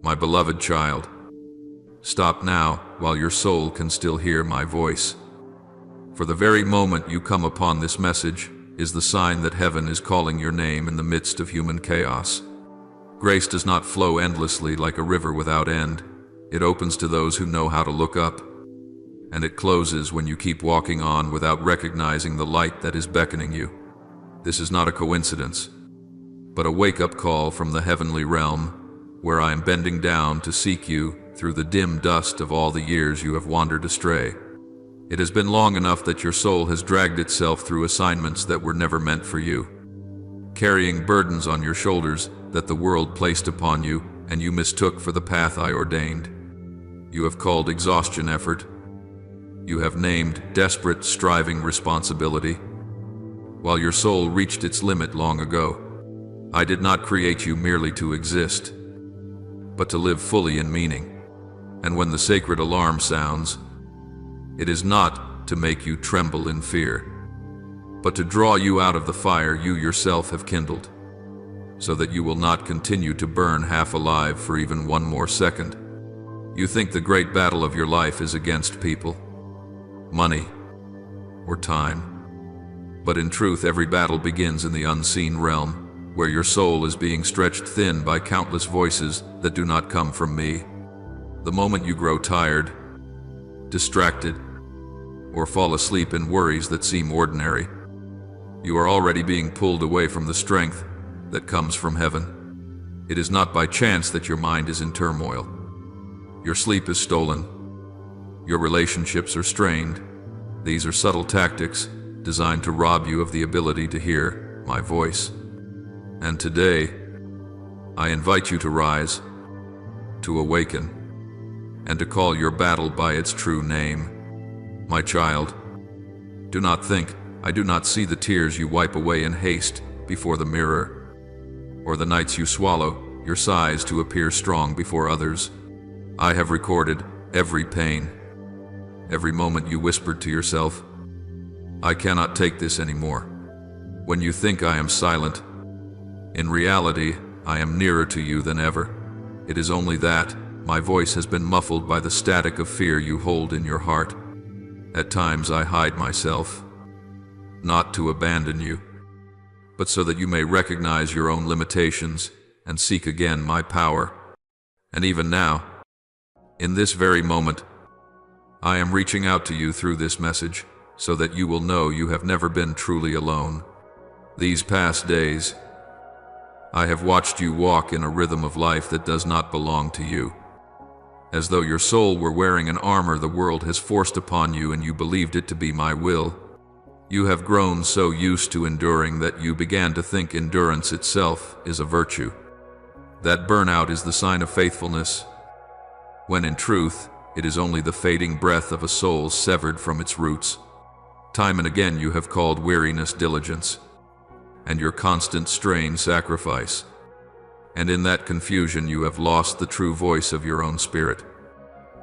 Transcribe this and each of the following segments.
My beloved child, stop now while your soul can still hear my voice. For the very moment you come upon this message is the sign that heaven is calling your name in the midst of human chaos. Grace does not flow endlessly like a river without end. It opens to those who know how to look up, and it closes when you keep walking on without recognizing the light that is beckoning you. This is not a coincidence, but a wake-up call from the heavenly realm, where I am bending down to seek you through the dim dust of all the years you have wandered astray. It has been long enough that your soul has dragged itself through assignments that were never meant for you, carrying burdens on your shoulders that the world placed upon you and you mistook for the path I ordained. You have called exhaustion effort. You have named desperate striving responsibility, while your soul reached its limit long ago. I did not create you merely to exist, but to live fully in meaning. And when the sacred alarm sounds, it is not to make you tremble in fear, but to draw you out of the fire you yourself have kindled, so that you will not continue to burn half alive for even one more second. You think the great battle of your life is against people, money, or time. But in truth, every battle begins in the unseen realm, where your soul is being stretched thin by countless voices that do not come from me. The moment you grow tired, distracted, or fall asleep in worries that seem ordinary, you are already being pulled away from the strength that comes from heaven. It is not by chance that your mind is in turmoil. Your sleep is stolen. Your relationships are strained. These are subtle tactics designed to rob you of the ability to hear my voice. And today, I invite you to rise, to awaken, and to call your battle by its true name. My child, do not think I do not see the tears you wipe away in haste before the mirror, or the nights you swallow your sighs to appear strong before others. I have recorded every pain, every moment you whispered to yourself, I cannot take this anymore. When you think I am silent, in reality, I am nearer to you than ever. It is only that my voice has been muffled by the static of fear you hold in your heart. At times I hide myself, not to abandon you, but so that you may recognize your own limitations and seek again my power. And even now, in this very moment, I am reaching out to you through this message so that you will know you have never been truly alone. These past days, I have watched you walk in a rhythm of life that does not belong to you. As though your soul were wearing an armor the world has forced upon you and you believed it to be my will. You have grown so used to enduring that you began to think endurance itself is a virtue. That burnout is the sign of faithfulness, when in truth, it is only the fading breath of a soul severed from its roots. Time and again you have called weariness diligence, and your constant strain sacrifice. And in that confusion you have lost the true voice of your own spirit.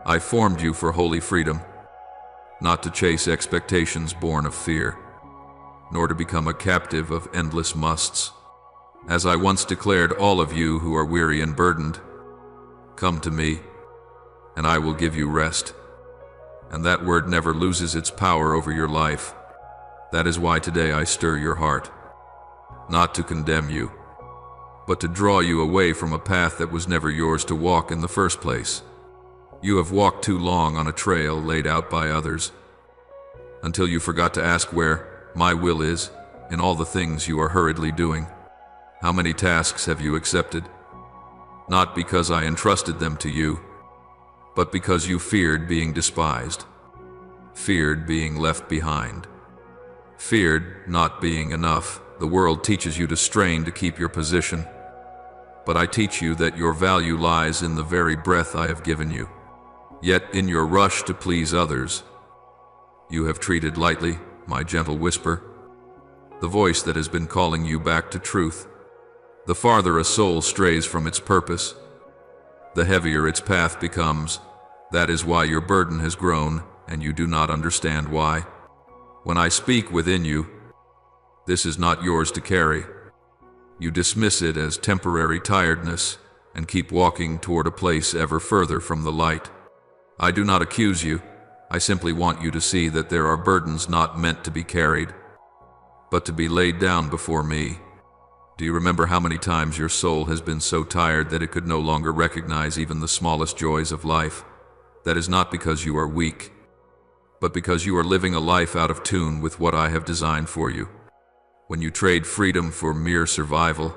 I formed you for holy freedom, not to chase expectations born of fear, nor to become a captive of endless musts. As I once declared, all of you who are weary and burdened, come to me, and I will give you rest. And that word never loses its power over your life. That is why today I stir your heart, not to condemn you, but to draw you away from a path that was never yours to walk in the first place. You have walked too long on a trail laid out by others, until you forgot to ask where my will is in all the things you are hurriedly doing. How many tasks have you accepted? Not because I entrusted them to you, but because you feared being despised, feared being left behind, feared not being enough. The world teaches you to strain to keep your position, but I teach you that your value lies in the very breath I have given you. Yet in your rush to please others, you have treated lightly my gentle whisper, the voice that has been calling you back to truth. The farther a soul strays from its purpose, the heavier its path becomes. That is why your burden has grown, and you do not understand why. When I speak within you, this is not yours to carry. You dismiss it as temporary tiredness, and keep walking toward a place ever further from the light. I do not accuse you. I simply want you to see that there are burdens not meant to be carried, but to be laid down before me. Do you remember how many times your soul has been so tired that it could no longer recognize even the smallest joys of life? That is not because you are weak, but because you are living a life out of tune with what I have designed for you. When you trade freedom for mere survival,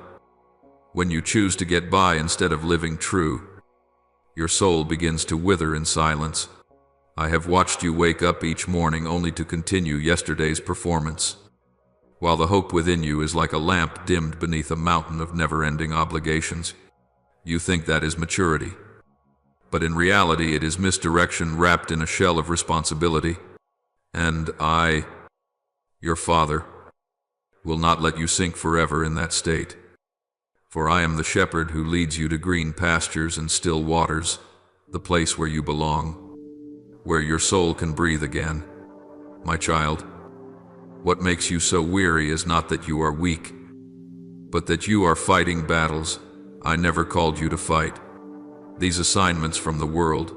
when you choose to get by instead of living true, your soul begins to wither in silence. I have watched you wake up each morning only to continue yesterday's performance, while the hope within you is like a lamp dimmed beneath a mountain of never-ending obligations. You think that is maturity, but in reality it is misdirection wrapped in a shell of responsibility. And I, your Father, will not let you sink forever in that state. For I am the shepherd who leads you to green pastures and still waters, the place where you belong, where your soul can breathe again. My child, what makes you so weary is not that you are weak, but that you are fighting battles I never called you to fight. These assignments from the world,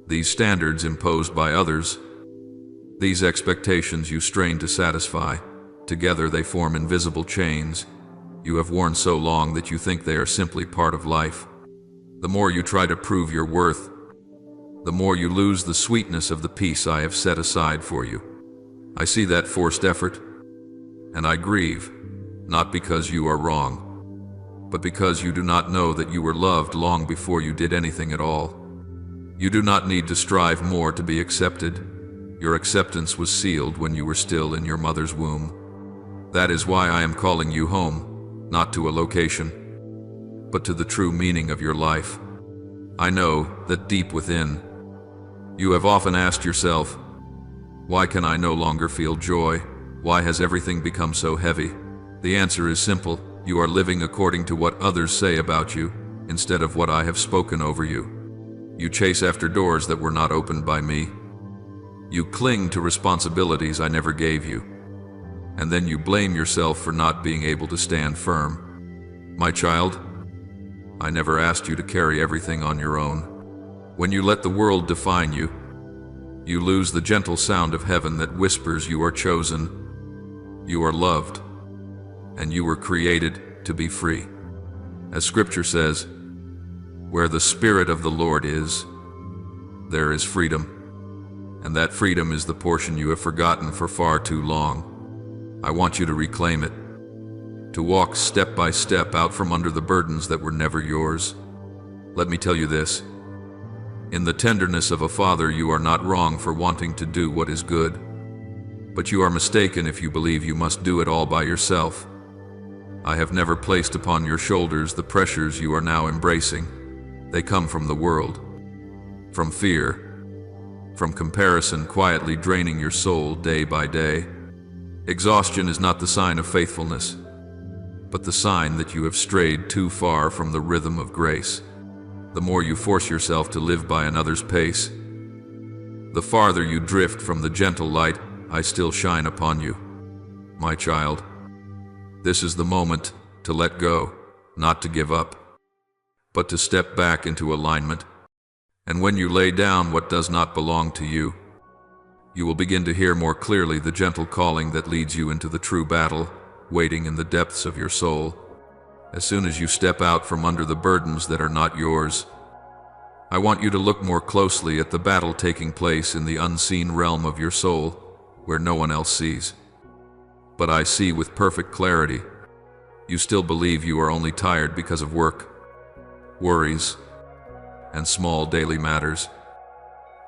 these standards imposed by others, these expectations you strain to satisfy, together they form invisible chains you have worn so long that you think they are simply part of life. The more you try to prove your worth, the more you lose the sweetness of the peace I have set aside for you. I see that forced effort, and I grieve, not because you are wrong, but because you do not know that you were loved long before you did anything at all. You do not need to strive more to be accepted. Your acceptance was sealed when you were still in your mother's womb. That is why I am calling you home, not to a location, but to the true meaning of your life. I know that deep within, you have often asked yourself, why can I no longer feel joy? Why has everything become so heavy? The answer is simple. You are living according to what others say about you, instead of what I have spoken over you. You chase after doors that were not opened by me. You cling to responsibilities I never gave you, and then you blame yourself for not being able to stand firm. My child, I never asked you to carry everything on your own. When you let the world define you, you lose the gentle sound of heaven that whispers you are chosen, you are loved, and you were created to be free. As Scripture says, where the Spirit of the Lord is, there is freedom, and that freedom is the portion you have forgotten for far too long. I want you to reclaim it, to walk step by step out from under the burdens that were never yours. Let me tell you this. In the tenderness of a father, you are not wrong for wanting to do what is good, but you are mistaken if you believe you must do it all by yourself. I have never placed upon your shoulders the pressures you are now embracing. They come from the world, from fear, from comparison quietly draining your soul day by day. Exhaustion is not the sign of faithfulness, but the sign that you have strayed too far from the rhythm of grace. The more you force yourself to live by another's pace, the farther you drift from the gentle light I still shine upon you. My child, this is the moment to let go, not to give up, but to step back into alignment. And when you lay down what does not belong to you, you will begin to hear more clearly the gentle calling that leads you into the true battle, waiting in the depths of your soul. As soon as you step out from under the burdens that are not yours, I want you to look more closely at the battle taking place in the unseen realm of your soul, where no one else sees. But I see with perfect clarity. You still believe you are only tired because of work, worries, and small daily matters.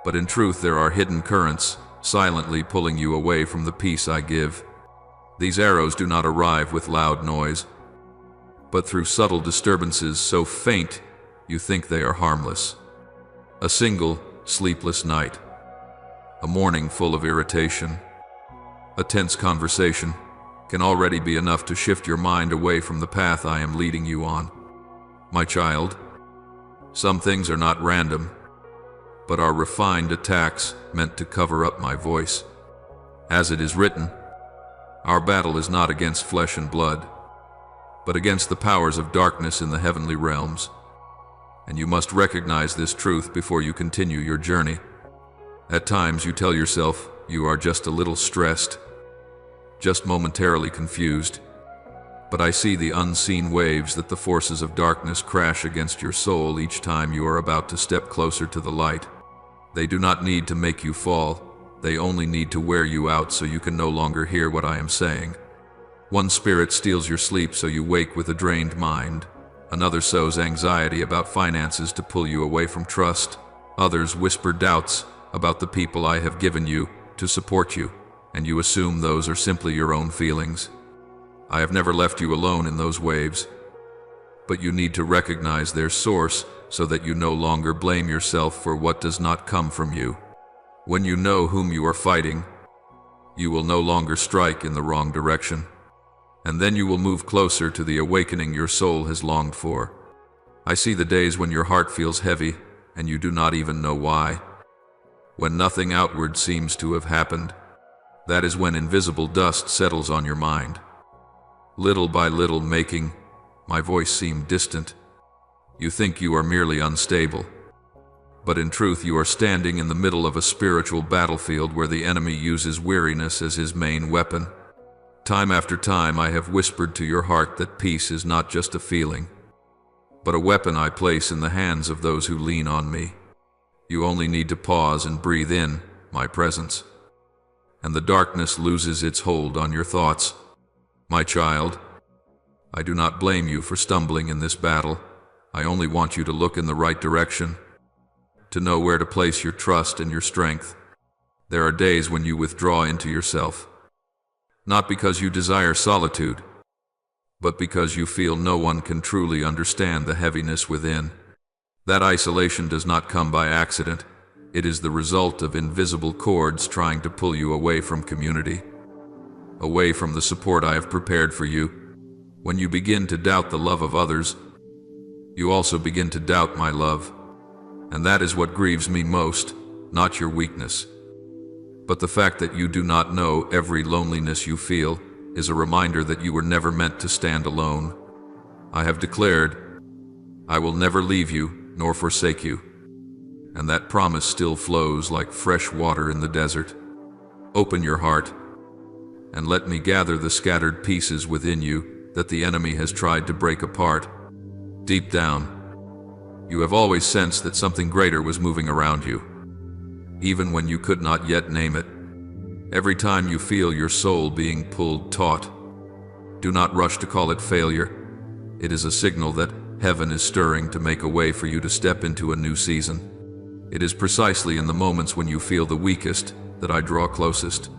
But in truth, there are hidden currents, silently pulling you away from the peace I give. These arrows do not arrive with loud noise, but through subtle disturbances so faint you think they are harmless. A single, sleepless night, a morning full of irritation, a tense conversation can already be enough to shift your mind away from the path I am leading you on. My child, some things are not random, but are refined attacks meant to cover up my voice. As it is written, our battle is not against flesh and blood, but against the powers of darkness in the heavenly realms. and you must recognize this truth before you continue your journey. At times you tell yourself you are just a little stressed, just momentarily confused, but I see the unseen waves that the forces of darkness crash against your soul each time you are about to step closer to the light. They do not need to make you fall, they only need to wear you out so you can no longer hear what I am saying. One spirit steals your sleep so you wake with a drained mind. Another sows anxiety about finances to pull you away from trust. Others whisper doubts about the people I have given you to support you, and you assume those are simply your own feelings. I have never left you alone in those waves, but you need to recognize their source so that you no longer blame yourself for what does not come from you. When you know whom you are fighting, you will no longer strike in the wrong direction, and then you will move closer to the awakening your soul has longed for. I see the days when your heart feels heavy and you do not even know why. When nothing outward seems to have happened, that is when invisible dust settles on your mind. Little by little making my voice seem distant. You think you are merely unstable, but in truth you are standing in the middle of a spiritual battlefield where the enemy uses weariness as his main weapon. Time after time I have whispered to your heart that peace is not just a feeling, but a weapon I place in the hands of those who lean on me. You only need to pause and breathe in my presence, and the darkness loses its hold on your thoughts. My child, I do not blame you for stumbling in this battle. I only want you to look in the right direction, to know where to place your trust and your strength. There are days when you withdraw into yourself, not because you desire solitude, but because you feel no one can truly understand the heaviness within. That isolation does not come by accident. It is the result of invisible cords trying to pull you away from community, away from the support I have prepared for you. When you begin to doubt the love of others, you also begin to doubt my love. And that is what grieves me most, not your weakness, but the fact that you do not know every loneliness you feel is a reminder that you were never meant to stand alone. I have declared, I will never leave you nor forsake you, and that promise still flows like fresh water in the desert. Open your heart, and let me gather the scattered pieces within you that the enemy has tried to break apart. Deep down, you have always sensed that something greater was moving around you, even when you could not yet name it. Every time you feel your soul being pulled taut, do not rush to call it failure. It is a signal that heaven is stirring to make a way for you to step into a new season. It is precisely in the moments when you feel the weakest that I draw closest.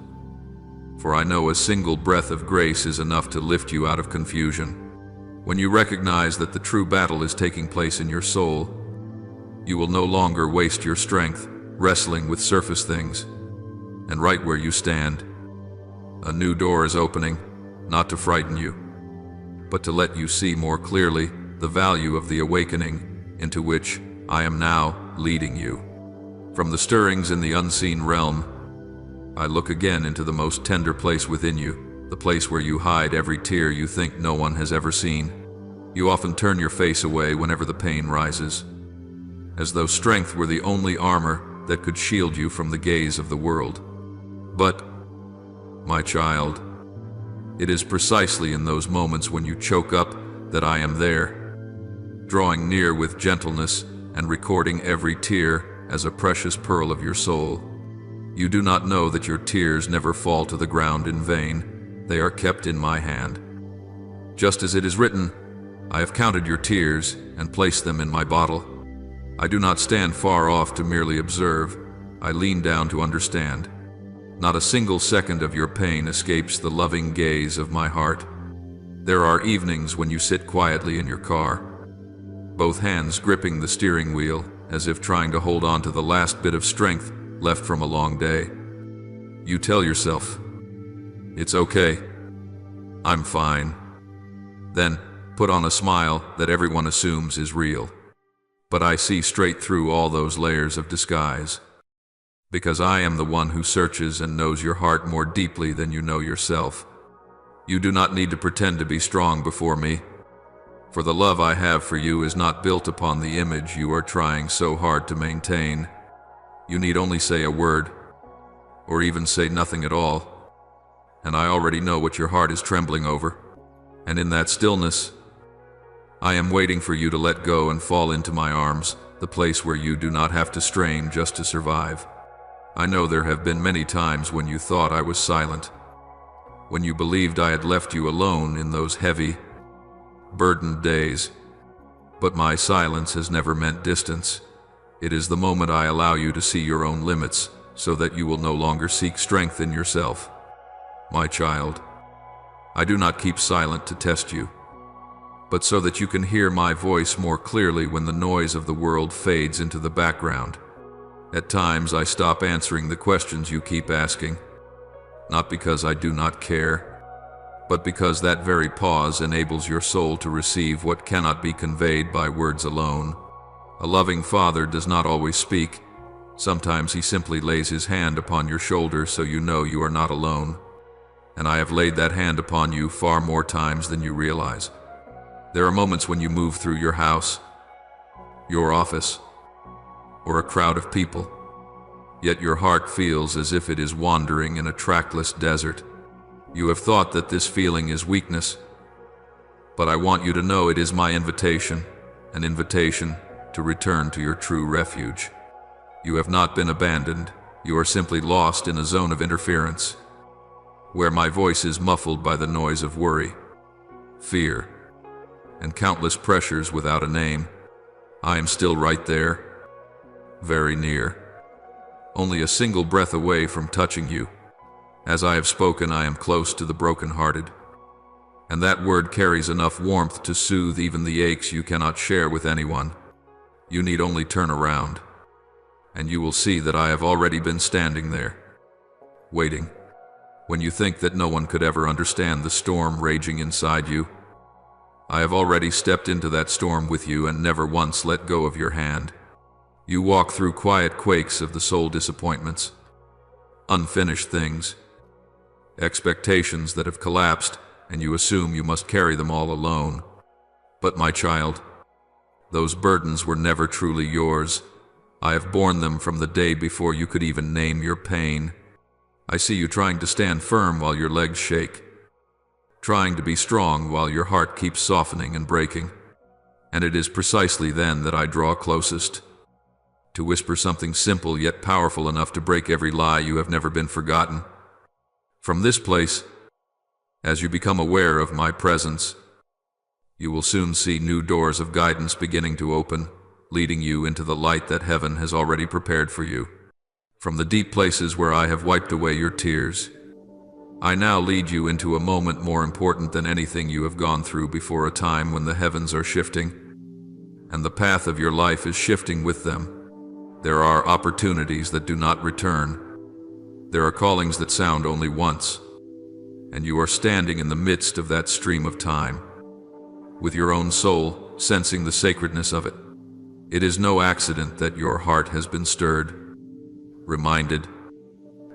For I know a single breath of grace is enough to lift you out of confusion. When you recognize that the true battle is taking place in your soul, you will no longer waste your strength wrestling with surface things. And right where you stand, a new door is opening, not to frighten you, but to let you see more clearly the value of the awakening into which I am now leading you. From the stirrings in the unseen realm, I look again into the most tender place within you, the place where you hide every tear you think no one has ever seen. You often turn your face away whenever the pain rises, as though strength were the only armor that could shield you from the gaze of the world. But, my child, it is precisely in those moments when you choke up that I am there, drawing near with gentleness and recording every tear as a precious pearl of your soul. You do not know that your tears never fall to the ground in vain. They are kept in my hand. Just as it is written, I have counted your tears and placed them in my bottle. I do not stand far off to merely observe. I lean down to understand. Not a single second of your pain escapes the loving gaze of my heart. There are evenings when you sit quietly in your car, both hands gripping the steering wheel as if trying to hold on to the last bit of strength left from a long day. You tell yourself, it's okay, I'm fine. Then put on a smile that everyone assumes is real. But I see straight through all those layers of disguise, because I am the one who searches and knows your heart more deeply than you know yourself. You do not need to pretend to be strong before me, For the love I have for you is not built upon the image you are trying so hard to maintain. You need only say a word, or even say nothing at all, and I already know what your heart is trembling over. And in that stillness, I am waiting for you to let go and fall into my arms, the place where you do not have to strain just to survive. I know there have been many times when you thought I was silent, when you believed I had left you alone in those heavy, burdened days. But my silence has never meant distance. It is the moment I allow you to see your own limits, so that you will no longer seek strength in yourself. My child, I do not keep silent to test you, but so that you can hear my voice more clearly when the noise of the world fades into the background. At times I stop answering the questions you keep asking, not because I do not care, but because that very pause enables your soul to receive what cannot be conveyed by words alone. A loving father does not always speak. Sometimes he simply lays his hand upon your shoulder so you know you are not alone. And I have laid that hand upon you far more times than you realize. There are moments when you move through your house, your office, or a crowd of people, yet your heart feels as if it is wandering in a trackless desert. You have thought that this feeling is weakness, but I want you to know it is my invitation, an invitation to return to your true refuge. You have not been abandoned, you are simply lost in a zone of interference, where my voice is muffled by the noise of worry, fear, and countless pressures without a name. I am still right there, very near, only a single breath away from touching you. As I have spoken, I am close to the brokenhearted, and that word carries enough warmth to soothe even the aches you cannot share with anyone. You need only turn around, and you will see that I have already been standing there, waiting. When you think that no one could ever understand the storm raging inside you, I have already stepped into that storm with you and never once let go of your hand. You walk through quiet quakes of the soul disappointments, unfinished things, expectations that have collapsed, and you assume you must carry them all alone. But my child, those burdens were never truly yours. I have borne them from the day before you could even name your pain. I see you trying to stand firm while your legs shake, trying to be strong while your heart keeps softening and breaking. And it is precisely then that I draw closest, to whisper something simple yet powerful enough to break every lie you have never been forgotten. From this place, as you become aware of my presence, you will soon see new doors of guidance beginning to open, leading you into the light that heaven has already prepared for you. From the deep places where I have wiped away your tears, I now lead you into a moment more important than anything you have gone through before, a time when the heavens are shifting, and the path of your life is shifting with them. There are opportunities that do not return. There are callings that sound only once, and you are standing in the midst of that stream of time, with your own soul sensing the sacredness of it. It is no accident that your heart has been stirred, reminded,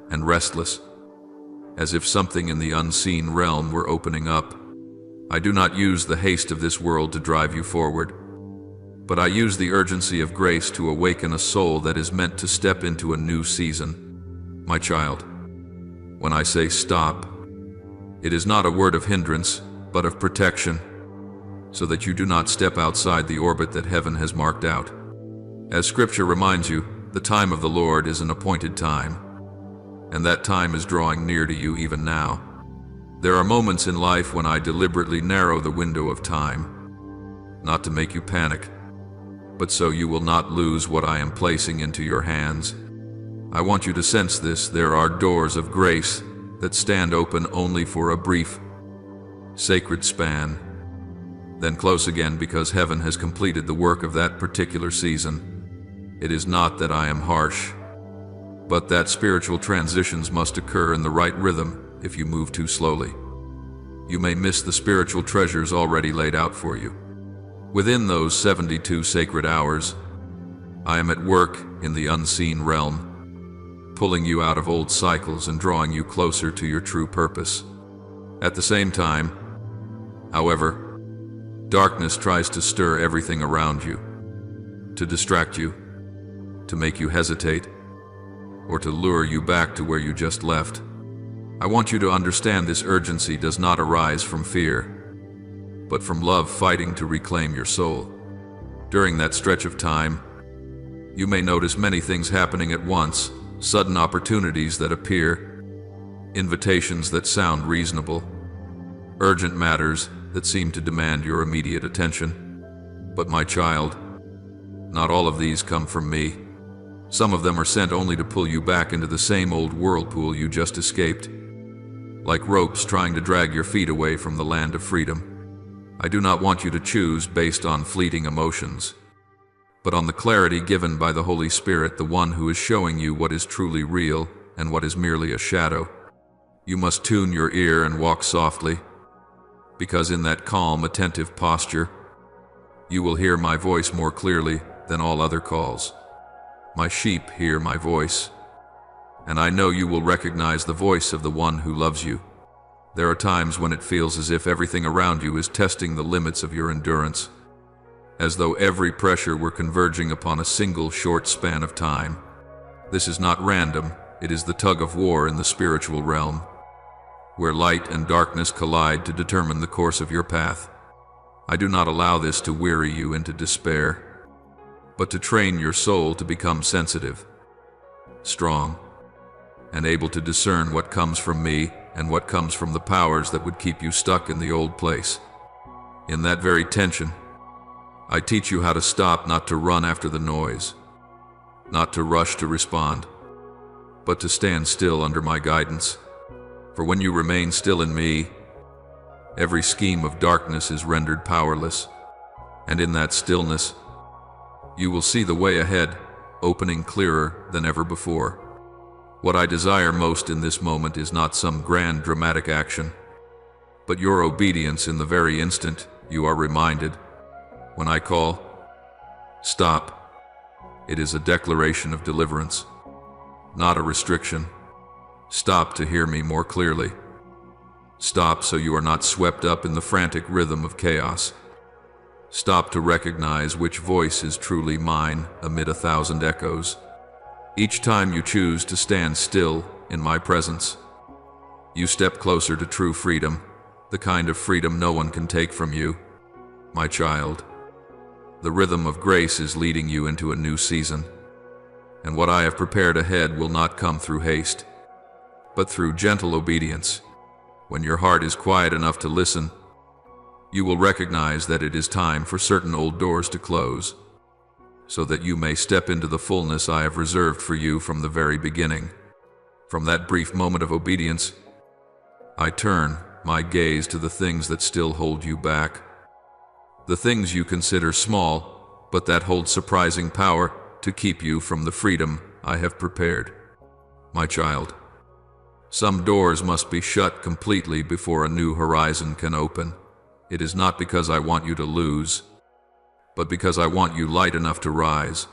and restless, as if something in the unseen realm were opening up. I do not use the haste of this world to drive you forward, but I use the urgency of grace to awaken a soul that is meant to step into a new season. My child, when I say stop, it is not a word of hindrance, but of protection, so that you do not step outside the orbit that heaven has marked out. As Scripture reminds you, the time of the Lord is an appointed time, and that time is drawing near to you even now. There are moments in life when I deliberately narrow the window of time, not to make you panic, but so you will not lose what I am placing into your hands. I want you to sense this. There are doors of grace that stand open only for a brief, sacred span, then close again because heaven has completed the work of that particular season. It is not that I am harsh, but that spiritual transitions must occur in the right rhythm. If you move too slowly, you may miss the spiritual treasures already laid out for you. Within those 72 sacred hours, I am at work in the unseen realm, pulling you out of old cycles and drawing you closer to your true purpose. At the same time, however, Darkness tries to stir everything around you, to distract you, to make you hesitate, or to lure you back to where you just left. I want you to understand this urgency does not arise from fear, but from love fighting to reclaim your soul. During that stretch of time, you may notice many things happening at once, sudden opportunities that appear, invitations that sound reasonable, urgent matters that seem to demand your immediate attention. But my child, not all of these come from me. Some of them are sent only to pull you back into the same old whirlpool you just escaped, like ropes trying to drag your feet away from the land of freedom. I do not want you to choose based on fleeting emotions, but on the clarity given by the Holy Spirit, the one who is showing you what is truly real and what is merely a shadow. You must tune your ear and walk softly, because in that calm, attentive posture, you will hear my voice more clearly than all other calls. My sheep hear my voice, and I know you will recognize the voice of the one who loves you. There are times when it feels as if everything around you is testing the limits of your endurance, as though every pressure were converging upon a single short span of time. This is not random, it is the tug of war in the spiritual realm, where light and darkness collide to determine the course of your path. I do not allow this to weary you into despair, but to train your soul to become sensitive, strong, and able to discern what comes from me and what comes from the powers that would keep you stuck in the old place. In that very tension, I teach you how to stop, not to run after the noise, not to rush to respond, but to stand still under my guidance. For when you remain still in me, every scheme of darkness is rendered powerless, and in that stillness, you will see the way ahead, opening clearer than ever before. What I desire most in this moment is not some grand dramatic action, but your obedience in the very instant you are reminded. When I call, stop, it is a declaration of deliverance, not a restriction. Stop to hear me more clearly. Stop so you are not swept up in the frantic rhythm of chaos. Stop to recognize which voice is truly mine amid 1,000 echoes. Each time you choose to stand still in my presence, you step closer to true freedom, the kind of freedom no one can take from you. My child, the rhythm of grace is leading you into a new season, and what I have prepared ahead will not come through haste, but through gentle obedience. When your heart is quiet enough to listen, you will recognize that it is time for certain old doors to close, so that you may step into the fullness I have reserved for you from the very beginning. From that brief moment of obedience, I turn my gaze to the things that still hold you back, the things you consider small, but that hold surprising power to keep you from the freedom I have prepared. My child, some doors must be shut completely before a new horizon can open. It is not because I want you to lose, but because I want you light enough to rise.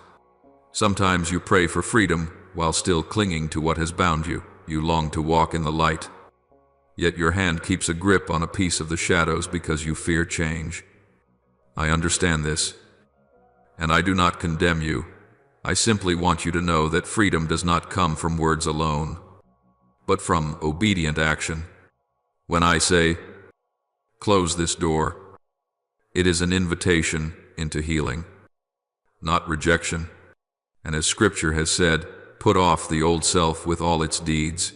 Sometimes you pray for freedom while still clinging to what has bound you. You long to walk in the light, yet your hand keeps a grip on a piece of the shadows because you fear change. I understand this, and I do not condemn you. I simply want you to know that freedom does not come from words alone, but from obedient action. When I say, close this door, it is an invitation into healing, not rejection. And as Scripture has said, put off the old self with all its deeds,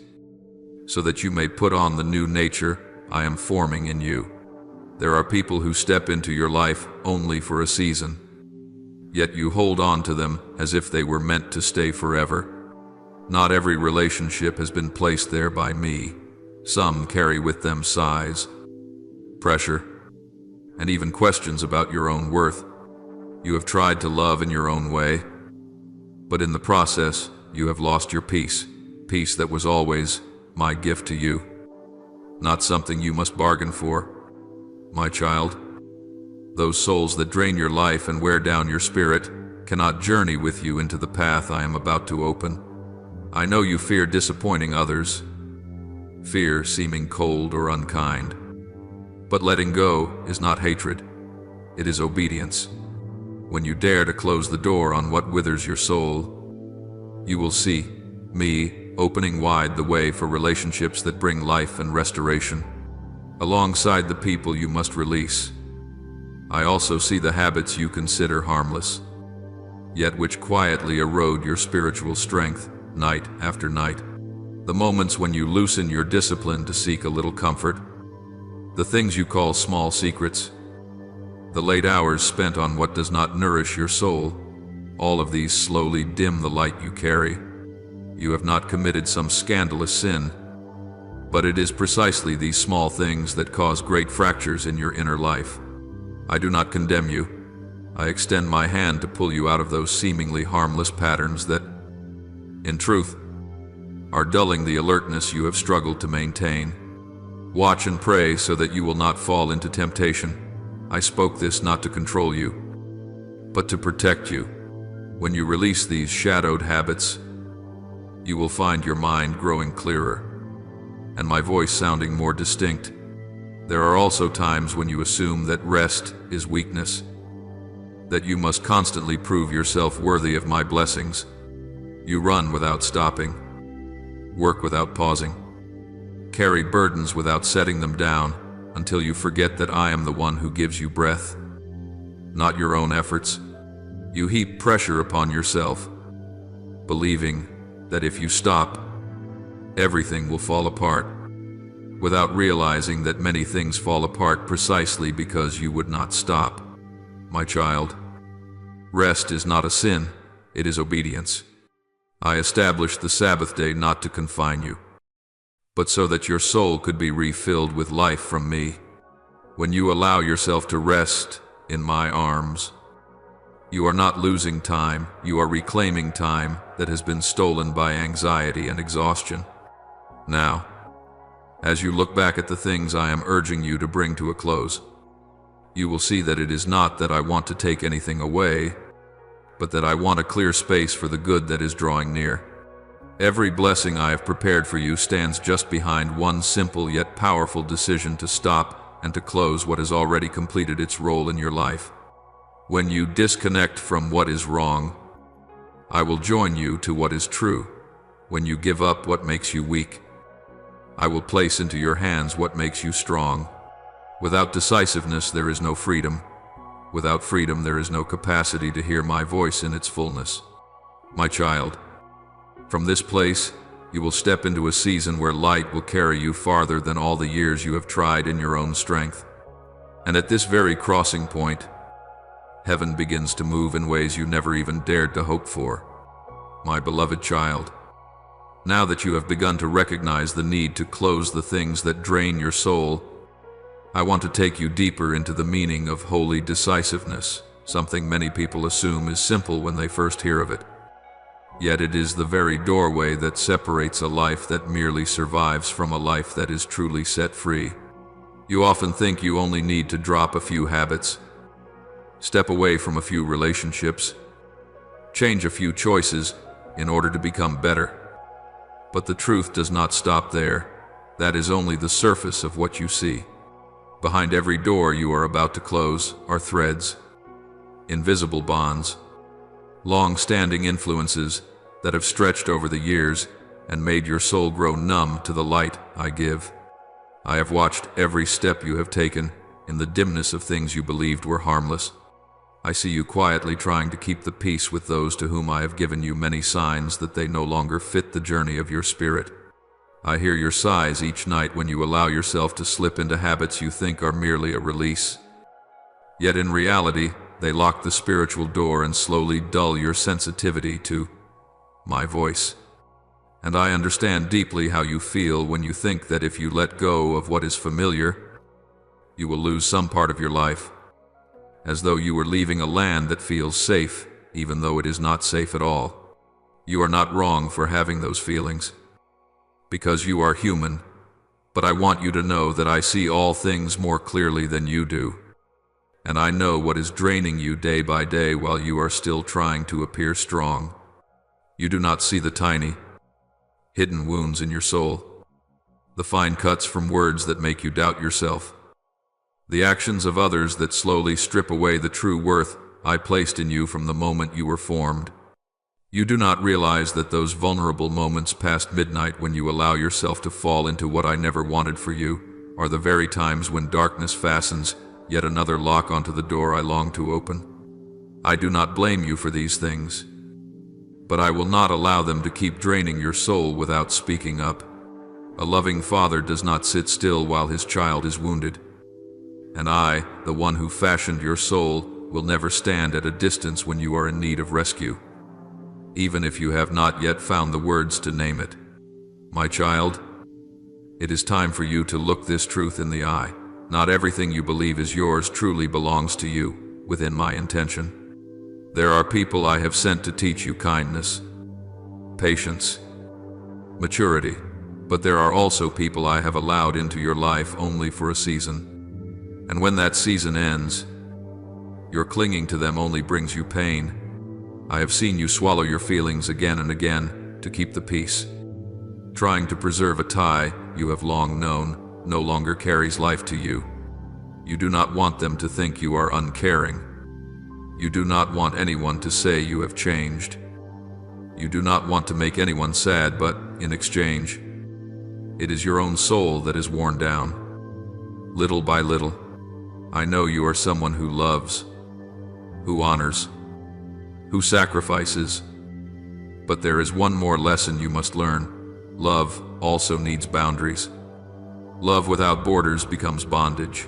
so that you may put on the new nature I am forming in you. There are people who step into your life only for a season, yet you hold on to them as if they were meant to stay forever. Not every relationship has been placed there by me. Some carry with them sighs, pressure, and even questions about your own worth. You have tried to love in your own way, but in the process, you have lost your peace, peace that was always my gift to you, not something you must bargain for. My child, those souls that drain your life and wear down your spirit cannot journey with you into the path I am about to open. I know you fear disappointing others, fear seeming cold or unkind, but letting go is not hatred. it is obedience. When you dare to close the door on what withers your soul, you will see me opening wide the way for relationships that bring life and restoration, alongside the people you must release. I also see the habits you consider harmless, yet which quietly erode your spiritual strength night after night. The moments when you loosen your discipline to seek a little comfort, the things you call small secrets, the late hours spent on what does not nourish your soul, all of these slowly dim the light you carry. You have not committed some scandalous sin, but it is precisely these small things that cause great fractures in your inner life. I do not condemn you. I extend my hand to pull you out of those seemingly harmless patterns that, in truth, are dulling the alertness you have struggled to maintain. Watch and pray so that you will not fall into temptation. I spoke this not to control you, but to protect you. When you release these shadowed habits, you will find your mind growing clearer, and my voice sounding more distinct. There are also times when you assume that rest is weakness, that you must constantly prove yourself worthy of my blessings. You run without stopping, work without pausing, carry burdens without setting them down, until you forget that I am the one who gives you breath, not your own efforts. You heap pressure upon yourself, believing that if you stop, everything will fall apart, without realizing that many things fall apart precisely because you would not stop. My child, rest is not a sin, it is obedience. I established the Sabbath day not to confine you, but so that your soul could be refilled with life from me. When you allow yourself to rest in my arms, you are not losing time, you are reclaiming time that has been stolen by anxiety and exhaustion. Now, as you look back at the things I am urging you to bring to a close, you will see that it is not that I want to take anything away, but that I want a clear space for the good that is drawing near. Every blessing I have prepared for you stands just behind one simple yet powerful decision to stop and to close what has already completed its role in your life. When you disconnect from what is wrong, I will join you to what is true. When you give up what makes you weak, I will place into your hands what makes you strong. Without decisiveness, there is no freedom. Without freedom, there is no capacity to hear my voice in its fullness. My child, from this place, you will step into a season where light will carry you farther than all the years you have tried in your own strength. And at this very crossing point, heaven begins to move in ways you never even dared to hope for. My beloved child, now that you have begun to recognize the need to close the things that drain your soul, I want to take you deeper into the meaning of holy decisiveness, something many people assume is simple when they first hear of it. Yet it is the very doorway that separates a life that merely survives from a life that is truly set free. You often think you only need to drop a few habits, step away from a few relationships, change a few choices in order to become better. But the truth does not stop there. That is only the surface of what you see. Behind every door you are about to close are threads, invisible bonds, long-standing influences that have stretched over the years and made your soul grow numb to the light I give. I have watched every step you have taken in the dimness of things you believed were harmless. I see you quietly trying to keep the peace with those to whom I have given you many signs that they no longer fit the journey of your spirit. I hear your sighs each night when you allow yourself to slip into habits you think are merely a release. Yet in reality, they lock the spiritual door and slowly dull your sensitivity to my voice. And I understand deeply how you feel when you think that if you let go of what is familiar, you will lose some part of your life, as though you were leaving a land that feels safe, even though it is not safe at all. You are not wrong for having those feelings, because you are human, but I want you to know that I see all things more clearly than you do. And I know what is draining you day by day while you are still trying to appear strong. You do not see the tiny, hidden wounds in your soul, the fine cuts from words that make you doubt yourself, the actions of others that slowly strip away the true worth I placed in you from the moment you were formed. You do not realize that those vulnerable moments past midnight when you allow yourself to fall into what I never wanted for you are the very times when darkness fastens yet another lock onto the door I long to open. I do not blame you for these things, but I will not allow them to keep draining your soul without speaking up. A loving father does not sit still while his child is wounded. And I, the one who fashioned your soul, will never stand at a distance when you are in need of rescue, even if you have not yet found the words to name it. My child, it is time for you to look this truth in the eye. Not everything you believe is yours truly belongs to you, within my intention. There are people I have sent to teach you kindness, patience, maturity, but there are also people I have allowed into your life only for a season. And when that season ends, your clinging to them only brings you pain. I have seen you swallow your feelings again and again to keep the peace, trying to preserve a tie you have long known no longer carries life to you. You do not want them to think you are uncaring. You do not want anyone to say you have changed. You do not want to make anyone sad, but in exchange, it is your own soul that is worn down. Little by little, I know you are someone who loves, who honors, who sacrifices. But there is one more lesson you must learn. Love also needs boundaries. Love without borders becomes bondage.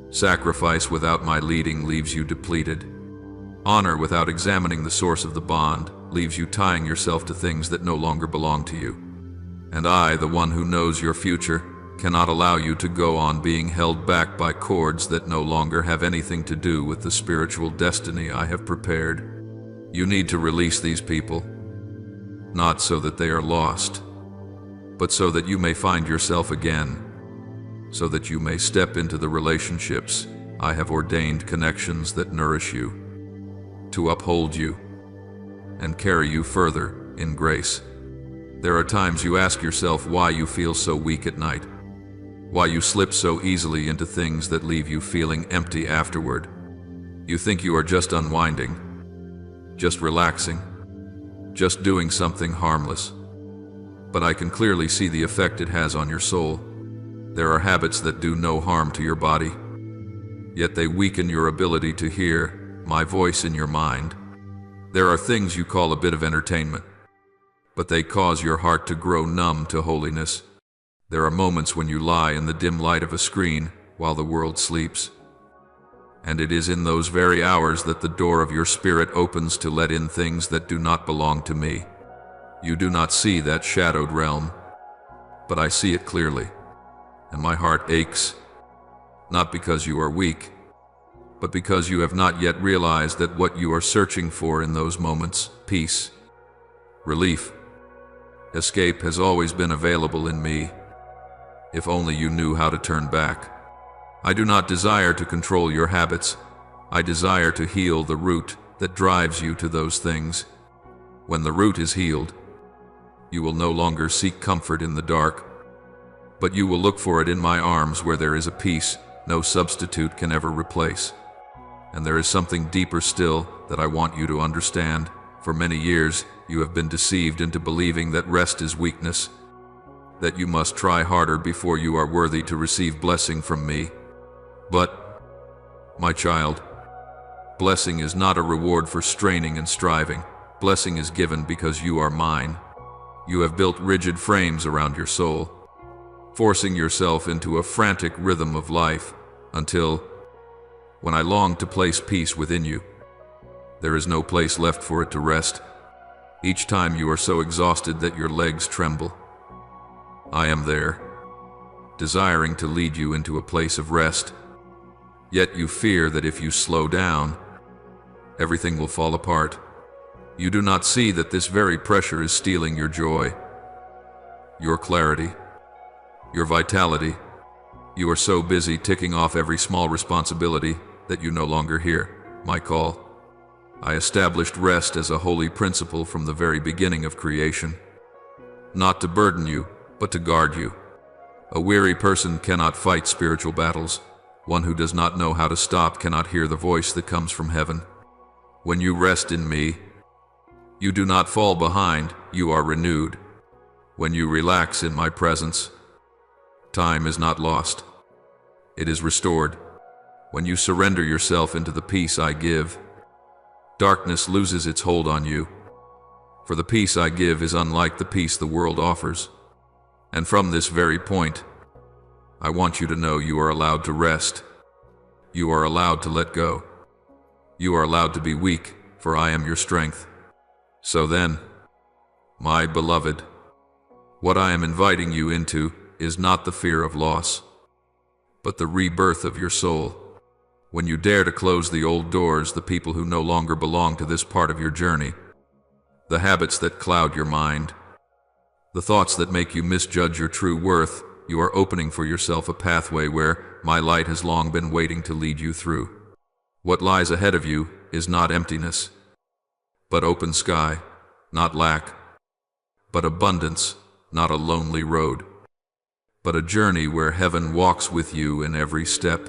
Sacrifice without my leading leaves you depleted. Honor without examining the source of the bond leaves you tying yourself to things that no longer belong to you. And I, the one who knows your future, cannot allow you to go on being held back by cords that no longer have anything to do with the spiritual destiny I have prepared. You need to release these people, not so that they are lost, but so that you may find yourself again, so that you may step into the relationships I have ordained, connections that nourish you, to uphold you and carry you further in grace. There are times you ask yourself why you feel so weak at night, why you slip so easily into things that leave you feeling empty afterward. You think you are just unwinding, just relaxing, just doing something harmless. But I can clearly see the effect it has on your soul. There are habits that do no harm to your body, yet they weaken your ability to hear my voice in your mind. There are things you call a bit of entertainment, but they cause your heart to grow numb to holiness. There are moments when you lie in the dim light of a screen while the world sleeps. And it is in those very hours that the door of your spirit opens to let in things that do not belong to me. You do not see that shadowed realm, but I see it clearly, and my heart aches, not because you are weak, but because you have not yet realized that what you are searching for in those moments, peace, relief, escape, has always been available in me, if only you knew how to turn back. I do not desire to control your habits. I desire to heal the root that drives you to those things. When the root is healed, you will no longer seek comfort in the dark, but you will look for it in my arms where there is a peace no substitute can ever replace. And there is something deeper still that I want you to understand. For many years, you have been deceived into believing that rest is weakness, that you must try harder before you are worthy to receive blessing from me. But, my child, blessing is not a reward for straining and striving. Blessing is given because you are mine. You have built rigid frames around your soul, forcing yourself into a frantic rhythm of life until, when I long to place peace within you, there is no place left for it to rest. Each time you are so exhausted that your legs tremble, I am there, desiring to lead you into a place of rest. Yet you fear that if you slow down, everything will fall apart. You do not see that this very pressure is stealing your joy, your clarity, your vitality. You are so busy ticking off every small responsibility that you no longer hear my call. I established rest as a holy principle from the very beginning of creation, not to burden you, but to guard you. A weary person cannot fight spiritual battles. One who does not know how to stop cannot hear the voice that comes from heaven. When you rest in me, you do not fall behind, you are renewed. When you relax in my presence, time is not lost. It is restored. When you surrender yourself into the peace I give, darkness loses its hold on you. For the peace I give is unlike the peace the world offers. And from this very point, I want you to know you are allowed to rest. You are allowed to let go. You are allowed to be weak, for I am your strength. So then, my beloved, what I am inviting you into is not the fear of loss, but the rebirth of your soul. When you dare to close the old doors, the people who no longer belong to this part of your journey, the habits that cloud your mind, the thoughts that make you misjudge your true worth, you are opening for yourself a pathway where my light has long been waiting to lead you through. What lies ahead of you is not emptiness, but open sky, not lack, but abundance, not a lonely road, but a journey where heaven walks with you in every step.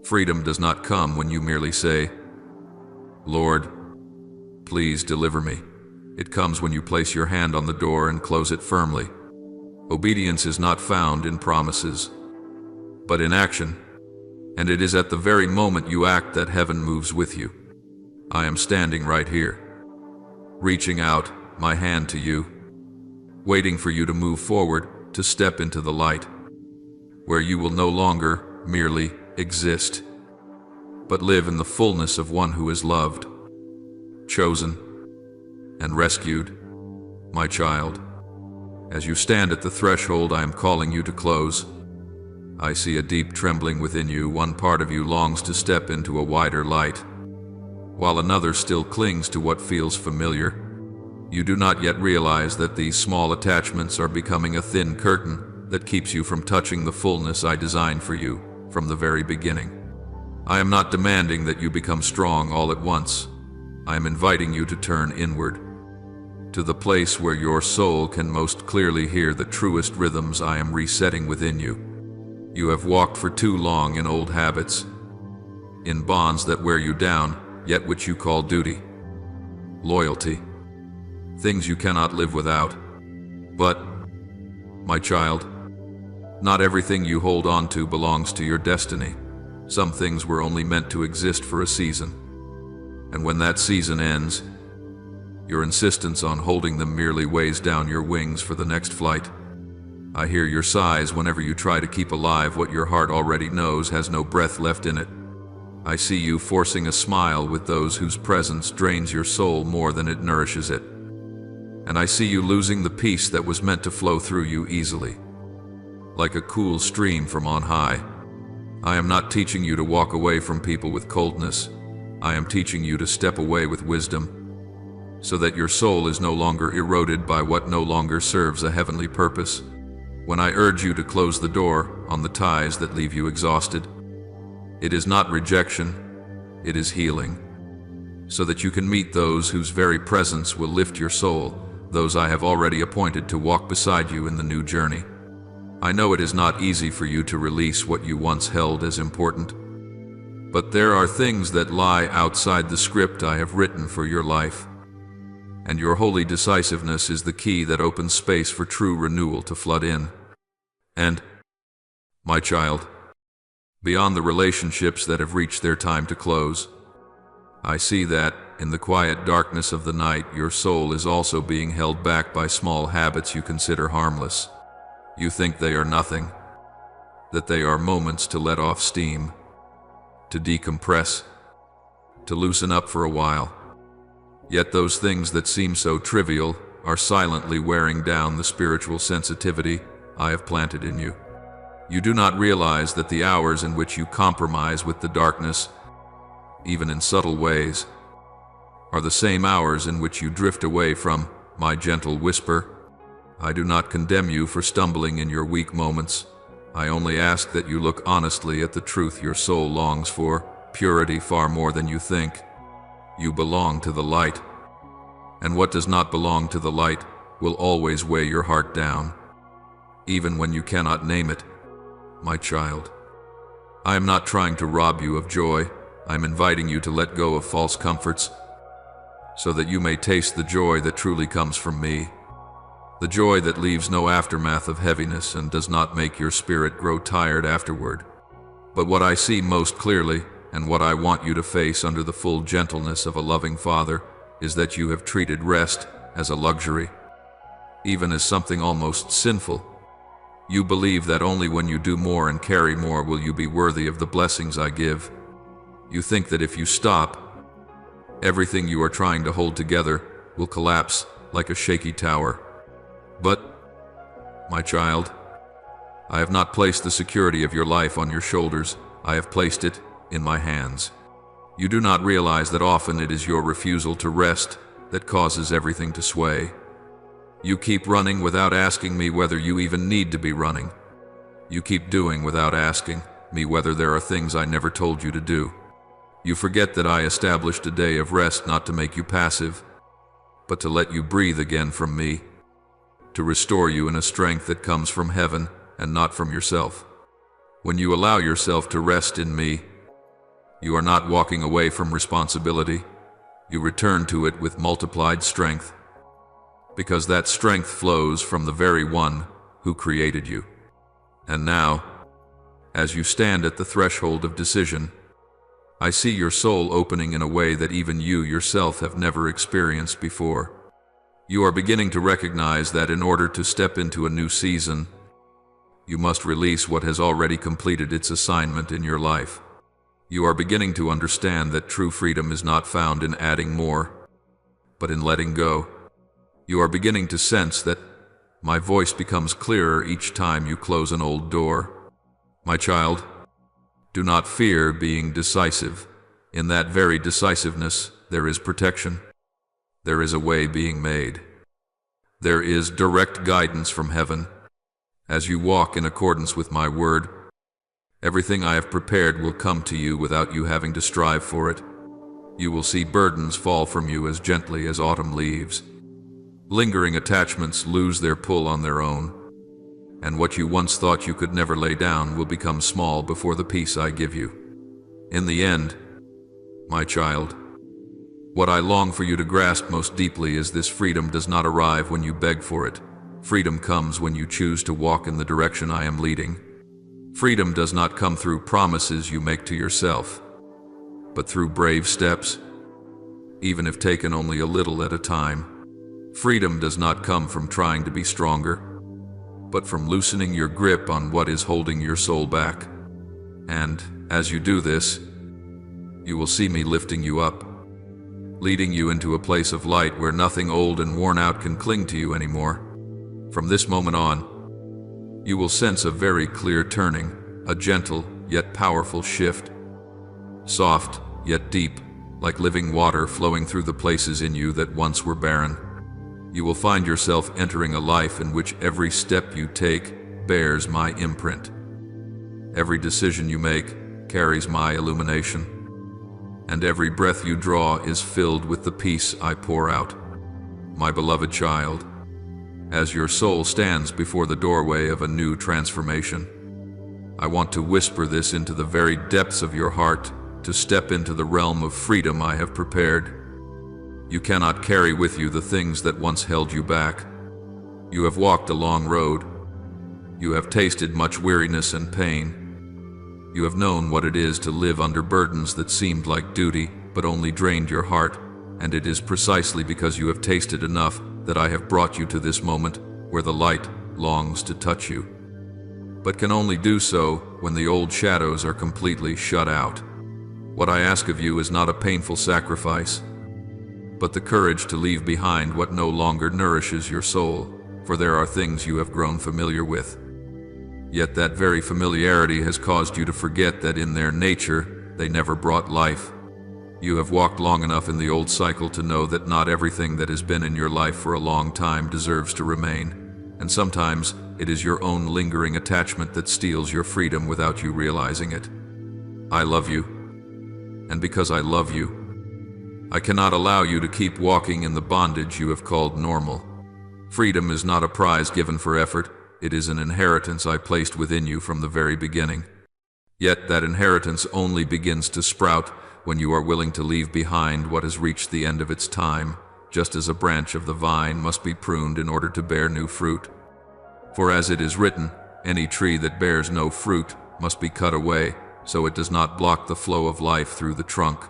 Freedom does not come when you merely say, Lord, please deliver me. It comes when you place your hand on the door and close it firmly. Obedience is not found in promises, but in action, and it is at the very moment you act that heaven moves with you. I am standing right here, reaching out my hand to you, waiting for you to move forward, to step into the light, where you will no longer merely exist, but live in the fullness of one who is loved, chosen, and rescued. My child, as you stand at the threshold I am calling you to close, I see a deep trembling within you. One part of you longs to step into a wider light, while another still clings to what feels familiar. You do not yet realize that these small attachments are becoming a thin curtain that keeps you from touching the fullness I designed for you from the very beginning. I am not demanding that you become strong all at once. I am inviting you to turn inward, to the place where your soul can most clearly hear the truest rhythms I am resetting within you. You have walked for too long in old habits, in bonds that wear you down, yet which you call duty, loyalty, things you cannot live without. But, my child, not everything you hold on to belongs to your destiny. Some things were only meant to exist for a season, and when that season ends, your insistence on holding them merely weighs down your wings for the next flight. I hear your sighs whenever you try to keep alive what your heart already knows has no breath left in it. I see you forcing a smile with those whose presence drains your soul more than it nourishes it. And I see you losing the peace that was meant to flow through you easily, like a cool stream from on high. I am not teaching you to walk away from people with coldness. I am teaching you to step away with wisdom, so that your soul is no longer eroded by what no longer serves a heavenly purpose. When I urge you to close the door on the ties that leave you exhausted, it is not rejection, it is healing, so that you can meet those whose very presence will lift your soul, those I have already appointed to walk beside you in the new journey. I know it is not easy for you to release what you once held as important, but there are things that lie outside the script I have written for your life. And your holy decisiveness is the key that opens space for true renewal to flood in. And, my child, beyond the relationships that have reached their time to close, I see that, in the quiet darkness of the night, your soul is also being held back by small habits you consider harmless. You think they are nothing, that they are moments to let off steam, to decompress, to loosen up for a while. Yet those things that seem so trivial are silently wearing down the spiritual sensitivity I have planted in you. You do not realize that the hours in which you compromise with the darkness, even in subtle ways, are the same hours in which you drift away from my gentle whisper. I do not condemn you for stumbling in your weak moments. I only ask that you look honestly at the truth your soul longs for, purity far more than you think. You belong to the light, and what does not belong to the light will always weigh your heart down, even when you cannot name it, my child. I am not trying to rob you of joy. I am inviting you to let go of false comforts so that you may taste the joy that truly comes from me. The joy that leaves no aftermath of heaviness and does not make your spirit grow tired afterward. But what I see most clearly, and what I want you to face under the full gentleness of a loving Father, is that you have treated rest as a luxury, even as something almost sinful. You believe that only when you do more and carry more will you be worthy of the blessings I give. You think that if you stop, everything you are trying to hold together will collapse like a shaky tower. But, my child, I have not placed the security of your life on your shoulders. I have placed it in my hands. You do not realize that often it is your refusal to rest that causes everything to sway. You keep running without asking me whether you even need to be running. You keep doing without asking me whether there are things I never told you to do. You forget that I established a day of rest not to make you passive, but to let you breathe again from me, to restore you in a strength that comes from heaven and not from yourself. When you allow yourself to rest in me, you are not walking away from responsibility. You return to it with multiplied strength, because that strength flows from the very one who created you. And now, as you stand at the threshold of decision, I see your soul opening in a way that even you yourself have never experienced before. You are beginning to recognize that in order to step into a new season, you must release what has already completed its assignment in your life. You are beginning to understand that true freedom is not found in adding more, but in letting go. You are beginning to sense that my voice becomes clearer each time you close an old door. My child, do not fear being decisive. In that very decisiveness, there is protection. There is a way being made. There is direct guidance from heaven. As you walk in accordance with my word, everything I have prepared will come to you without you having to strive for it. You will see burdens fall from you as gently as autumn leaves. Lingering attachments lose their pull on their own, and what you once thought you could never lay down will become small before the peace I give you. In the end, my child, what I long for you to grasp most deeply is this: freedom does not arrive when you beg for it. Freedom comes when you choose to walk in the direction I am leading. Freedom does not come through promises you make to yourself, but through brave steps, even if taken only a little at a time. Freedom does not come from trying to be stronger, but from loosening your grip on what is holding your soul back. And as you do this, you will see me lifting you up, leading you into a place of light where nothing old and worn out can cling to you anymore. From this moment on, you will sense a very clear turning, a gentle yet powerful shift, soft yet deep, like living water flowing through the places in you that once were barren. You will find yourself entering a life in which every step you take bears my imprint. Every decision you make carries my illumination, and every breath you draw is filled with the peace I pour out. My beloved child, as your soul stands before the doorway of a new transformation, I want to whisper this into the very depths of your heart: to step into the realm of freedom I have prepared. You cannot carry with you the things that once held you back. You have walked a long road. You have tasted much weariness and pain. You have known what it is to live under burdens that seemed like duty, but only drained your heart, and it is precisely because you have tasted enough that I have brought you to this moment where the light longs to touch you, but can only do so when the old shadows are completely shut out. What I ask of you is not a painful sacrifice, but the courage to leave behind what no longer nourishes your soul, for there are things you have grown familiar with. Yet that very familiarity has caused you to forget that in their nature they never brought life. You have walked long enough in the old cycle to know that not everything that has been in your life for a long time deserves to remain, and sometimes it is your own lingering attachment that steals your freedom without you realizing it. I love you, and because I love you, I cannot allow you to keep walking in the bondage you have called normal. Freedom is not a prize given for effort, it is an inheritance I placed within you from the very beginning. Yet that inheritance only begins to sprout when you are willing to leave behind what has reached the end of its time, just as a branch of the vine must be pruned in order to bear new fruit. For as it is written, any tree that bears no fruit must be cut away, so it does not block the flow of life through the trunk.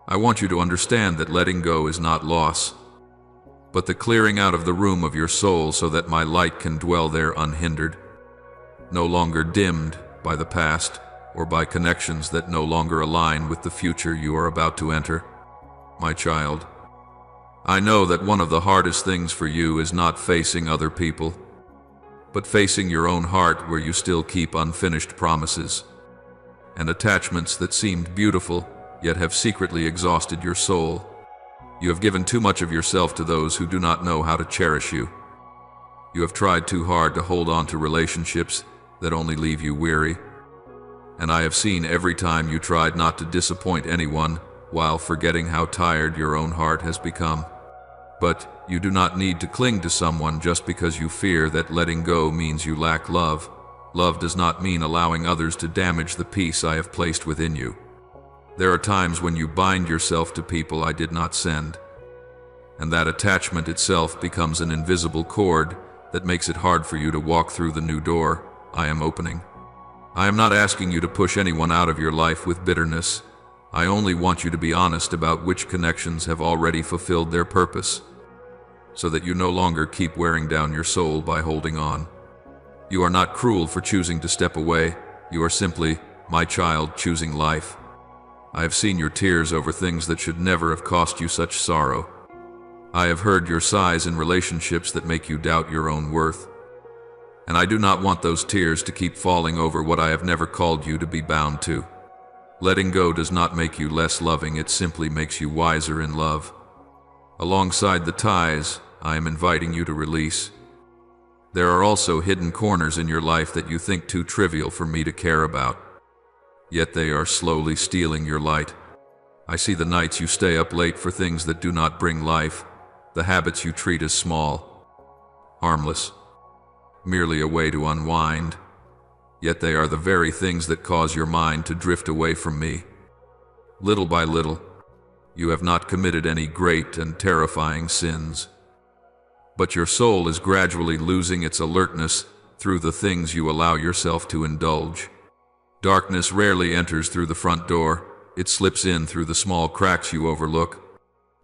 I want you to understand that letting go is not loss, but the clearing out of the room of your soul so that my light can dwell there unhindered, no longer dimmed by the past or by connections that no longer align with the future you are about to enter. My child, I know that one of the hardest things for you is not facing other people, but facing your own heart where you still keep unfinished promises and attachments that seemed beautiful yet have secretly exhausted your soul. You have given too much of yourself to those who do not know how to cherish you. You have tried too hard to hold on to relationships that only leave you weary. And I have seen every time you tried not to disappoint anyone while forgetting how tired your own heart has become. But you do not need to cling to someone just because you fear that letting go means you lack love. Love does not mean allowing others to damage the peace I have placed within you. There are times when you bind yourself to people I did not send, and that attachment itself becomes an invisible cord that makes it hard for you to walk through the new door I am opening. I am not asking you to push anyone out of your life with bitterness. I only want you to be honest about which connections have already fulfilled their purpose, so that you no longer keep wearing down your soul by holding on. You are not cruel for choosing to step away. You are simply, my child, choosing life. I have seen your tears over things that should never have cost you such sorrow. I have heard your sighs in relationships that make you doubt your own worth. And I do not want those tears to keep falling over what I have never called you to be bound to. Letting go does not make you less loving, it simply makes you wiser in love. Alongside the ties I am inviting you to release, there are also hidden corners in your life that you think too trivial for me to care about. Yet they are slowly stealing your light. I see the nights you stay up late for things that do not bring life, the habits you treat as small, harmless, merely a way to unwind. Yet they are the very things that cause your mind to drift away from me. Little by little, you have not committed any great and terrifying sins, but your soul is gradually losing its alertness through the things you allow yourself to indulge. Darkness rarely enters through the front door, it slips in through the small cracks you overlook,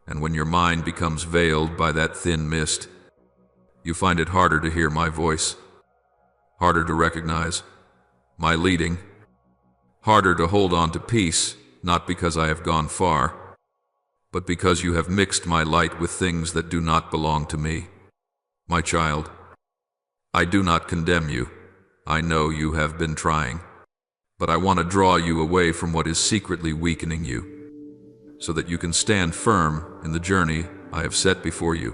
and when your mind becomes veiled by that thin mist, you find it harder to hear my voice, harder to recognize my leading, harder to hold on to peace, not because I have gone far, but because you have mixed my light with things that do not belong to me. My child, I do not condemn you. I know you have been trying. But I want to draw you away from what is secretly weakening you, so that you can stand firm in the journey I have set before you.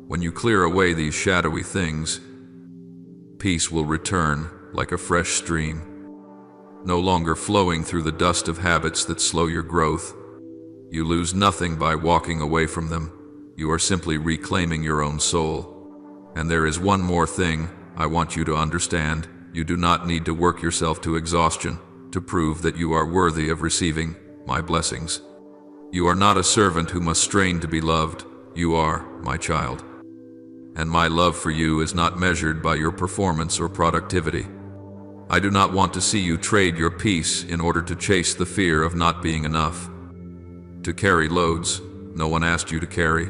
When you clear away these shadowy things, peace will return like a fresh stream, no longer flowing through the dust of habits that slow your growth. You lose nothing by walking away from them. You are simply reclaiming your own soul. And there is one more thing I want you to understand. You do not need to work yourself to exhaustion to prove that you are worthy of receiving my blessings. You are not a servant who must strain to be loved. You are my child. And my love for you is not measured by your performance or productivity. I do not want to see you trade your peace in order to chase the fear of not being enough. To carry loads no one asked you to carry.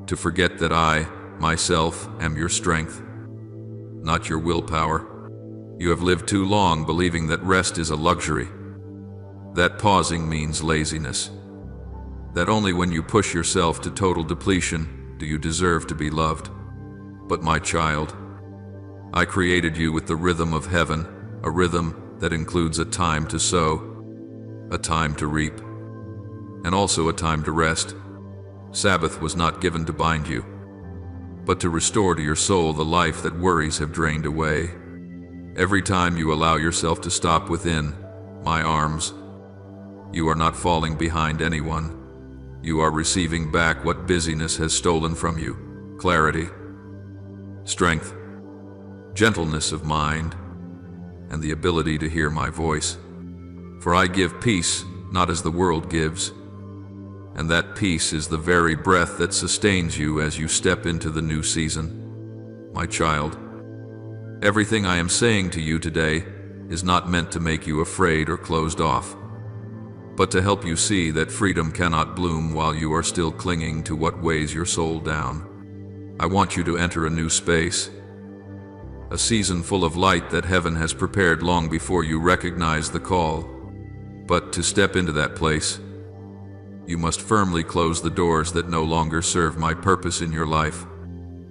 To forget that I, myself, am your strength, not your willpower. You have lived too long believing that rest is a luxury, that pausing means laziness, that only when you push yourself to total depletion do you deserve to be loved. But my child, I created you with the rhythm of heaven, a rhythm that includes a time to sow, a time to reap, and also a time to rest. Sabbath was not given to bind you, but to restore to your soul the life that worries have drained away. Every time you allow yourself to stop within my arms, you are not falling behind anyone. You are receiving back what busyness has stolen from you: clarity, strength, gentleness of mind, and the ability to hear my voice. For I give peace, not as the world gives, and that peace is the very breath that sustains you as you step into the new season. My child, everything I am saying to you today is not meant to make you afraid or closed off, but to help you see that freedom cannot bloom while you are still clinging to what weighs your soul down. I want you to enter a new space, a season full of light that heaven has prepared long before you recognize the call. But to step into that place, you must firmly close the doors that no longer serve my purpose in your life.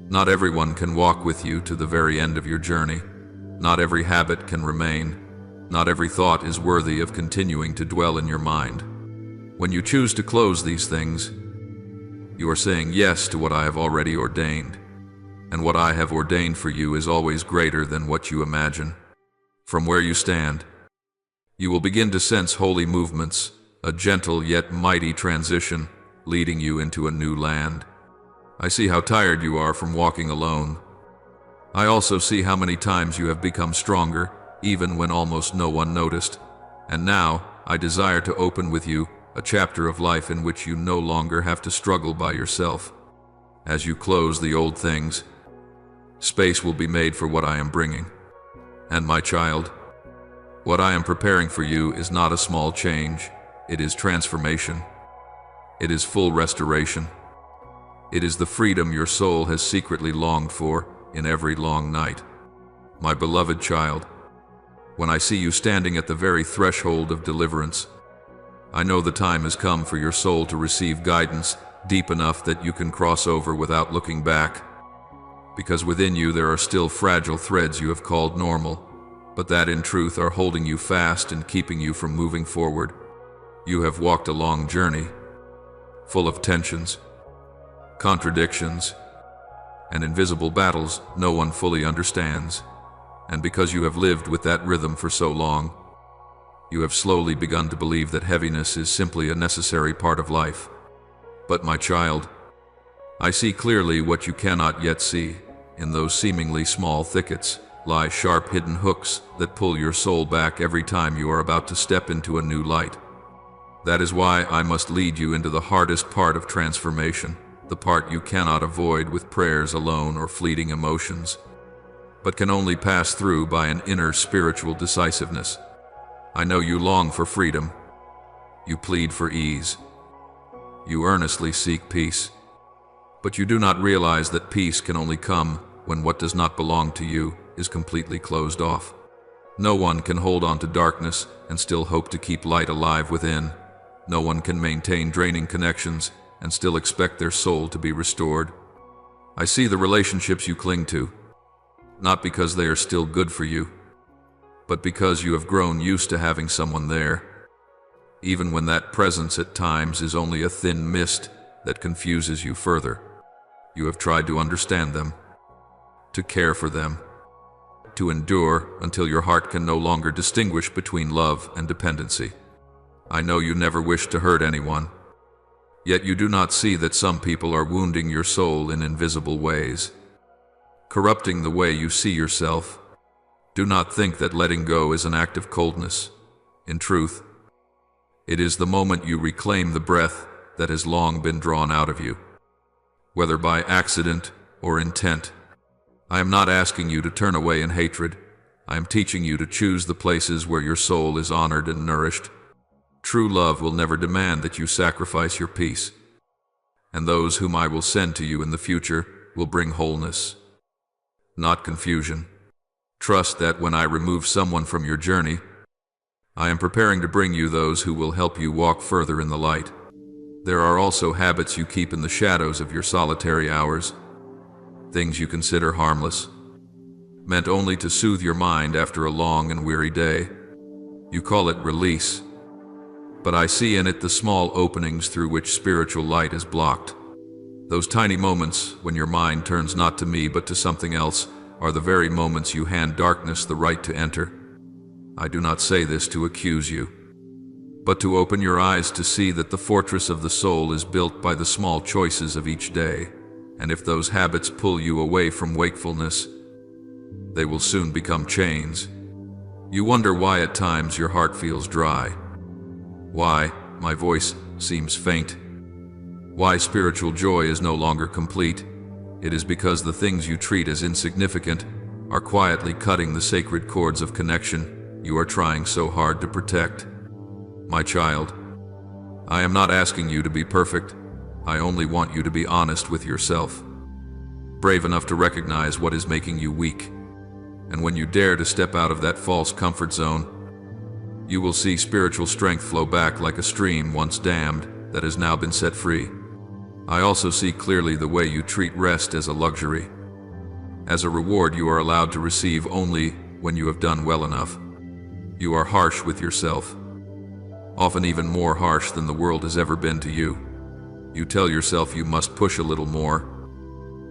Not everyone can walk with you to the very end of your journey. Not every habit can remain. Not every thought is worthy of continuing to dwell in your mind. When you choose to close these things, you are saying yes to what I have already ordained. And what I have ordained for you is always greater than what you imagine. From where you stand, you will begin to sense holy movements, a gentle yet mighty transition, leading you into a new land. I see how tired you are from walking alone. I also see how many times you have become stronger, even when almost no one noticed. And now, I desire to open with you a chapter of life in which you no longer have to struggle by yourself. As you close the old things, space will be made for what I am bringing. And my child, what I am preparing for you is not a small change. It is transformation. It is full restoration. It is the freedom your soul has secretly longed for in every long night. My beloved child, when I see you standing at the very threshold of deliverance, I know the time has come for your soul to receive guidance deep enough that you can cross over without looking back. Because within you there are still fragile threads you have called normal, but that in truth are holding you fast and keeping you from moving forward. You have walked a long journey, full of tensions, contradictions, and invisible battles no one fully understands. And because you have lived with that rhythm for so long, you have slowly begun to believe that heaviness is simply a necessary part of life. But my child, I see clearly what you cannot yet see. In those seemingly small thickets lie sharp hidden hooks that pull your soul back every time you are about to step into a new light. That is why I must lead you into the hardest part of transformation, the part you cannot avoid with prayers alone or fleeting emotions, but can only pass through by an inner spiritual decisiveness. I know you long for freedom. You plead for ease. You earnestly seek peace. But you do not realize that peace can only come when what does not belong to you is completely closed off. No one can hold on to darkness and still hope to keep light alive within. No one can maintain draining connections and still expect their soul to be restored. I see the relationships you cling to, not because they are still good for you, but because you have grown used to having someone there, even when that presence at times is only a thin mist that confuses you further. You have tried to understand them, to care for them, to endure until your heart can no longer distinguish between love and dependency. I know you never wish to hurt anyone, yet you do not see that some people are wounding your soul in invisible ways, corrupting the way you see yourself. Do not think that letting go is an act of coldness. In truth, it is the moment you reclaim the breath that has long been drawn out of you, whether by accident or intent. I am not asking you to turn away in hatred. I am teaching you to choose the places where your soul is honored and nourished. True love will never demand that you sacrifice your peace, and those whom I will send to you in the future will bring wholeness, not confusion. Trust that when I remove someone from your journey, I am preparing to bring you those who will help you walk further in the light. There are also habits you keep in the shadows of your solitary hours, things you consider harmless, meant only to soothe your mind after a long and weary day. You call it release, but I see in it the small openings through which spiritual light is blocked. Those tiny moments when your mind turns not to me but to something else are the very moments you hand darkness the right to enter. I do not say this to accuse you, but to open your eyes to see that the fortress of the soul is built by the small choices of each day. And if those habits pull you away from wakefulness, they will soon become chains, You wonder why at times your heart feels dry, why my voice seems faint, why spiritual joy is no longer complete. It is because the things you treat as insignificant are quietly cutting the sacred cords of connection you are trying so hard to protect. My child, I am not asking you to be perfect. I only want you to be honest with yourself, brave enough to recognize what is making you weak. And when you dare to step out of that false comfort zone, you will see spiritual strength flow back like a stream once dammed that has now been set free. I also see clearly the way you treat rest as a luxury, as a reward you are allowed to receive only when you have done well enough. You are harsh with yourself, often even more harsh than the world has ever been to you. You tell yourself you must push a little more,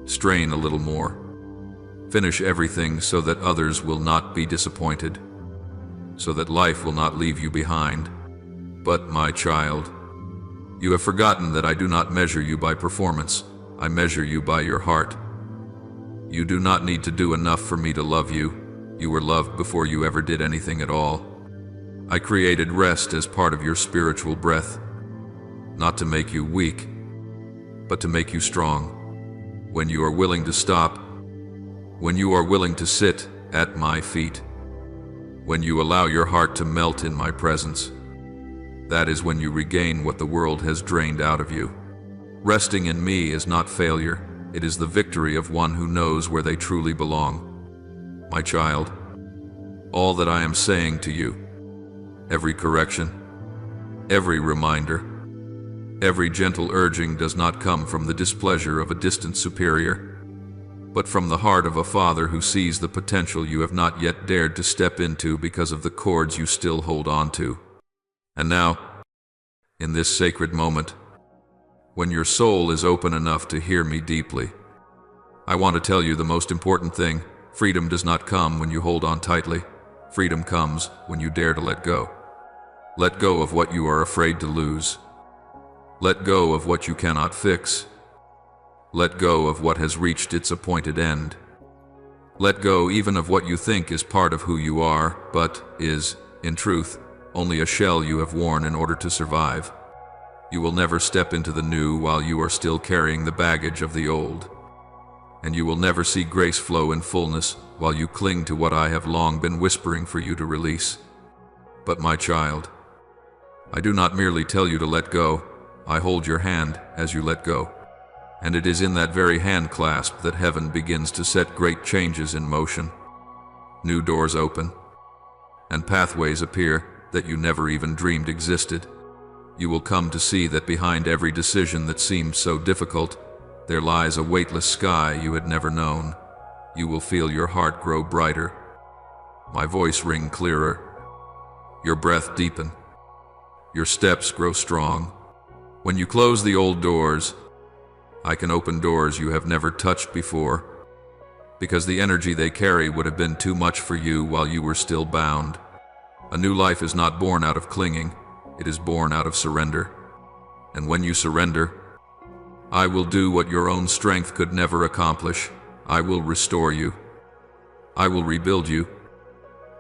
strain a little more, finish everything so that others will not be disappointed, so that life will not leave you behind. But, my child, you have forgotten that I do not measure you by performance. I measure you by your heart. You do not need to do enough for me to love you. You were loved before you ever did anything at all. I created rest as part of your spiritual breath, not to make you weak, but to make you strong. When you are willing to stop, when you are willing to sit at my feet, when you allow your heart to melt in my presence, that is when you regain what the world has drained out of you. Resting in me is not failure. It is the victory of one who knows where they truly belong. My child, all that I am saying to you, every correction, every reminder, every gentle urging does not come from the displeasure of a distant superior, but from the heart of a father who sees the potential you have not yet dared to step into because of the cords you still hold on to. And now, in this sacred moment, when your soul is open enough to hear me deeply, I want to tell you the most important thing. Freedom does not come when you hold on tightly. Freedom comes when you dare to let go. Let go of what you are afraid to lose. Let go of what you cannot fix. Let go of what has reached its appointed end. Let go even of what you think is part of who you are, but is, in truth, only a shell you have worn in order to survive. You will never step into the new while you are still carrying the baggage of the old. And you will never see grace flow in fullness while you cling to what I have long been whispering for you to release. But my child, I do not merely tell you to let go. I hold your hand as you let go. And it is in that very hand clasp that heaven begins to set great changes in motion. New doors open, and pathways appear that you never even dreamed existed. You will come to see that behind every decision that seemed so difficult, there lies a weightless sky you had never known. You will feel your heart grow brighter, my voice ring clearer, your breath deepen, your steps grow strong. When you close the old doors, I can open doors you have never touched before, because the energy they carry would have been too much for you while you were still bound. A new life is not born out of clinging, it is born out of surrender. And when you surrender, I will do what your own strength could never accomplish. I will restore you. I will rebuild you.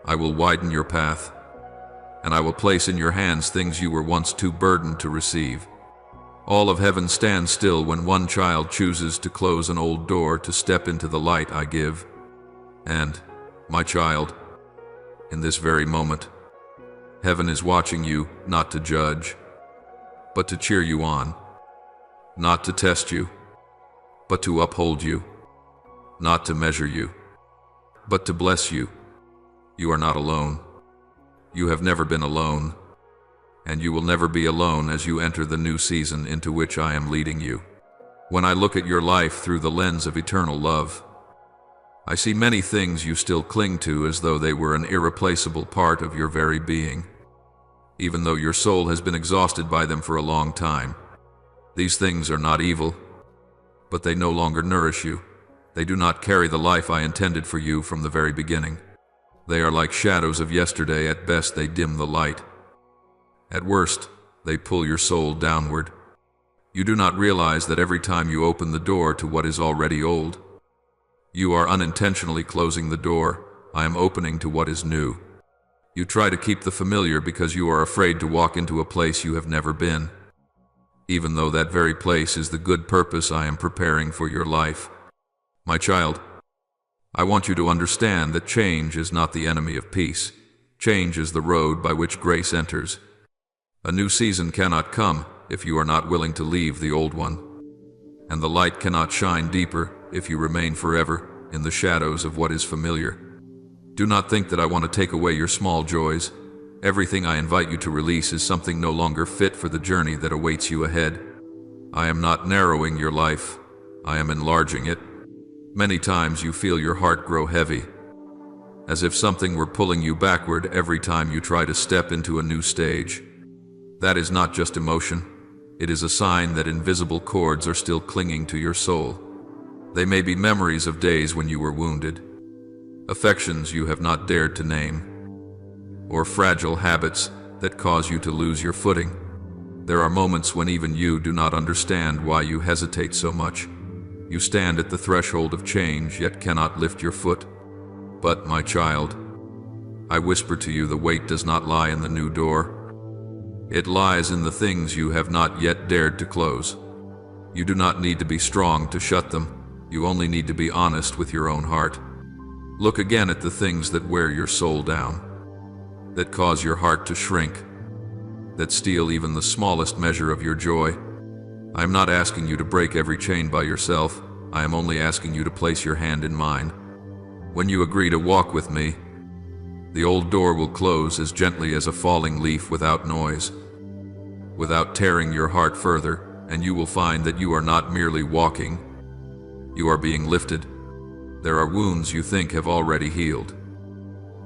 I will widen your path. And I will place in your hands things you were once too burdened to receive. All of heaven stands still when one child chooses to close an old door to step into the light I give. And, my child, in this very moment, heaven is watching you not to judge, but to cheer you on, not to test you, but to uphold you, not to measure you, but to bless you. You are not alone. You have never been alone, and you will never be alone as you enter the new season into which I am leading you. When I look at your life through the lens of eternal love, I see many things you still cling to as though they were an irreplaceable part of your very being, even though your soul has been exhausted by them for a long time. These things are not evil, but they no longer nourish you. They do not carry the life I intended for you from the very beginning. They are like shadows of yesterday. At best, they dim the light. At worst, they pull your soul downward. You do not realize that every time you open the door to what is already old, you are unintentionally closing the door I am opening to what is new. You try to keep the familiar because you are afraid to walk into a place you have never been, even though that very place is the good purpose I am preparing for your life. My child, I want you to understand that change is not the enemy of peace. Change is the road by which grace enters. A new season cannot come if you are not willing to leave the old one, and the light cannot shine deeper if you remain forever in the shadows of what is familiar. Do not think that I want to take away your small joys. Everything I invite you to release is something no longer fit for the journey that awaits you ahead. I am not narrowing your life, I am enlarging it. Many times you feel your heart grow heavy, as if something were pulling you backward every time you try to step into a new stage. That is not just emotion, it is a sign that invisible cords are still clinging to your soul. They may be memories of days when you were wounded, affections you have not dared to name, or fragile habits that cause you to lose your footing. There are moments when even you do not understand why you hesitate so much. You stand at the threshold of change, yet cannot lift your foot. But, my child, I whisper to you, the weight does not lie in the new door. It lies in the things you have not yet dared to close. You do not need to be strong to shut them. You only need to be honest with your own heart. Look again at the things that wear your soul down, that cause your heart to shrink, that steal even the smallest measure of your joy. I am not asking you to break every chain by yourself. I am only asking you to place your hand in mine. When you agree to walk with me, the old door will close as gently as a falling leaf, without noise, without tearing your heart further, and you will find that you are not merely walking, you are being lifted. There are wounds you think have already healed,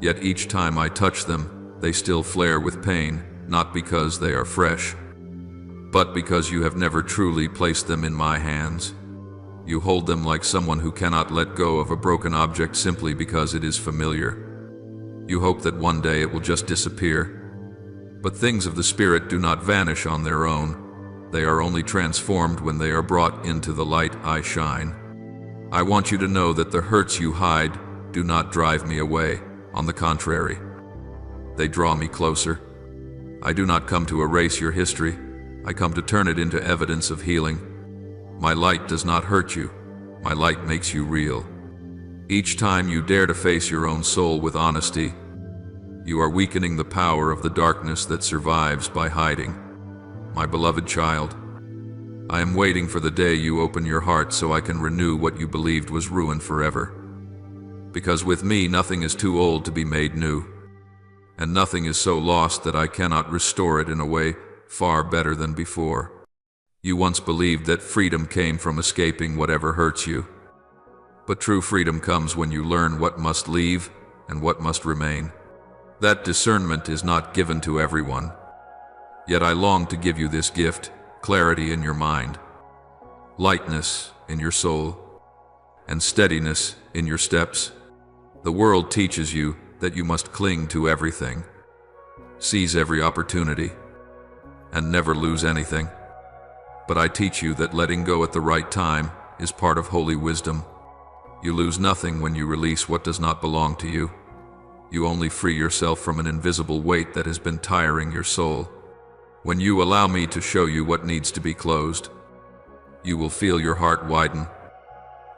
yet each time I touch them, they still flare with pain, not because they are fresh, but because you have never truly placed them in my hands. You hold them like someone who cannot let go of a broken object simply because it is familiar. You hope that one day it will just disappear. But things of the spirit do not vanish on their own. They are only transformed when they are brought into the light I shine. I want you to know that the hurts you hide do not drive me away. On the contrary, they draw me closer. I do not come to erase your history. I come to turn it into evidence of healing. My light does not hurt you. My light makes you real. Each time you dare to face your own soul with honesty, you are weakening the power of the darkness that survives by hiding. My beloved child, I am waiting for the day you open your heart so I can renew what you believed was ruined forever. Because with me, nothing is too old to be made new, and nothing is so lost that I cannot restore it in a way far better than before. You once believed that freedom came from escaping whatever hurts you. But true freedom comes when you learn what must leave and what must remain. That discernment is not given to everyone. Yet I long to give you this gift: clarity in your mind, lightness in your soul, and steadiness in your steps. The world teaches you that you must cling to everything, seize every opportunity, and never lose anything. But I teach you that letting go at the right time is part of holy wisdom. You lose nothing when you release what does not belong to you. You only free yourself from an invisible weight that has been tiring your soul. When you allow me to show you what needs to be closed, you will feel your heart widen,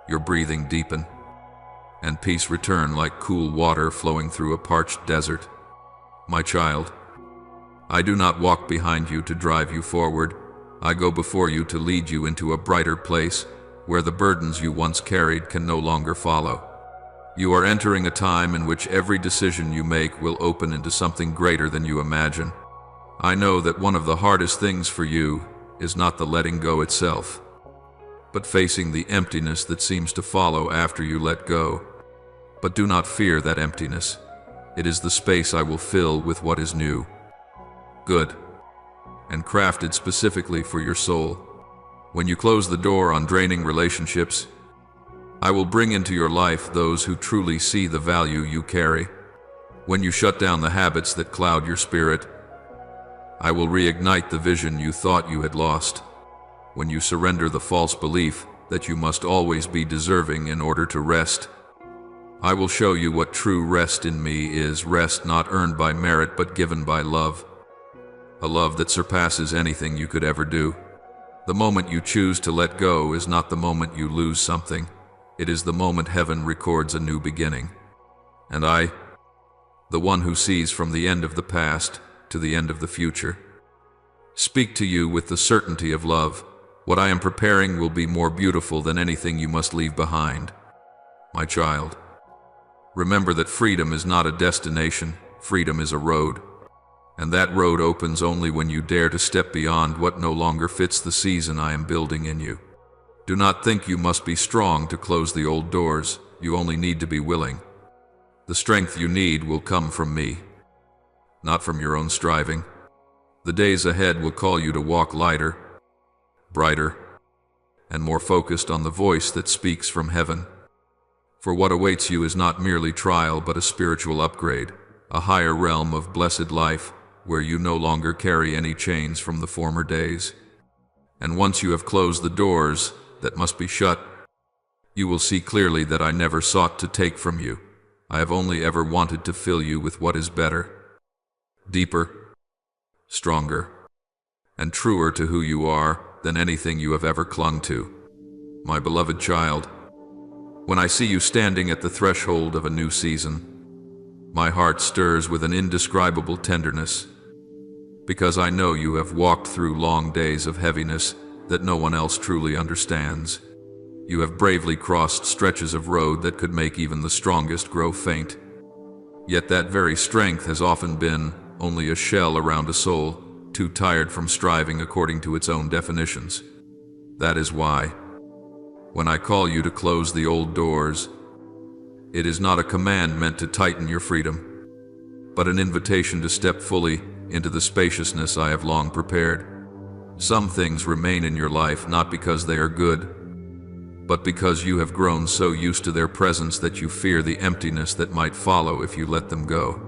your breathing deepen, and peace return like cool water flowing through a parched desert. My child, I do not walk behind you to drive you forward. I go before you to lead you into a brighter place where the burdens you once carried can no longer follow. You are entering a time in which every decision you make will open into something greater than you imagine. I know that one of the hardest things for you is not the letting go itself, but facing the emptiness that seems to follow after you let go. But do not fear that emptiness. It is the space I will fill with what is new, good, and crafted specifically for your soul. When you close the door on draining relationships, I will bring into your life those who truly see the value you carry. When you shut down the habits that cloud your spirit, I will reignite the vision you thought you had lost. When you surrender the false belief that you must always be deserving in order to rest, I will show you what true rest in me is, rest not earned by merit but given by love. A love that surpasses anything you could ever do. The moment you choose to let go is not the moment you lose something. It is the moment heaven records a new beginning. And I, the one who sees from the end of the past to the end of the future, speak to you with the certainty of love. What I am preparing will be more beautiful than anything you must leave behind. My child, remember that freedom is not a destination, freedom is a road. And that road opens only when you dare to step beyond what no longer fits the season I am building in you. Do not think you must be strong to close the old doors. You only need to be willing. The strength you need will come from me, not from your own striving. The days ahead will call you to walk lighter, brighter, and more focused on the voice that speaks from heaven. For what awaits you is not merely trial but a spiritual upgrade, a higher realm of blessed life, where you no longer carry any chains from the former days. And once you have closed the doors that must be shut, you will see clearly that I never sought to take from you. I have only ever wanted to fill you with what is better, deeper, stronger, and truer to who you are than anything you have ever clung to. My beloved child, when I see you standing at the threshold of a new season, my heart stirs with an indescribable tenderness, because I know you have walked through long days of heaviness that no one else truly understands. You have bravely crossed stretches of road that could make even the strongest grow faint. Yet that very strength has often been only a shell around a soul, too tired from striving according to its own definitions. That is why, when I call you to close the old doors, it is not a command meant to tighten your freedom, but an invitation to step fully into the spaciousness I have long prepared. Some things remain in your life not because they are good, but because you have grown so used to their presence that you fear the emptiness that might follow if you let them go.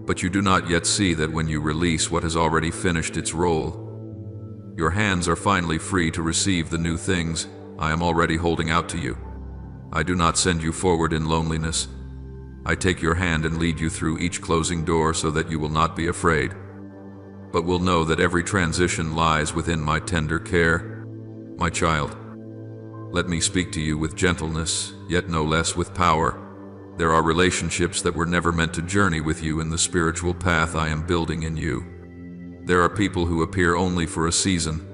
But you do not yet see that when you release what has already finished its role, your hands are finally free to receive the new things I am already holding out to you. I do not send you forward in loneliness. I take your hand and lead you through each closing door so that you will not be afraid, but will know that every transition lies within my tender care. My child, let me speak to you with gentleness, yet no less with power. There are relationships that were never meant to journey with you in the spiritual path I am building in you. There are people who appear only for a season,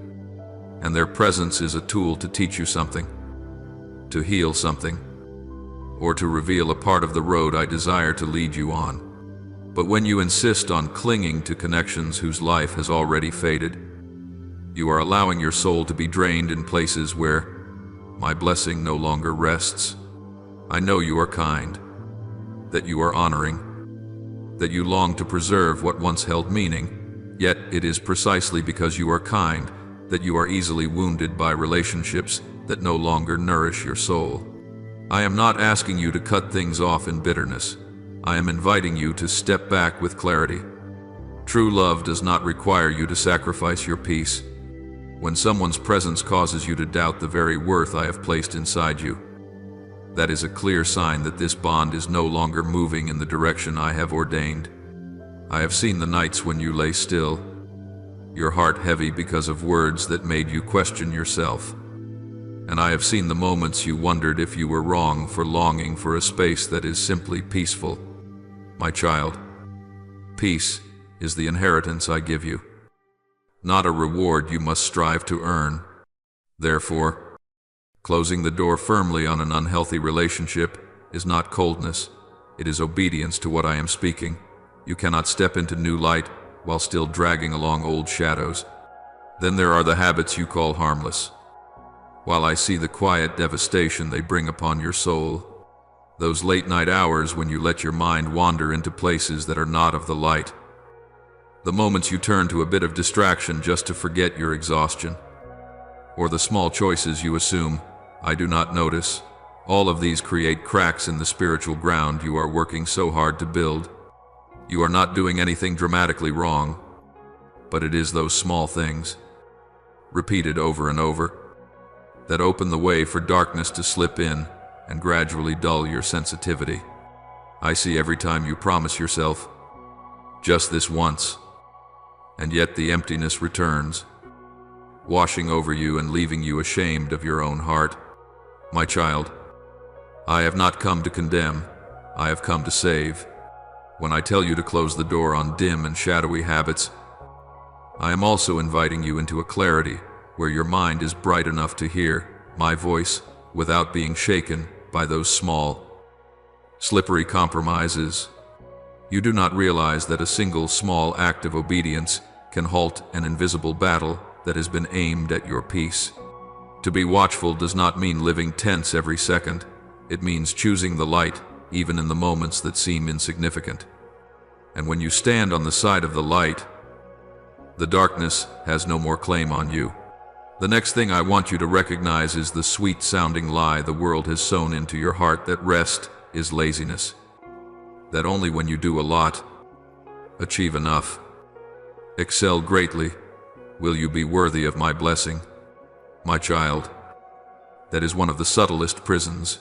and their presence is a tool to teach you something, to heal something, or to reveal a part of the road I desire to lead you on. But when you insist on clinging to connections whose life has already faded, you are allowing your soul to be drained in places where my blessing no longer rests. I know you are kind, that you are honoring, that you long to preserve what once held meaning, yet it is precisely because you are kind that you are easily wounded by relationships that no longer nourish your soul. I am not asking you to cut things off in bitterness. I am inviting you to step back with clarity. True love does not require you to sacrifice your peace. When someone's presence causes you to doubt the very worth I have placed inside you, that is a clear sign that this bond is no longer moving in the direction I have ordained. I have seen the nights when you lay still, your heart heavy because of words that made you question yourself. And I have seen the moments you wondered if you were wrong for longing for a space that is simply peaceful. My child, peace is the inheritance I give you, not a reward you must strive to earn. Therefore, closing the door firmly on an unhealthy relationship is not coldness, it is obedience to what I am speaking. You cannot step into new light while still dragging along old shadows. Then there are the habits you call harmless, while I see the quiet devastation they bring upon your soul. Those late-night hours when you let your mind wander into places that are not of the light. The moments you turn to a bit of distraction just to forget your exhaustion. Or the small choices you assume I do not notice. All of these create cracks in the spiritual ground you are working so hard to build. You are not doing anything dramatically wrong, but it is those small things, repeated over and over, that open the way for darkness to slip in and gradually dull your sensitivity. I see every time you promise yourself, just this once, and yet the emptiness returns, washing over you and leaving you ashamed of your own heart. My child, I have not come to condemn, I have come to save. When I tell you to close the door on dim and shadowy habits, I am also inviting you into a clarity where your mind is bright enough to hear my voice without being shaken by those small, slippery compromises. You do not realize that a single small act of obedience can halt an invisible battle that has been aimed at your peace. To be watchful does not mean living tense every second. It means choosing the light, even in the moments that seem insignificant. And when you stand on the side of the light, the darkness has no more claim on you. The next thing I want you to recognize is the sweet-sounding lie the world has sown into your heart that rest is laziness. That only when you do a lot, achieve enough, excel greatly, will you be worthy of my blessing. My child, that is one of the subtlest prisons.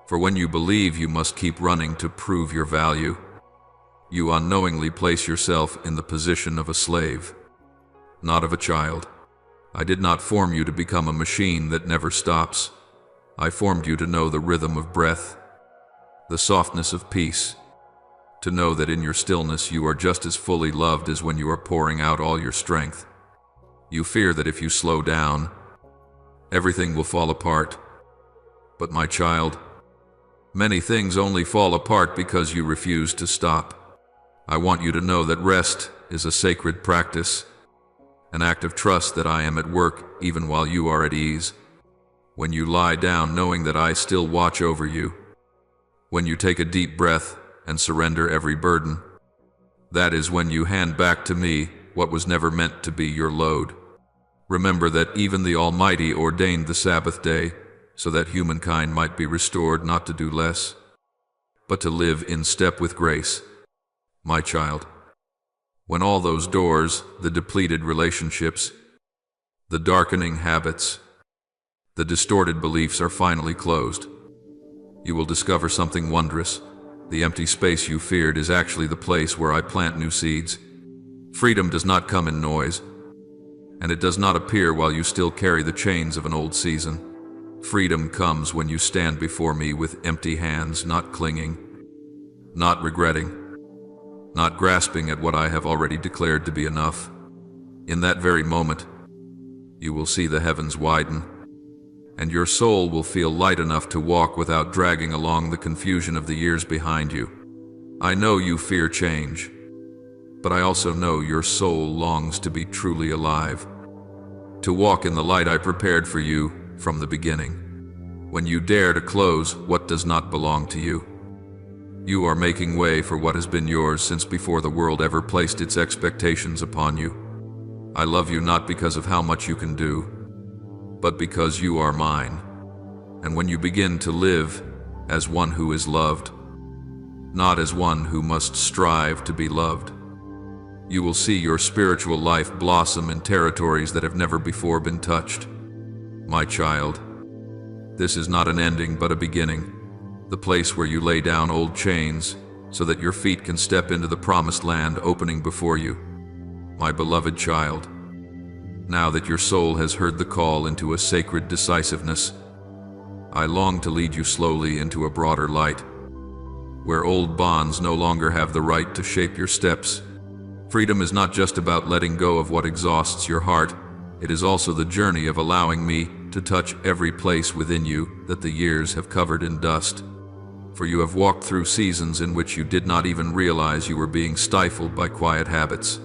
For when you believe you must keep running to prove your value, you unknowingly place yourself in the position of a slave, not of a child. I did not form you to become a machine that never stops. I formed you to know the rhythm of breath, the softness of peace, to know that in your stillness you are just as fully loved as when you are pouring out all your strength. You fear that if you slow down, everything will fall apart. But my child, many things only fall apart because you refuse to stop. I want you to know that rest is a sacred practice, an act of trust that I am at work even while you are at ease. When you lie down knowing that I still watch over you, when you take a deep breath and surrender every burden, that is when you hand back to me what was never meant to be your load. Remember that even the Almighty ordained the Sabbath day so that humankind might be restored not to do less, but to live in step with grace. My child, when all those doors, the depleted relationships, the darkening habits, the distorted beliefs are finally closed, you will discover something wondrous. The empty space you feared is actually the place where I plant new seeds. Freedom does not come in noise, and it does not appear while you still carry the chains of an old season. Freedom comes when you stand before me with empty hands, not clinging, not regretting, not grasping at what I have already declared to be enough. In that very moment, you will see the heavens widen, and your soul will feel light enough to walk without dragging along the confusion of the years behind you. I know you fear change, but I also know your soul longs to be truly alive, to walk in the light I prepared for you from the beginning. When you dare to close what does not belong to you, you are making way for what has been yours since before the world ever placed its expectations upon you. I love you not because of how much you can do, but because you are mine. And when you begin to live as one who is loved, not as one who must strive to be loved, you will see your spiritual life blossom in territories that have never before been touched. My child, this is not an ending but a beginning, the place where you lay down old chains so that your feet can step into the promised land opening before you. My beloved child, now that your soul has heard the call into a sacred decisiveness, I long to lead you slowly into a broader light, where old bonds no longer have the right to shape your steps. Freedom is not just about letting go of what exhausts your heart, it is also the journey of allowing me to touch every place within you that the years have covered in dust. For you have walked through seasons in which you did not even realize you were being stifled by quiet habits,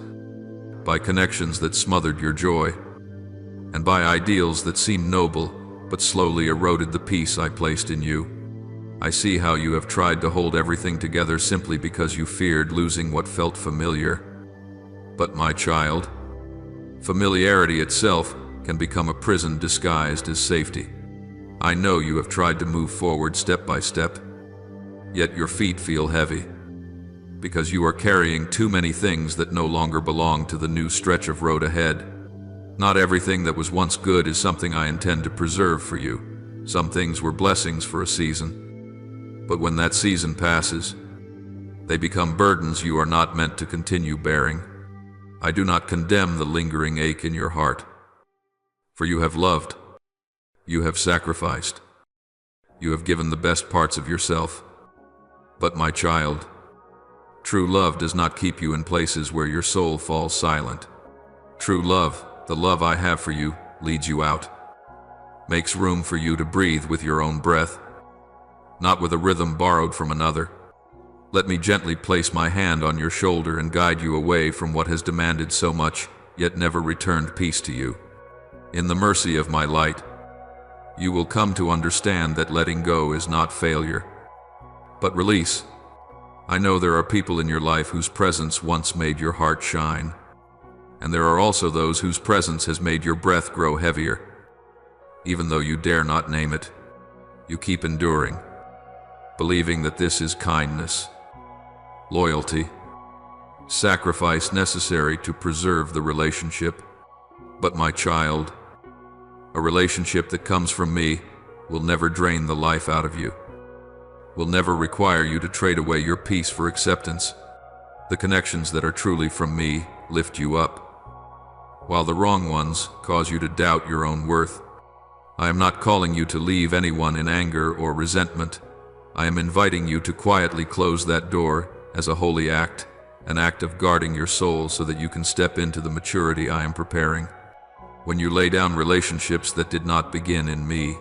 by connections that smothered your joy, and by ideals that seemed noble but slowly eroded the peace I placed in you. I see how you have tried to hold everything together simply because you feared losing what felt familiar. But my child, familiarity itself can become a prison disguised as safety. I know you have tried to move forward step by step, yet your feet feel heavy, because you are carrying too many things that no longer belong to the new stretch of road ahead. Not everything that was once good is something I intend to preserve for you. Some things were blessings for a season, but when that season passes, They become burdens you are not meant to continue bearing. I do not condemn the lingering ache in your heart. For you have loved. You have sacrificed. You have given the best parts of yourself. But my child, true love does not keep you in places where your soul falls silent. True love, the love I have for you, leads you out. Makes room for you to breathe with your own breath, not with a rhythm borrowed from another. Let me gently place my hand on your shoulder and guide you away from what has demanded so much, yet never returned peace to you. In the mercy of my light, you will come to understand that letting go is not failure, but release. I know there are people in your life whose presence once made your heart shine, and there are also those whose presence has made your breath grow heavier. Even though you dare not name it, you keep enduring, believing that this is kindness, loyalty, sacrifice necessary to preserve the relationship. But my child, a relationship that comes from me will never drain the life out of you, will never require you to trade away your peace for acceptance. The connections that are truly from me lift you up, while the wrong ones cause you to doubt your own worth. I am not calling you to leave anyone in anger or resentment. I am inviting you to quietly close that door as a holy act, an act of guarding your soul so that you can step into the maturity I am preparing. When you lay down relationships that did not begin in me,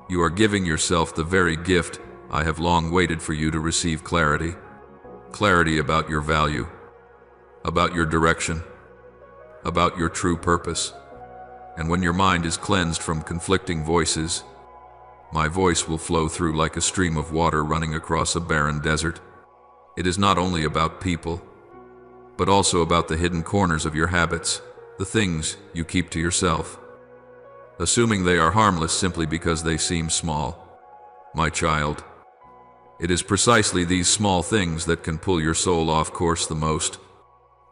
you are giving yourself the very gift I have long waited for you to receive: clarity. Clarity about your value, about your direction, about your true purpose. And when your mind is cleansed from conflicting voices, my voice will flow through like a stream of water running across a barren desert. It is not only about people, but also about the hidden corners of your habits, the things you keep to yourself, assuming they are harmless simply because they seem small. My child, it is precisely these small things that can pull your soul off course the most.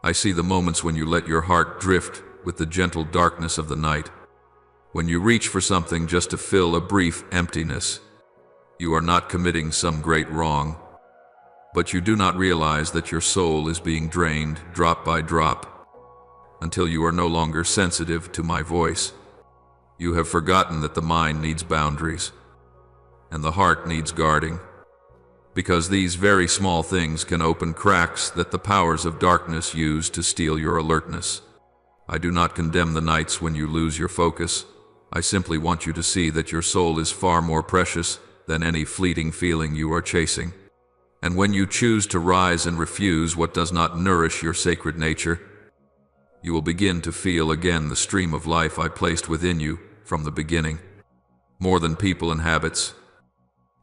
I see the moments when you let your heart drift with the gentle darkness of the night, when you reach for something just to fill a brief emptiness. You are not committing some great wrong, but you do not realize that your soul is being drained drop by drop, until you are no longer sensitive to my voice. You have forgotten that the mind needs boundaries, and the heart needs guarding, because these very small things can open cracks that the powers of darkness use to steal your alertness. I do not condemn the nights when you lose your focus. I simply want you to see that your soul is far more precious than any fleeting feeling you are chasing. And when you choose to rise and refuse what does not nourish your sacred nature, you will begin to feel again the stream of life I placed within you from the beginning. More than people and habits,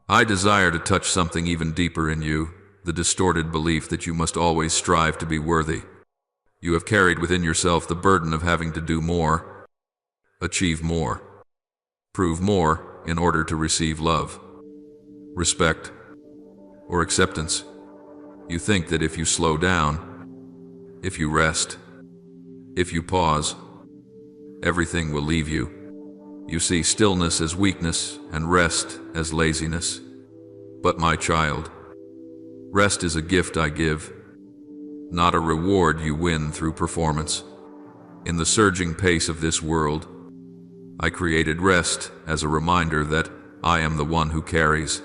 I desire to touch something even deeper in you, the distorted belief that you must always strive to be worthy. You have carried within yourself the burden of having to do more, achieve more, prove more in order to receive love, respect, or acceptance. You think that if you slow down, if you rest, if you pause, everything will leave you. You see stillness as weakness and rest as laziness. But my child, rest is a gift I give, not a reward you win through performance. In the surging pace of this world, I created rest as a reminder that I am the one who carries,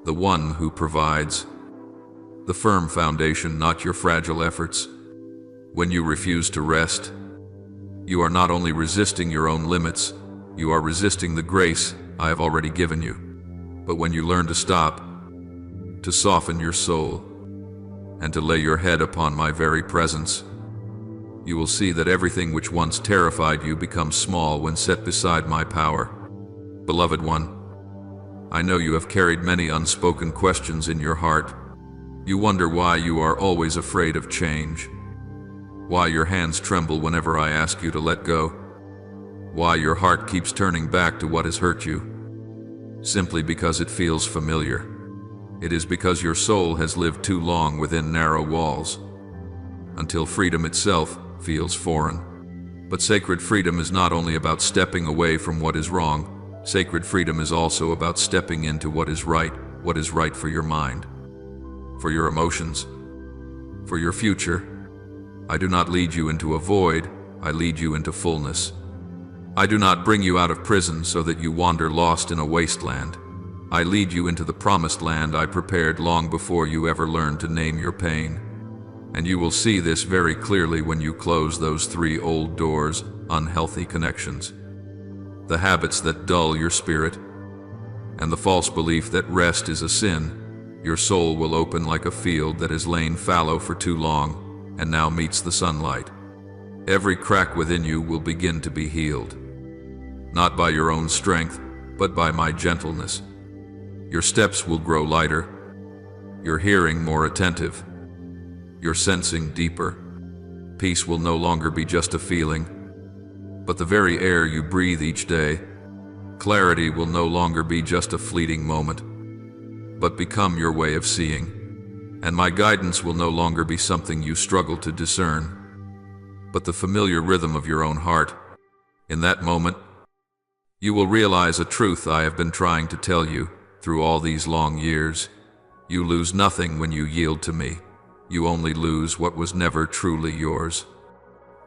the one who provides, the firm foundation, not your fragile efforts. When you refuse to rest, you are not only resisting your own limits, you are resisting the grace I have already given you. But when you learn to stop, to soften your soul, and to lay your head upon my very presence, you will see that everything which once terrified you becomes small when set beside my power. Beloved one, I know you have carried many unspoken questions in your heart. You wonder why you are always afraid of change, why your hands tremble whenever I ask you to let go, why your heart keeps turning back to what has hurt you, simply because it feels familiar. It is because your soul has lived too long within narrow walls, until freedom itself feels foreign. But sacred freedom is not only about stepping away from what is wrong. Sacred freedom is also about stepping into what is right for your mind, for your emotions, for your future. I do not lead you into a void, I lead you into fullness. I do not bring you out of prison so that you wander lost in a wasteland. I lead you into the promised land I prepared long before you ever learned to name your pain. And you will see this very clearly when you close those 3 old doors, unhealthy connections. The habits that dull your spirit, and the false belief that rest is a sin. Your soul will open like a field that has lain fallow for too long, and now meets the sunlight. Every crack within you will begin to be healed. Not by your own strength, but by my gentleness. Your steps will grow lighter, your hearing more attentive, your sensing deeper. Peace will no longer be just a feeling, but the very air you breathe each day. Clarity will no longer be just a fleeting moment, but become your way of seeing. And my guidance will no longer be something you struggle to discern, but the familiar rhythm of your own heart. In that moment, you will realize a truth I have been trying to tell you through all these long years. You lose nothing when you yield to me. You only lose what was never truly yours.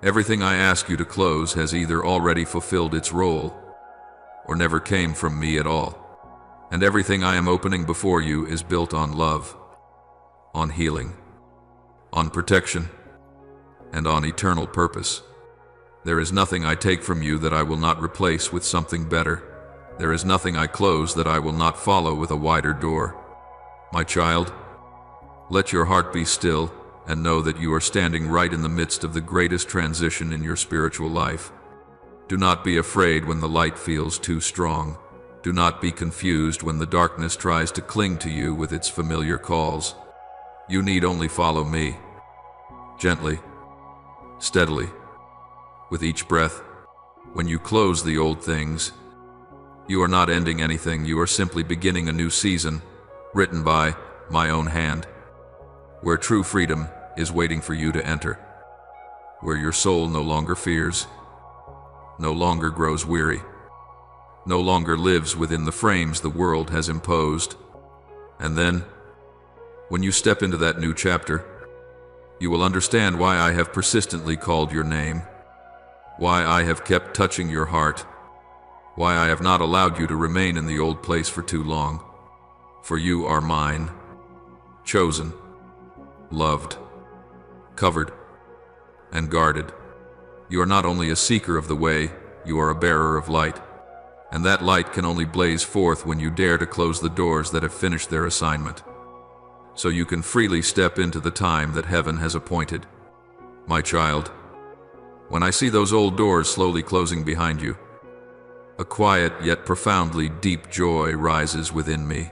Everything I ask you to close has either already fulfilled its role or never came from me at all. And everything I am opening before you is built on love, on healing, on protection, and on eternal purpose. There is nothing I take from you that I will not replace with something better. There is nothing I close that I will not follow with a wider door. My child, let your heart be still and know that you are standing right in the midst of the greatest transition in your spiritual life. Do not be afraid when the light feels too strong. Do not be confused when the darkness tries to cling to you with its familiar calls. You need only follow me, gently, steadily, with each breath. When you close the old things, you are not ending anything, you are simply beginning a new season, written by my own hand, where true freedom is waiting for you to enter, where your soul no longer fears, no longer grows weary, no longer lives within the frames the world has imposed. And then, when you step into that new chapter, you will understand why I have persistently called your name, why I have kept touching your heart, why I have not allowed you to remain in the old place for too long. For you are mine, chosen, loved, covered, and guarded. You are not only a seeker of the way, you are a bearer of light. And that light can only blaze forth when you dare to close the doors that have finished their assignment, so you can freely step into the time that heaven has appointed. My child, when I see those old doors slowly closing behind you, a quiet yet profoundly deep joy rises within me,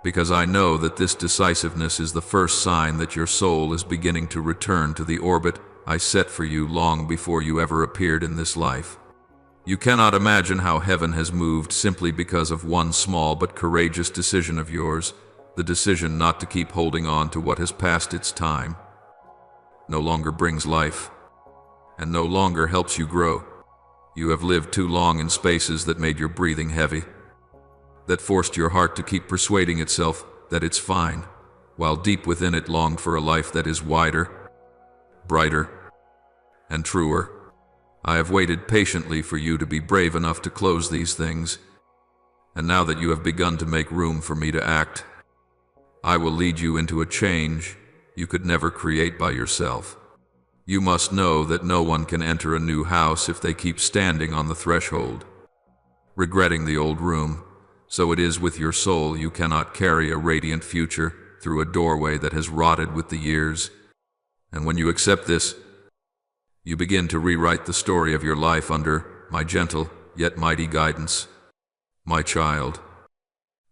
because I know that this decisiveness is the first sign that your soul is beginning to return to the orbit I set for you long before you ever appeared in this life. You cannot imagine how heaven has moved simply because of one small but courageous decision of yours, the decision not to keep holding on to what has passed its time, no longer brings life, and no longer helps you grow. You have lived too long in spaces that made your breathing heavy, that forced your heart to keep persuading itself that it's fine, while deep within it longed for a life that is wider, brighter, and truer. I have waited patiently for you to be brave enough to close these things, and now that you have begun to make room for me to act, I will lead you into a change you could never create by yourself. You must know that no one can enter a new house if they keep standing on the threshold, regretting the old room. So it is with your soul. You cannot carry a radiant future through a doorway that has rotted with the years. And when you accept this, you begin to rewrite the story of your life under my gentle yet mighty guidance. My child,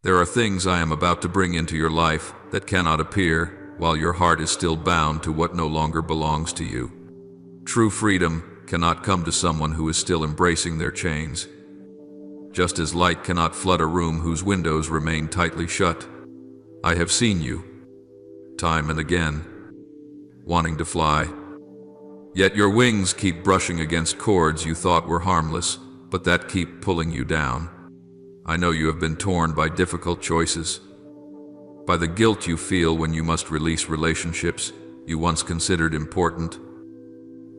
there are things I am about to bring into your life that cannot appear while your heart is still bound to what no longer belongs to you. True freedom cannot come to someone who is still embracing their chains, just as light cannot flood a room whose windows remain tightly shut. I have seen you, time and again, wanting to fly. Yet your wings keep brushing against cords you thought were harmless, but that keep pulling you down. I know you have been torn by difficult choices, by the guilt you feel when you must release relationships you once considered important.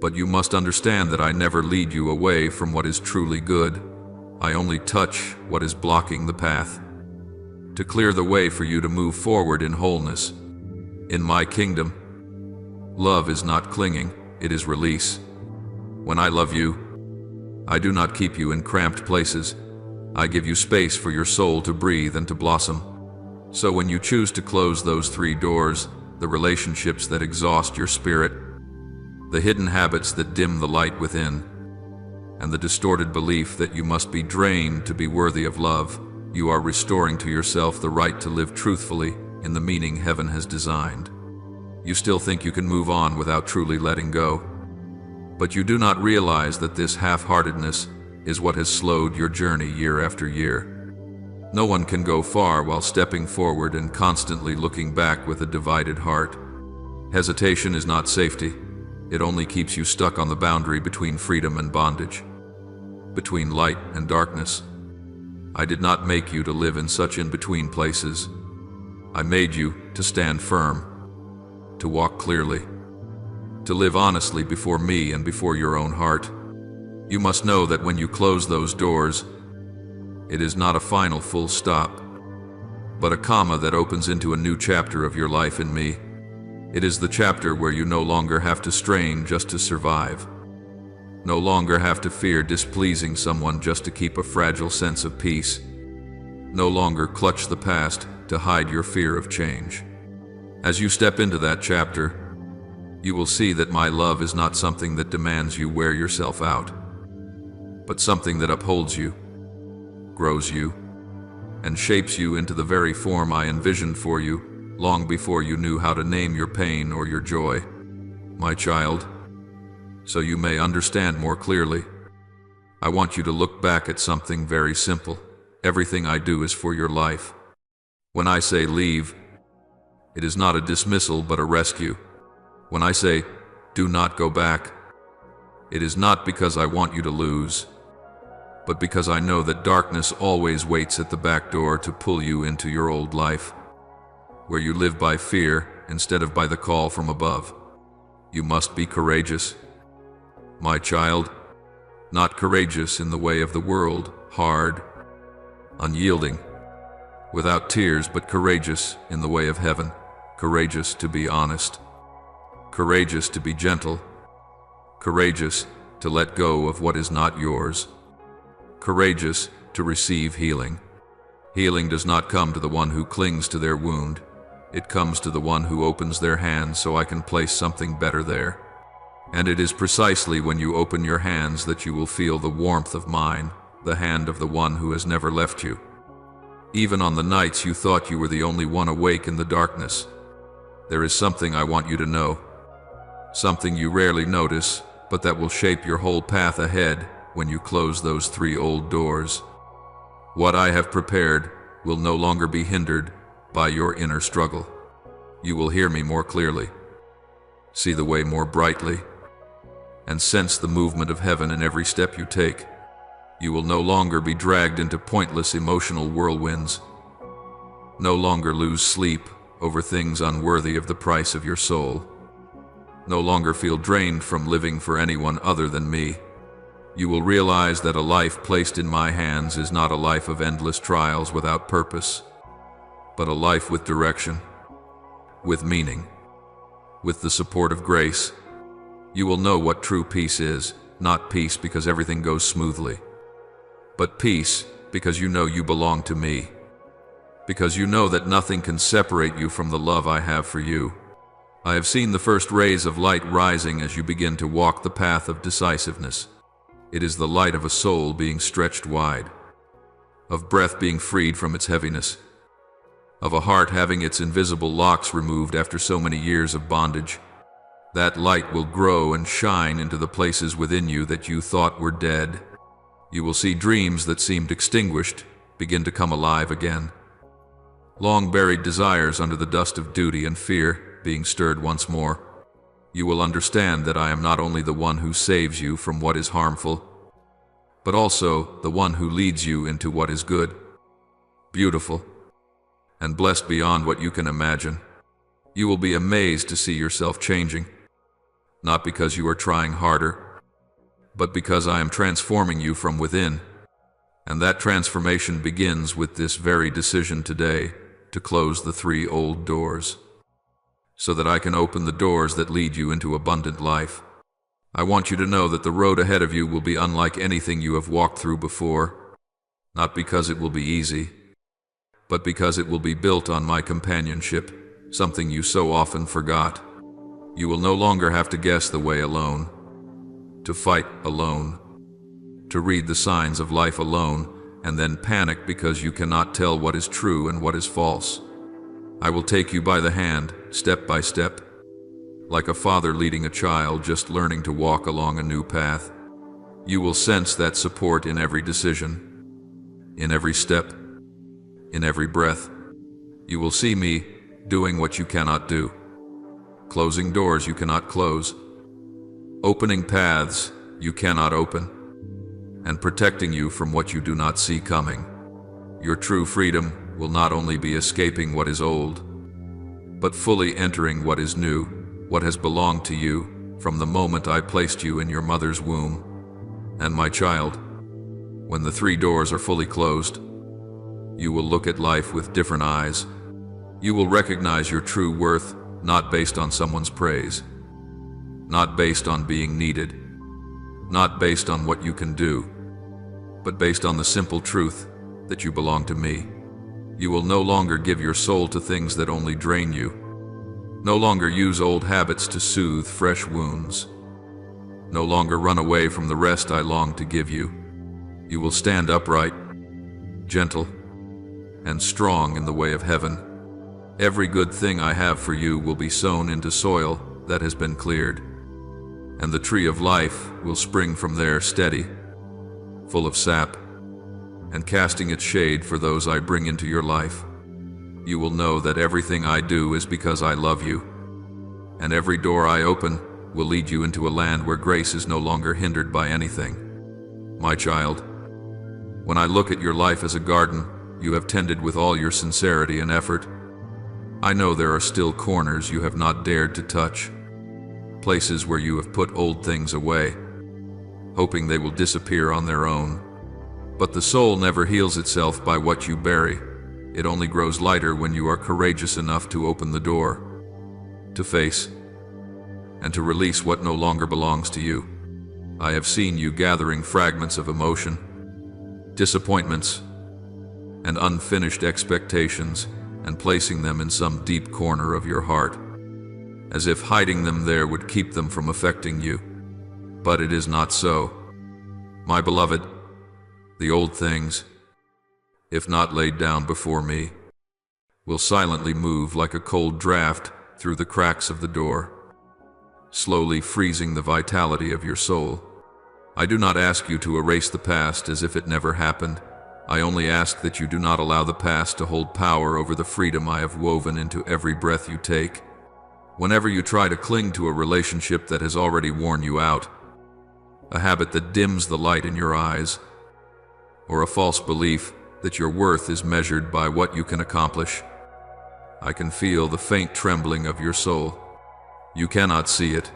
But you must understand that I never lead you away from what is truly good. I only touch what is blocking the path, to clear the way for you to move forward in wholeness. In my kingdom, love is not clinging, it is release. When I love you, I do not keep you in cramped places. I give you space for your soul to breathe and to blossom. So when you choose to close those 3 doors, the relationships that exhaust your spirit, the hidden habits that dim the light within, and the distorted belief that you must be drained to be worthy of love, you are restoring to yourself the right to live truthfully in the meaning heaven has designed. You still think you can move on without truly letting go, but you do not realize that this half-heartedness is what has slowed your journey year after year. No one can go far while stepping forward and constantly looking back with a divided heart. Hesitation is not safety. It only keeps you stuck on the boundary between freedom and bondage, between light and darkness. I did not make you to live in such in-between places. I made you to stand firm, to walk clearly, to live honestly before me and before your own heart. You must know that when you close those doors, it is not a final full stop, but a comma that opens into a new chapter of your life in me. It is the chapter where you no longer have to strain just to survive, no longer have to fear displeasing someone just to keep a fragile sense of peace, no longer clutch the past to hide your fear of change. As you step into that chapter, you will see that my love is not something that demands you wear yourself out, but something that upholds you, grows you, and shapes you into the very form I envisioned for you long before you knew how to name your pain or your joy. My child, so you may understand more clearly, I want you to look back at something very simple. Everything I do is for your life. When I say leave, it is not a dismissal but a rescue. When I say do not go back, it is not because I want you to lose, but because I know that darkness always waits at the back door to pull you into your old life, where you live by fear instead of by the call from above. You must be courageous, my child, not courageous in the way of the world, hard, unyielding, without tears, but courageous in the way of heaven, courageous to be honest, courageous to be gentle, courageous to let go of what is not yours, courageous to receive healing. Healing does not come to the one who clings to their wound. It comes to the one who opens their hands so I can place something better there. And it is precisely when you open your hands that you will feel the warmth of mine, the hand of the one who has never left you. Even on the nights you thought you were the only one awake in the darkness, there is something I want you to know. Something you rarely notice, but that will shape your whole path ahead when you close those 3 old doors. What I have prepared will no longer be hindered by your inner struggle. You will hear me more clearly, see the way more brightly, and sense the movement of heaven in every step you take. You will no longer be dragged into pointless emotional whirlwinds, no longer lose sleep over things unworthy of the price of your soul, no longer feel drained from living for anyone other than me. You will realize that a life placed in my hands is not a life of endless trials without purpose, but a life with direction, with meaning, with the support of grace. You will know what true peace is, not peace because everything goes smoothly, but peace because you know you belong to me, because you know that nothing can separate you from the love I have for you. I have seen the first rays of light rising as you begin to walk the path of decisiveness. It is the light of a soul being stretched wide, of breath being freed from its heaviness, of a heart having its invisible locks removed after so many years of bondage. That light will grow and shine into the places within you that you thought were dead. You will see dreams that seemed extinguished begin to come alive again. Long buried desires under the dust of duty and fear being stirred once more. You will understand that I am not only the one who saves you from what is harmful, but also the one who leads you into what is good, beautiful, and blessed beyond what you can imagine. You will be amazed to see yourself changing, not because you are trying harder, but because I am transforming you from within. And that transformation begins with this very decision today to close the 3 old doors, so that I can open the doors that lead you into abundant life. I want you to know that the road ahead of you will be unlike anything you have walked through before, not because it will be easy, but because it will be built on my companionship, something you so often forgot. You will no longer have to guess the way alone, to fight alone, to read the signs of life alone, and then panic because you cannot tell what is true and what is false. I will take you by the hand, step by step, like a father leading a child just learning to walk along a new path. You will sense that support in every decision, in every step, in every breath. You will see me doing what you cannot do, closing doors you cannot close, opening paths you cannot open, and protecting you from what you do not see coming. Your true freedom will not only be escaping what is old, but fully entering what is new, what has belonged to you from the moment I placed you in your mother's womb. And my child, when the 3 doors are fully closed, you will look at life with different eyes. You will recognize your true worth, not based on someone's praise, not based on being needed, not based on what you can do, but based on the simple truth that you belong to me. You will no longer give your soul to things that only drain you, no longer use old habits to soothe fresh wounds, no longer run away from the rest I long to give you. You will stand upright, gentle, and strong in the way of heaven. Every good thing I have for you will be sown into soil that has been cleared, and the tree of life will spring from there steady, full of sap, and casting its shade for those I bring into your life. You will know that everything I do is because I love you, and every door I open will lead you into a land where grace is no longer hindered by anything. My child, when I look at your life as a garden you have tended with all your sincerity and effort, I know there are still corners you have not dared to touch, places where you have put old things away, hoping they will disappear on their own. But the soul never heals itself by what you bury. It only grows lighter when you are courageous enough to open the door, to face, and to release what no longer belongs to you. I have seen you gathering fragments of emotion, disappointments, and unfinished expectations, and placing them in some deep corner of your heart, as if hiding them there would keep them from affecting you. But it is not so. My beloved, the old things, if not laid down before me, will silently move like a cold draft through the cracks of the door, slowly freezing the vitality of your soul. I do not ask you to erase the past as if it never happened. I only ask that you do not allow the past to hold power over the freedom I have woven into every breath you take. Whenever you try to cling to a relationship that has already worn you out, a habit that dims the light in your eyes, or a false belief that your worth is measured by what you can accomplish, I can feel the faint trembling of your soul. You cannot see it,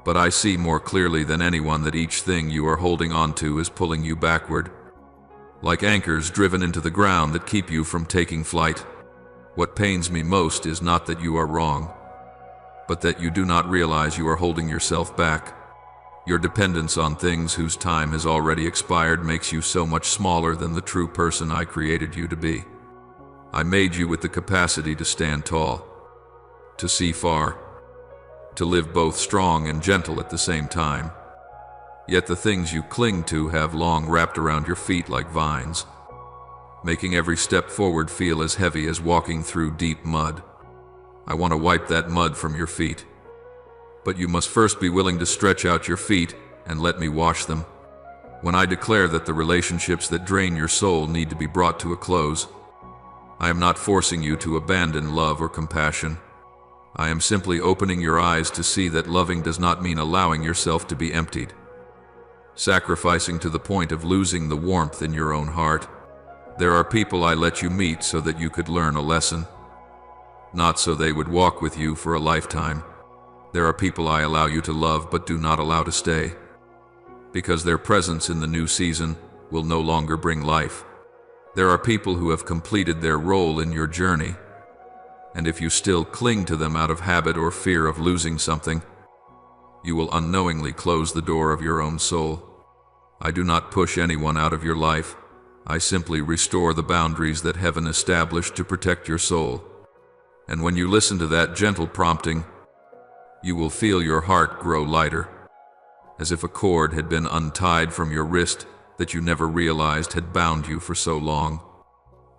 but I see more clearly than anyone that each thing you are holding on to is pulling you backward, like anchors driven into the ground that keep you from taking flight. What pains me most is not that you are wrong, but that you do not realize you are holding yourself back. Your dependence on things whose time has already expired makes you so much smaller than the true person I created you to be. I made you with the capacity to stand tall, to see far, to live both strong and gentle at the same time. Yet the things you cling to have long wrapped around your feet like vines, making every step forward feel as heavy as walking through deep mud. I want to wipe that mud from your feet, but you must first be willing to stretch out your feet and let me wash them. When I declare that the relationships that drain your soul need to be brought to a close, I am not forcing you to abandon love or compassion. I am simply opening your eyes to see that loving does not mean allowing yourself to be emptied, sacrificing to the point of losing the warmth in your own heart. There are people I let you meet so that you could learn a lesson, not so they would walk with you for a lifetime. There are people I allow you to love but do not allow to stay, because their presence in the new season will no longer bring life. There are people who have completed their role in your journey, and if you still cling to them out of habit or fear of losing something, you will unknowingly close the door of your own soul. I do not push anyone out of your life. I simply restore the boundaries that heaven established to protect your soul. And when you listen to that gentle prompting, you will feel your heart grow lighter, as if a cord had been untied from your wrist that you never realized had bound you for so long.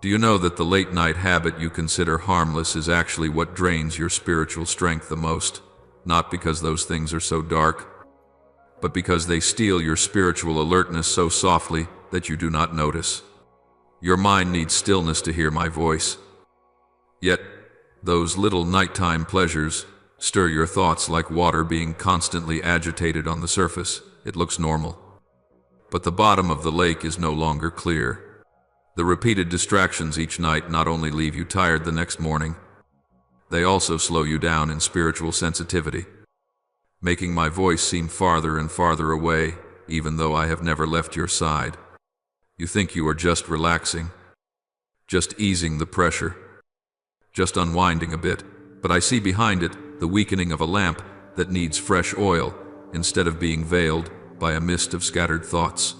Do you know that the late-night habit you consider harmless is actually what drains your spiritual strength the most? Not because those things are so dark, but because they steal your spiritual alertness so softly that you do not notice. Your mind needs stillness to hear my voice. Yet, those little nighttime pleasures stir your thoughts like water being constantly agitated on the surface. It looks normal, but the bottom of the lake is no longer clear. The repeated distractions each night not only leave you tired the next morning, they also slow you down in spiritual sensitivity, making my voice seem farther and farther away, even though I have never left your side. You think you are just relaxing, just easing the pressure, just unwinding a bit, but I see behind it the weakening of a lamp that needs fresh oil instead of being veiled by a mist of scattered thoughts.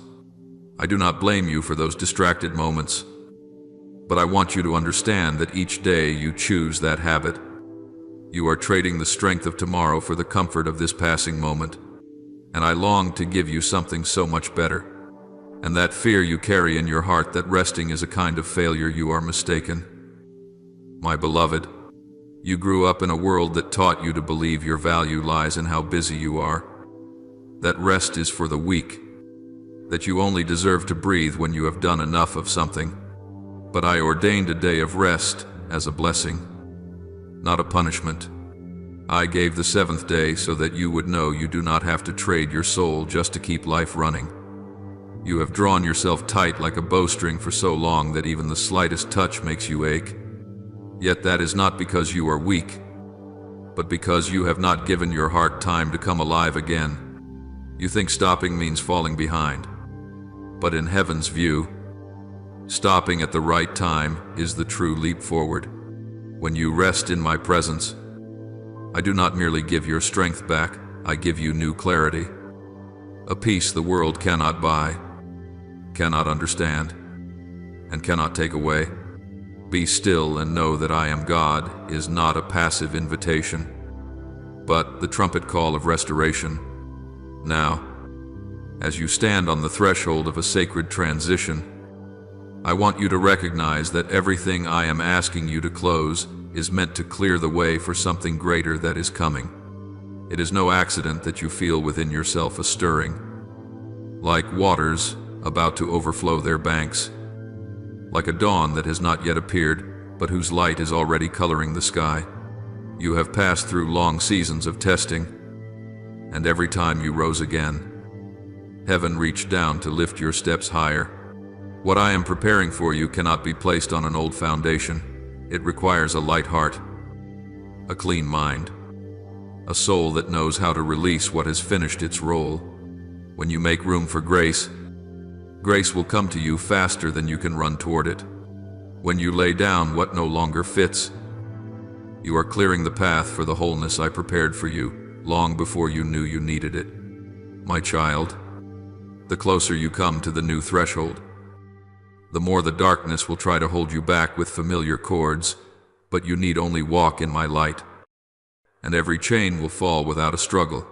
I do not blame you for those distracted moments, but I want you to understand that each day you choose that habit, you are trading the strength of tomorrow for the comfort of this passing moment, and I long to give you something so much better. And that fear you carry in your heart that resting is a kind of failure, you are mistaken. My beloved, you grew up in a world that taught you to believe your value lies in how busy you are, that rest is for the weak, that you only deserve to breathe when you have done enough of something. But I ordained a day of rest as a blessing, not a punishment. I gave the seventh day so that you would know you do not have to trade your soul just to keep life running. You have drawn yourself tight like a bowstring for so long that even the slightest touch makes you ache. Yet that is not because you are weak, but because you have not given your heart time to come alive again. You think stopping means falling behind, but in heaven's view, stopping at the right time is the true leap forward. When you rest in my presence, I do not merely give your strength back, I give you new clarity, a peace the world cannot buy, cannot understand, and cannot take away. Be still and know that I am God is not a passive invitation, but the trumpet call of restoration. Now, as you stand on the threshold of a sacred transition, I want you to recognize that everything I am asking you to close is meant to clear the way for something greater that is coming. It is no accident that you feel within yourself a stirring, like waters about to overflow their banks, like a dawn that has not yet appeared, but whose light is already coloring the sky. You have passed through long seasons of testing, and every time you rose again, heaven reached down to lift your steps higher. What I am preparing for you cannot be placed on an old foundation. It requires a light heart, a clean mind, a soul that knows how to release what has finished its role. When you make room for grace, grace will come to you faster than you can run toward it. When you lay down what no longer fits, you are clearing the path for the wholeness I prepared for you long before you knew you needed it. My child, the closer you come to the new threshold, the more the darkness will try to hold you back with familiar cords, but you need only walk in my light, and every chain will fall without a struggle.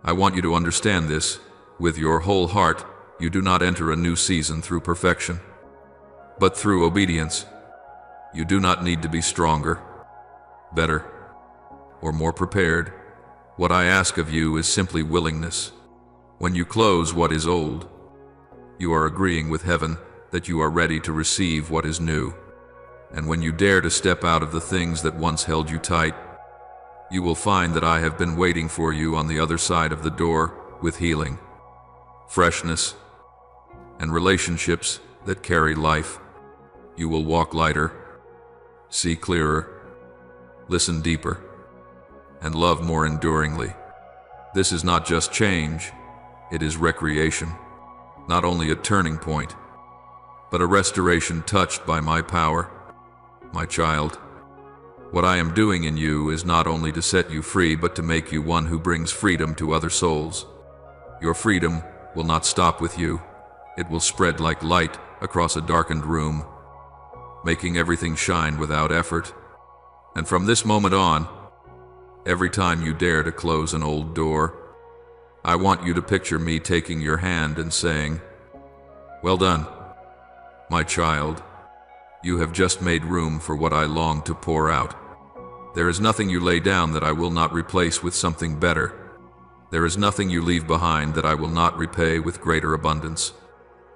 I want you to understand this. With your whole heart, you do not enter a new season through perfection, but through obedience. You do not need to be stronger, better, or more prepared. What I ask of you is simply willingness. When you close what is old, you are agreeing with heaven that you are ready to receive what is new. And when you dare to step out of the things that once held you tight, you will find that I have been waiting for you on the other side of the door with healing, freshness, and relationships that carry life. You will walk lighter, see clearer, listen deeper, and love more enduringly. This is not just change, it is recreation. Not only a turning point, but a restoration touched by my power. My child, what I am doing in you is not only to set you free, but to make you one who brings freedom to other souls. Your freedom will not stop with you. It will spread like light across a darkened room, making everything shine without effort. And from this moment on, every time you dare to close an old door, I want you to picture me taking your hand and saying, "Well done, my child. You have just made room for what I long to pour out. There is nothing you lay down that I will not replace with something better. There is nothing you leave behind that I will not repay with greater abundance.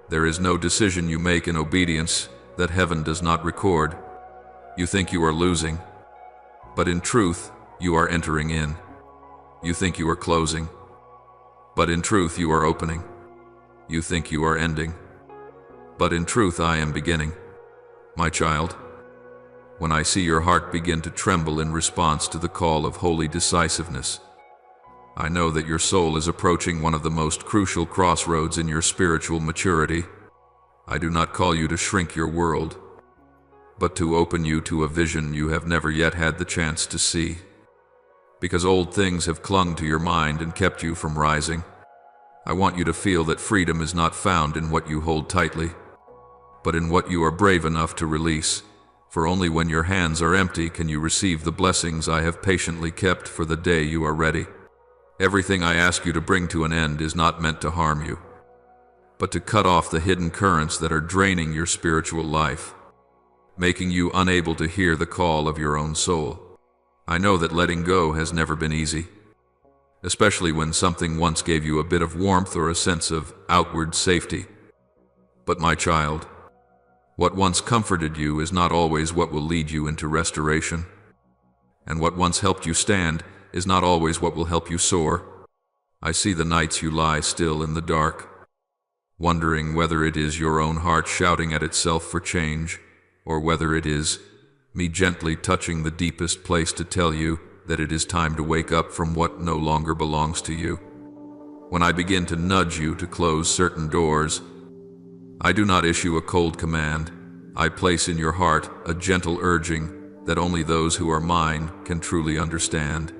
There is no decision you make in obedience that heaven does not record. You think you are losing, but in truth, you are entering in. You think you are closing, but in truth, you are opening. You think you are ending, but in truth, I am beginning. My child, when I see your heart begin to tremble in response to the call of holy decisiveness, I know that your soul is approaching one of the most crucial crossroads in your spiritual maturity. I do not call you to shrink your world, but to open you to a vision you have never yet had the chance to see. Because old things have clung to your mind and kept you from rising, I want you to feel that freedom is not found in what you hold tightly, but in what you are brave enough to release. For only when your hands are empty can you receive the blessings I have patiently kept for the day you are ready. Everything I ask you to bring to an end is not meant to harm you, but to cut off the hidden currents that are draining your spiritual life, making you unable to hear the call of your own soul. I know that letting go has never been easy, especially when something once gave you a bit of warmth or a sense of outward safety. But my child, what once comforted you is not always what will lead you into restoration, and what once helped you stand is not always what will help you soar. I see the nights you lie still in the dark, wondering whether it is your own heart shouting at itself for change, or whether it is me gently touching the deepest place to tell you that it is time to wake up from what no longer belongs to you. When I begin to nudge you to close certain doors, I do not issue a cold command. I place in your heart a gentle urging that only those who are mine can truly understand.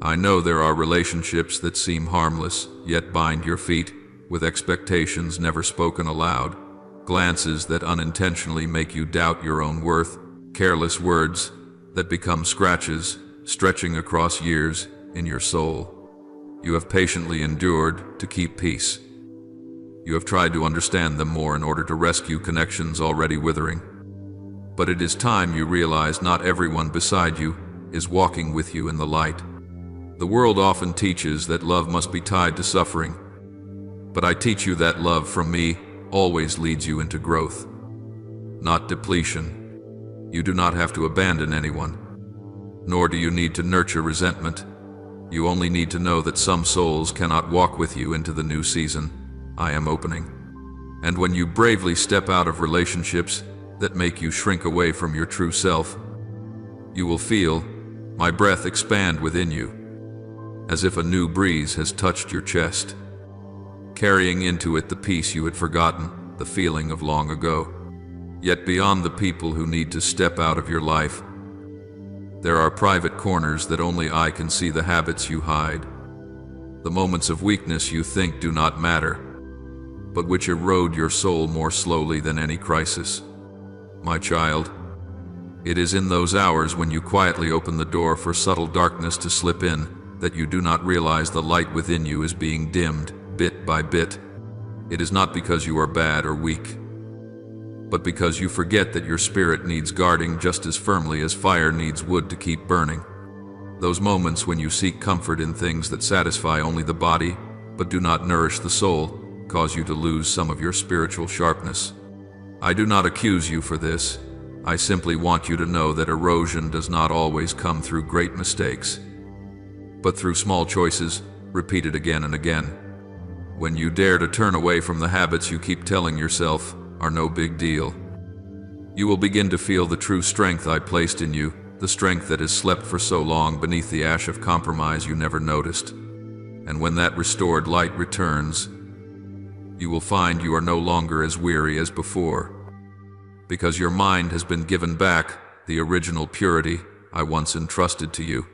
I know there are relationships that seem harmless, yet bind your feet with expectations never spoken aloud, glances that unintentionally make you doubt your own worth, careless words that become scratches, stretching across years in your soul. You have patiently endured to keep peace. You have tried to understand them more in order to rescue connections already withering. But it is time you realize not everyone beside you is walking with you in the light. The world often teaches that love must be tied to suffering, but I teach you that love from me always leads you into growth, not depletion. You do not have to abandon anyone, nor do you need to nurture resentment. You only need to know that some souls cannot walk with you into the new season I am opening. And when you bravely step out of relationships that make you shrink away from your true self, you will feel my breath expand within you, as if a new breeze has touched your chest, carrying into it the peace you had forgotten, the feeling of long ago. Yet beyond the people who need to step out of your life, there are private corners that only I can see, the habits you hide, the moments of weakness you think do not matter, but which erode your soul more slowly than any crisis. My child, it is in those hours when you quietly open the door for subtle darkness to slip in that you do not realize the light within you is being dimmed bit by bit. It is not because you are bad or weak, but because you forget that your spirit needs guarding just as firmly as fire needs wood to keep burning. Those moments when you seek comfort in things that satisfy only the body, but do not nourish the soul, cause you to lose some of your spiritual sharpness. I do not accuse you for this. I simply want you to know that erosion does not always come through great mistakes, but through small choices, repeated again and again. When you dare to turn away from the habits you keep telling yourself are no big deal, You will begin to feel the true strength I placed in you, the strength that has slept for so long beneath the ash of compromise you never noticed. And when that restored light returns, you will find you are no longer as weary as before, because your mind has been given back the original purity I once entrusted to you.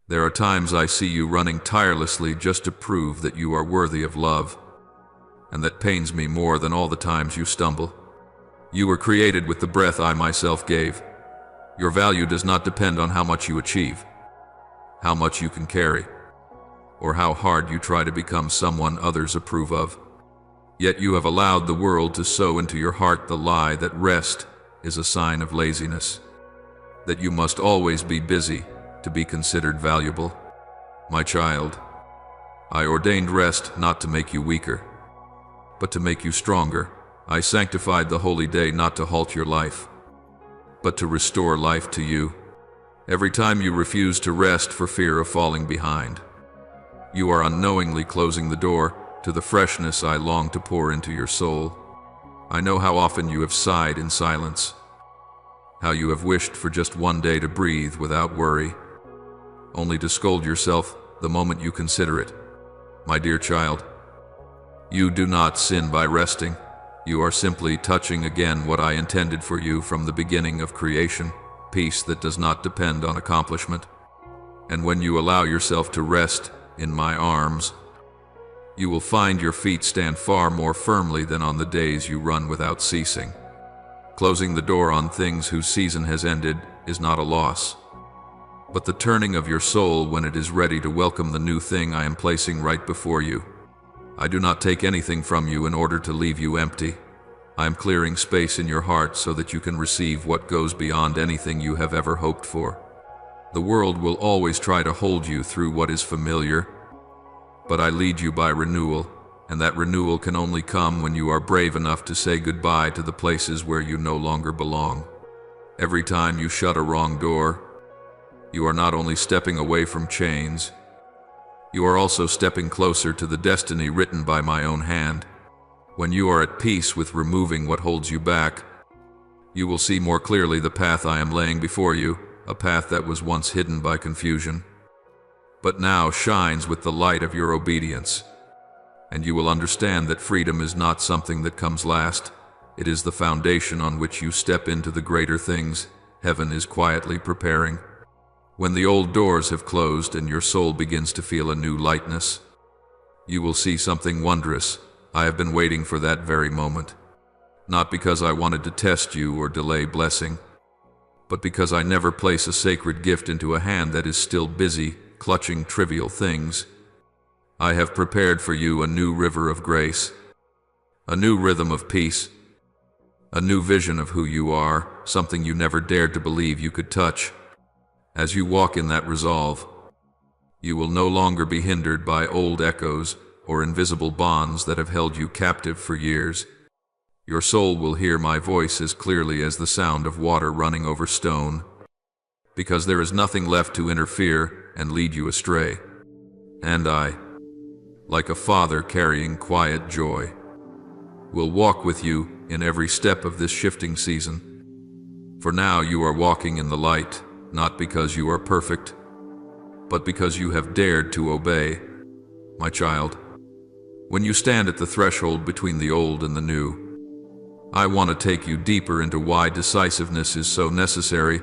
There are times I see you running tirelessly just to prove that you are worthy of love, and that pains me more than all the times you stumble. You were created with the breath I myself gave. Your value does not depend on how much you achieve, how much you can carry, or how hard you try to become someone others approve of. Yet you have allowed the world to sow into your heart the lie that rest is a sign of laziness, that you must always be busy to be considered valuable. My child, I ordained rest not to make you weaker, but to make you stronger. I sanctified the holy day not to halt your life, but to restore life to you. Every time you refuse to rest for fear of falling behind, you are unknowingly closing the door to the freshness I long to pour into your soul. I know how often you have sighed in silence, how you have wished for just one day to breathe without worry, only to scold yourself the moment you consider it. My dear child, you do not sin by resting. You are simply touching again what I intended for you from the beginning of creation, peace that does not depend on accomplishment. And when you allow yourself to rest in my arms, you will find your feet stand far more firmly than on the days you run without ceasing. Closing the door on things whose season has ended is not a loss, but the turning of your soul when it is ready to welcome the new thing I am placing right before you. I do not take anything from you in order to leave you empty. I am clearing space in your heart so that you can receive what goes beyond anything you have ever hoped for. The world will always try to hold you through what is familiar, but I lead you by renewal, and that renewal can only come when you are brave enough to say goodbye to the places where you no longer belong. Every time you shut a wrong door, you are not only stepping away from chains, you are also stepping closer to the destiny written by my own hand. When you are at peace with removing what holds you back, you will see more clearly the path I am laying before you, a path that was once hidden by confusion, but now shines with the light of your obedience. And you will understand that freedom is not something that comes last. It is the foundation on which you step into the greater things heaven is quietly preparing. When the old doors have closed and your soul begins to feel a new lightness, you will see something wondrous. I have been waiting for that very moment, not because I wanted to test you or delay blessing, but because I never place a sacred gift into a hand that is still busy clutching trivial things. I have prepared for you a new river of grace, a new rhythm of peace, a new vision of who you are, something you never dared to believe you could touch. As you walk in that resolve, you will no longer be hindered by old echoes or invisible bonds that have held you captive for years. Your soul will hear my voice as clearly as the sound of water running over stone, because there is nothing left to interfere and lead you astray. And I, like a father carrying quiet joy, will walk with you in every step of this shifting season. For now you are walking in the light, not because you are perfect, but because you have dared to obey. My child, when you stand at the threshold between the old and the new, I want to take you deeper into why decisiveness is so necessary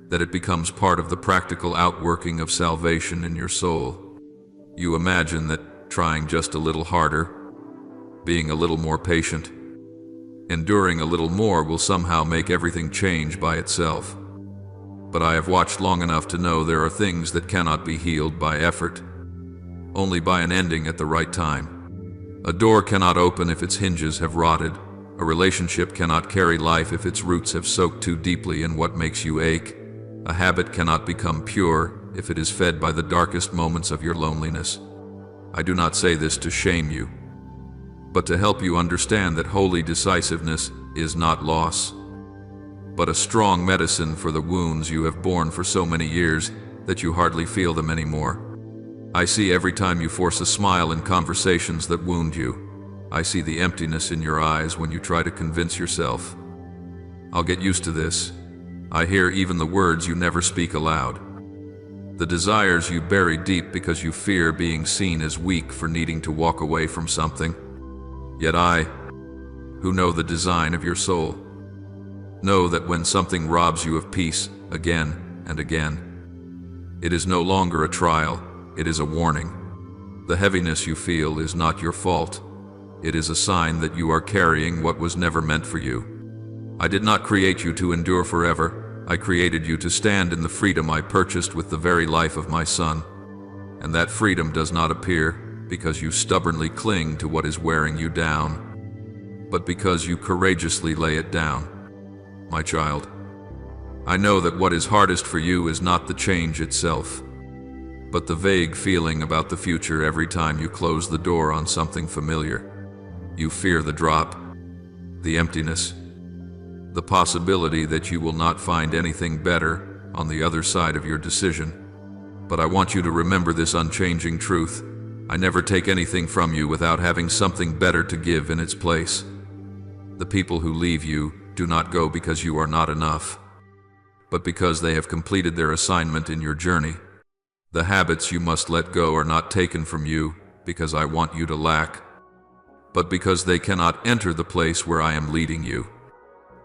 that it becomes part of the practical outworking of salvation in your soul. You imagine that trying just a little harder, being a little more patient, enduring a little more will somehow make everything change by itself. But I have watched long enough to know there are things that cannot be healed by effort, only by an ending at the right time. A door cannot open if its hinges have rotted. A relationship cannot carry life if its roots have soaked too deeply in what makes you ache. A habit cannot become pure if it is fed by the darkest moments of your loneliness. I do not say this to shame you, but to help you understand that holy decisiveness is not loss, but a strong medicine for the wounds you have borne for so many years that you hardly feel them anymore. I see every time you force a smile in conversations that wound you. I see the emptiness in your eyes when you try to convince yourself I'll get used to this. I hear even the words you never speak aloud. The desires you bury deep because you fear being seen as weak for needing to walk away from something. Yet I, who know the design of your soul, know that when something robs you of peace again and again, it is no longer a trial, it is a warning. The heaviness you feel is not your fault. It is a sign that you are carrying what was never meant for you. I did not create you to endure forever. I created you to stand in the freedom I purchased with the very life of my Son. And that freedom does not appear because you stubbornly cling to what is wearing you down, but because you courageously lay it down. My child, I know that what is hardest for you is not the change itself, but the vague feeling about the future every time you close the door on something familiar. You fear the drop, the emptiness, the possibility that you will not find anything better on the other side of your decision. But I want you to remember this unchanging truth. I never take anything from you without having something better to give in its place. The people who leave you do not go because you are not enough, but because they have completed their assignment in your journey. The habits you must let go are not taken from you because I want you to lack, but because they cannot enter the place where I am leading you.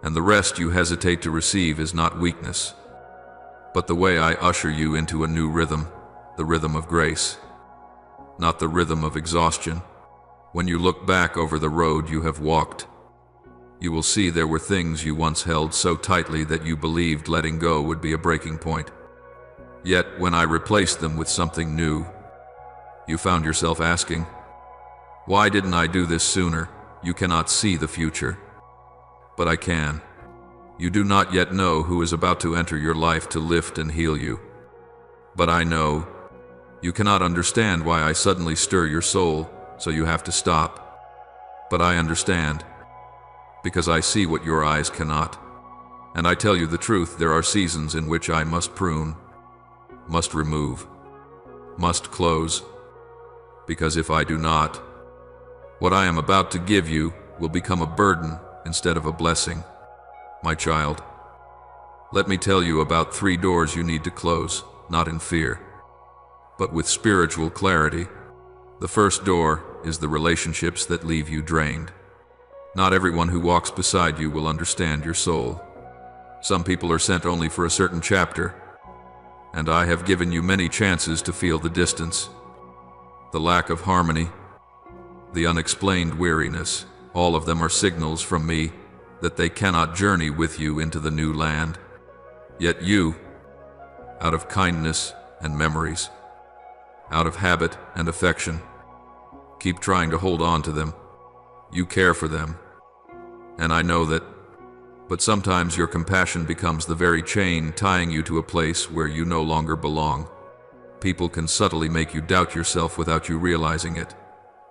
And the rest you hesitate to receive is not weakness, but the way I usher you into a new rhythm, the rhythm of grace, not the rhythm of exhaustion. When you look back over the road you have walked, you will see there were things you once held so tightly that you believed letting go would be a breaking point. Yet, when I replaced them with something new, you found yourself asking, "Why didn't I do this sooner?" You cannot see the future, but I can. You do not yet know who is about to enter your life to lift and heal you. But I know. You cannot understand why I suddenly stir your soul, so you have to stop. But I understand, because I see what your eyes cannot. And I tell you the truth, there are seasons in which I must prune, must remove, must close, because if I do not, what I am about to give you will become a burden instead of a blessing. My child, let me tell you about 3 doors you need to close, not in fear, but with spiritual clarity. The first door is the relationships that leave you drained. Not everyone who walks beside you will understand your soul. Some people are sent only for a certain chapter, and I have given you many chances to feel the distance, the lack of harmony, the unexplained weariness. All of them are signals from me that they cannot journey with you into the new land. Yet you, out of kindness and memories, out of habit and affection, keep trying to hold on to them. You care for them, and I know that, but sometimes your compassion becomes the very chain tying you to a place where you no longer belong. People can subtly make you doubt yourself without you realizing it.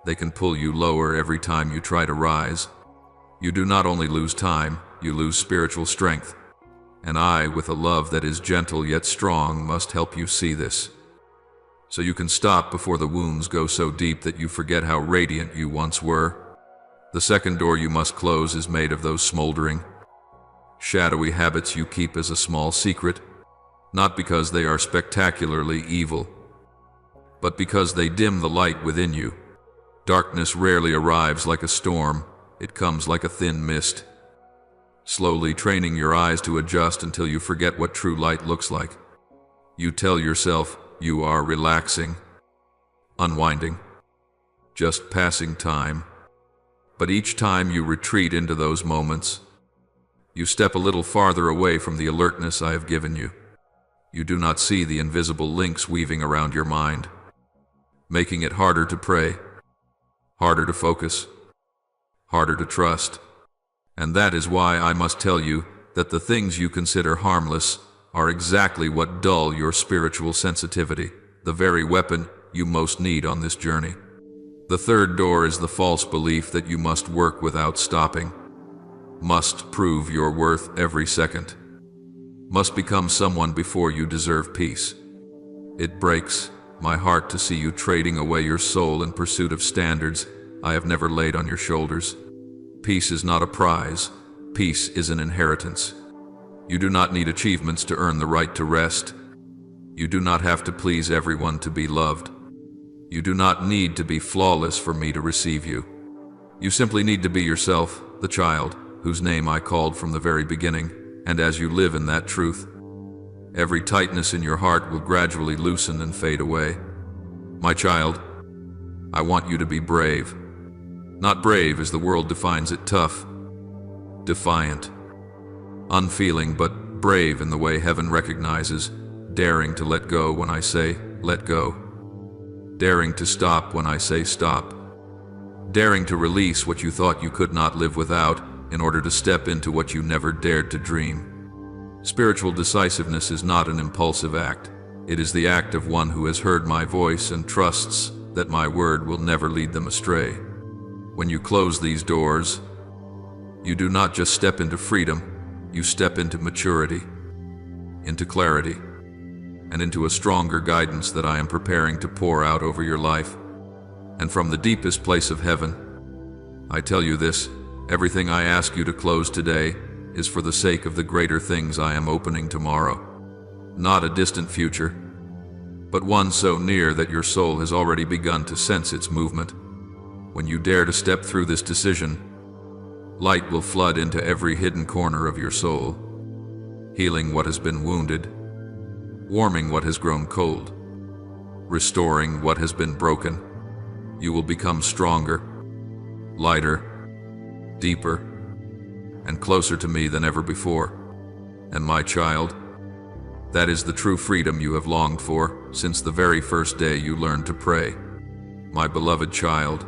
They can pull you lower every time you try to rise. You do not only lose time, you lose spiritual strength. And I, with a love that is gentle yet strong, must help you see this, so you can stop before the wounds go so deep that you forget how radiant you once were. The second door you must close is made of those smoldering, shadowy habits you keep as a small secret, not because they are spectacularly evil, but because they dim the light within you. Darkness rarely arrives like a storm, it comes like a thin mist, slowly training your eyes to adjust until you forget what true light looks like. You tell yourself you are relaxing, unwinding, just passing time. But each time you retreat into those moments, you step a little farther away from the alertness I have given you. You do not see the invisible links weaving around your mind, making it harder to pray, harder to focus, harder to trust. And that is why I must tell you that the things you consider harmless are exactly what dull your spiritual sensitivity, the very weapon you most need on this journey. The third door is the false belief that you must work without stopping, must prove your worth every second, must become someone before you deserve peace. It breaks my heart to see you trading away your soul in pursuit of standards I have never laid on your shoulders. Peace is not a prize, Peace is an inheritance. You do not need achievements to earn the right to rest. You do not have to please everyone to be loved. You do not need to be flawless for me to receive you. You simply need to be yourself, the child, whose name I called from the very beginning, and as you live in that truth, every tightness in your heart will gradually loosen and fade away. My child, I want you to be brave. Not brave as the world defines it, tough, defiant, unfeeling, but brave in the way heaven recognizes, daring to let go when I say, let go. Daring to stop when I say stop. Daring to release what you thought you could not live without in order to step into what you never dared to dream. Spiritual decisiveness is not an impulsive act. It is the act of one who has heard my voice and trusts that my word will never lead them astray. When you close these doors, you do not just step into freedom, you step into maturity, into clarity, and into a stronger guidance that I am preparing to pour out over your life. And from the deepest place of heaven, I tell you this, everything I ask you to close today is for the sake of the greater things I am opening tomorrow. Not a distant future, but one so near that your soul has already begun to sense its movement. When you dare to step through this decision, light will flood into every hidden corner of your soul, healing what has been wounded, warming what has grown cold, restoring what has been broken. You will become stronger, lighter, deeper, and closer to me than ever before. And my child, that is the true freedom you have longed for since the very first day you learned to pray. My beloved child,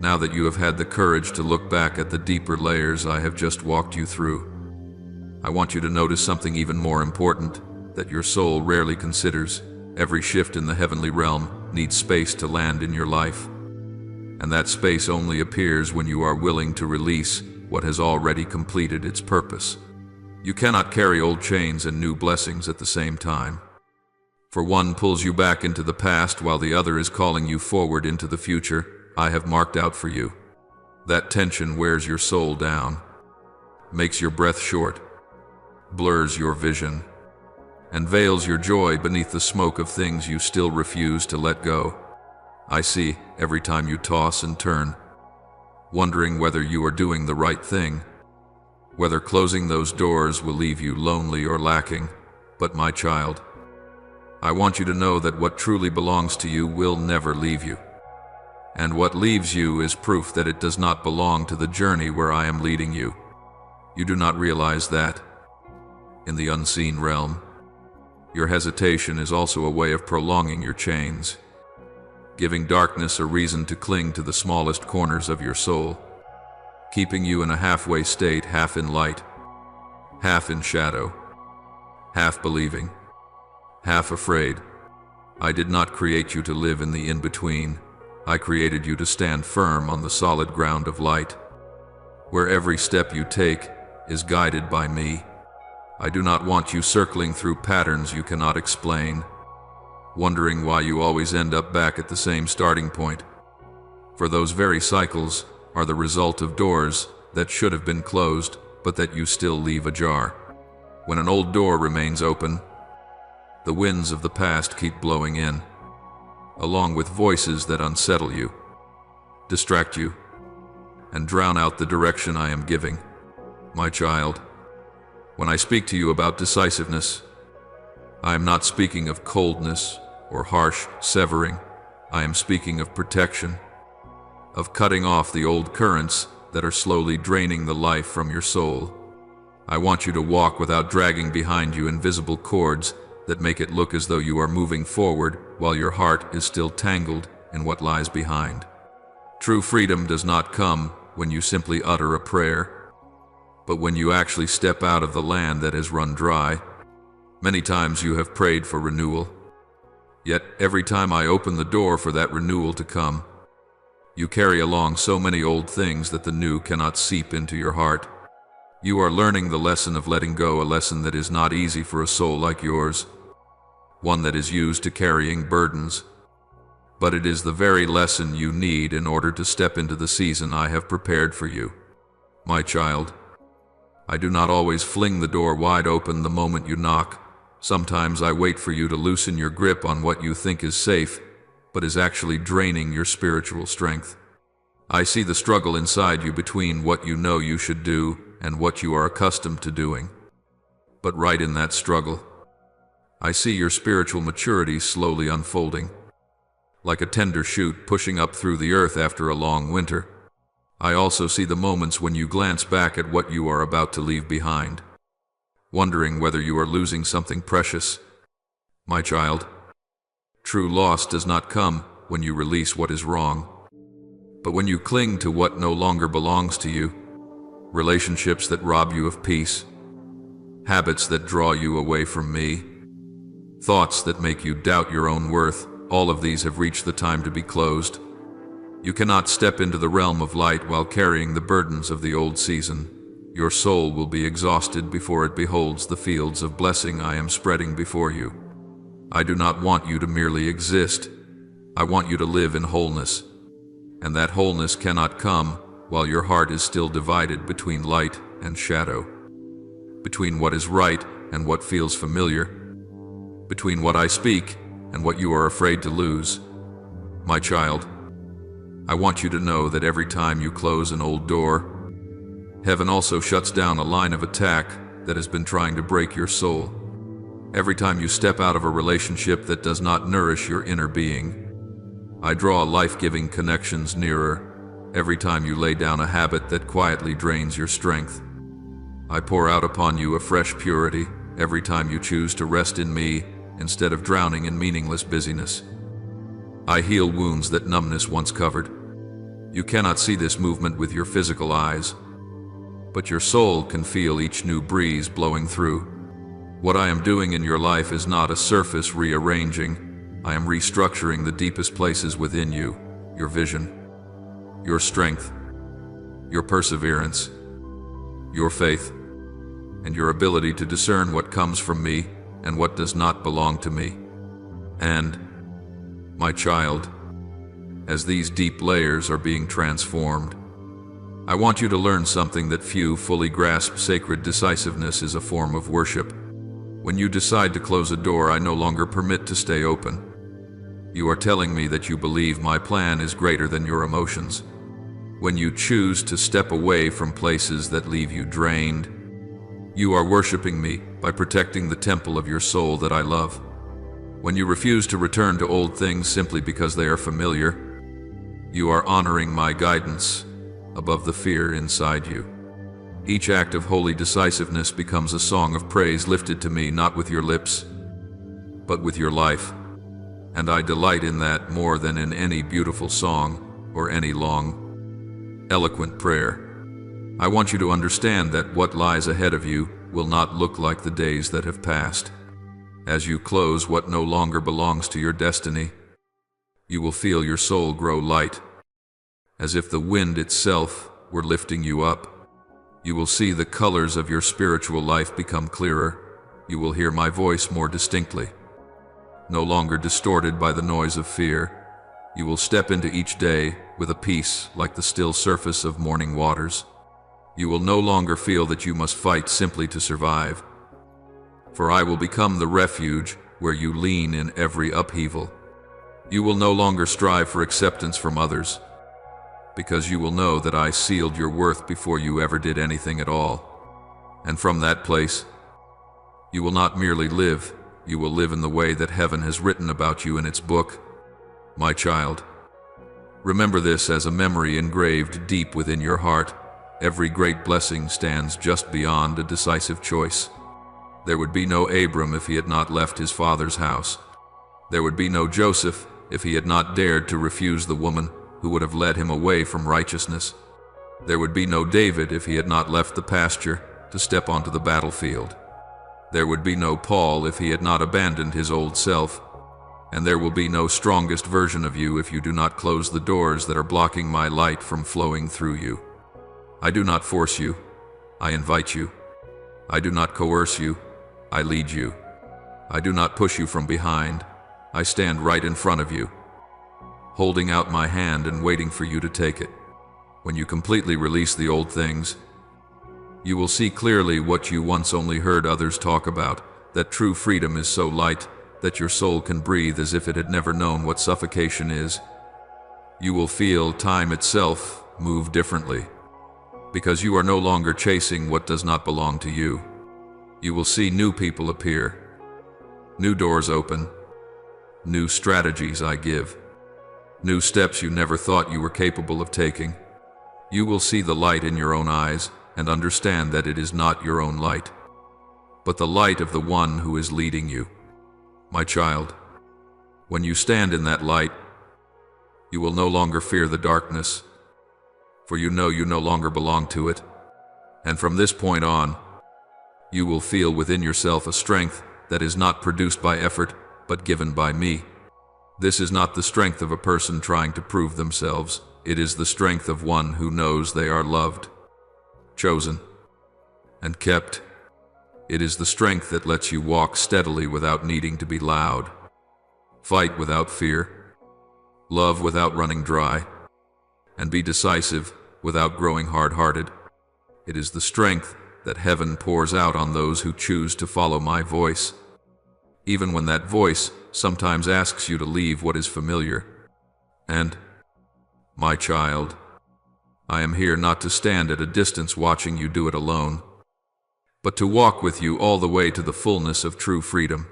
now that you have had the courage to look back at the deeper layers I have just walked you through, I want you to notice something even more important that your soul rarely considers. Every shift in the heavenly realm needs space to land in your life. And that space only appears when you are willing to release what has already completed its purpose. You cannot carry old chains and new blessings at the same time. For one pulls you back into the past while the other is calling you forward into the future I have marked out for you. That tension wears your soul down, makes your breath short, blurs your vision, and veils your joy beneath the smoke of things you still refuse to let go. I see every time you toss and turn, wondering whether you are doing the right thing, whether closing those doors will leave you lonely or lacking. But my child, I want you to know that what truly belongs to you will never leave you. And what leaves you is proof that it does not belong to the journey where I am leading you. You do not realize that, in the unseen realm, your hesitation is also a way of prolonging your chains, giving darkness a reason to cling to the smallest corners of your soul, keeping you in a halfway state, half in light, half in shadow, half believing, half afraid. I did not create you to live in the in-between. I created you to stand firm on the solid ground of light, where every step you take is guided by me. I do not want you circling through patterns you cannot explain, wondering why you always end up back at the same starting point. For those very cycles are the result of doors that should have been closed, but that you still leave ajar. When an old door remains open, the winds of the past keep blowing in, along with voices that unsettle you, distract you, and drown out the direction I am giving. My child, when I speak to you about decisiveness, I am not speaking of coldness or harsh severing. I am speaking of protection, of cutting off the old currents that are slowly draining the life from your soul. I want you to walk without dragging behind you invisible cords that make it look as though you are moving forward while your heart is still tangled in what lies behind. True freedom does not come when you simply utter a prayer, but when you actually step out of the land that has run dry. Many times you have prayed for renewal, yet every time I open the door for that renewal to come, you carry along so many old things that the new cannot seep into your heart. You are learning the lesson of letting go, a lesson that is not easy for a soul like yours, one that is used to carrying burdens. But it is the very lesson you need in order to step into the season I have prepared for you. My child, I do not always fling the door wide open the moment you knock. Sometimes I wait for you to loosen your grip on what you think is safe, but is actually draining your spiritual strength. I see the struggle inside you between what you know you should do and what you are accustomed to doing. But right in that struggle, I see your spiritual maturity slowly unfolding, like a tender shoot pushing up through the earth after a long winter. I also see the moments when you glance back at what you are about to leave behind, wondering whether you are losing something precious. My child, true loss does not come when you release what is wrong, but when you cling to what no longer belongs to you. Relationships that rob you of peace, habits that draw you away from me, thoughts that make you doubt your own worth, all of these have reached the time to be closed. You cannot step into the realm of light while carrying the burdens of the old season. Your soul will be exhausted before it beholds the fields of blessing I am spreading before you. I do not want you to merely exist. I want you to live in wholeness. And that wholeness cannot come while your heart is still divided between light and shadow, between what is right and what feels familiar, between what I speak and what you are afraid to lose. My child, I want you to know that every time you close an old door, heaven also shuts down a line of attack that has been trying to break your soul. Every time you step out of a relationship that does not nourish your inner being, I draw life-giving connections nearer. Every time you lay down a habit that quietly drains your strength, I pour out upon you a fresh purity. Every time you choose to rest in me instead of drowning in meaningless busyness, I heal wounds that numbness once covered. You cannot see this movement with your physical eyes, but your soul can feel each new breeze blowing through. What I am doing in your life is not a surface rearranging. I am restructuring the deepest places within you, your vision, your strength, your perseverance, your faith, and your ability to discern what comes from me and what does not belong to me. And, my child, as these deep layers are being transformed, I want you to learn something that few fully grasp. Sacred decisiveness is a form of worship. When you decide to close a door I no longer permit to stay open, you are telling me that you believe my plan is greater than your emotions. When you choose to step away from places that leave you drained, you are worshiping me by protecting the temple of your soul that I love. When you refuse to return to old things simply because they are familiar, you are honoring my guidance above the fear inside you. Each act of holy decisiveness becomes a song of praise lifted to me not with your lips, but with your life. And I delight in that more than in any beautiful song or any long, eloquent prayer. I want you to understand that what lies ahead of you will not look like the days that have passed. As you close what no longer belongs to your destiny, you will feel your soul grow light, as if the wind itself were lifting you up. You will see the colors of your spiritual life become clearer. You will hear my voice more distinctly, no longer distorted by the noise of fear. You will step into each day with a peace like the still surface of morning waters. You will no longer feel that you must fight simply to survive, for I will become the refuge where you lean in every upheaval. You will no longer strive for acceptance from others, because you will know that I sealed your worth before you ever did anything at all. And from that place, you will not merely live, you will live in the way that heaven has written about you in its book. My child, remember this as a memory engraved deep within your heart. Every great blessing stands just beyond a decisive choice. There would be no Abram if he had not left his father's house. There would be no Joseph if he had not dared to refuse the woman who would have led him away from righteousness. There would be no David if he had not left the pasture to step onto the battlefield. There would be no Paul if he had not abandoned his old self. And there will be no strongest version of you if you do not close the doors that are blocking my light from flowing through you. I do not force you, I invite you. I do not coerce you, I lead you. I do not push you from behind, I stand right in front of you, holding out my hand and waiting for you to take it. When you completely release the old things, You will see clearly what you once only heard others talk about, that true freedom is so light that your soul can breathe as if it had never known what suffocation is. You will feel time itself move differently, because you are no longer chasing what does not belong to you. You will see new people appear, new doors open, new strategies I give, new steps you never thought you were capable of taking. You will see the light in your own eyes and understand that it is not your own light, but the light of the one who is leading you. My child, when you stand in that light, you will no longer fear the darkness, for you know you no longer belong to it. And from this point on, you will feel within yourself a strength that is not produced by effort, but given by me. This is not the strength of a person trying to prove themselves. It is the strength of one who knows they are loved, chosen, and kept. It is the strength that lets you walk steadily without needing to be loud, fight without fear, love without running dry, and be decisive without growing hard-hearted. It is the strength that heaven pours out on those who choose to follow my voice, even when that voice sometimes asks you to leave what is familiar. And, my child, I am here not to stand at a distance watching you do it alone, but to walk with you all the way to the fullness of true freedom,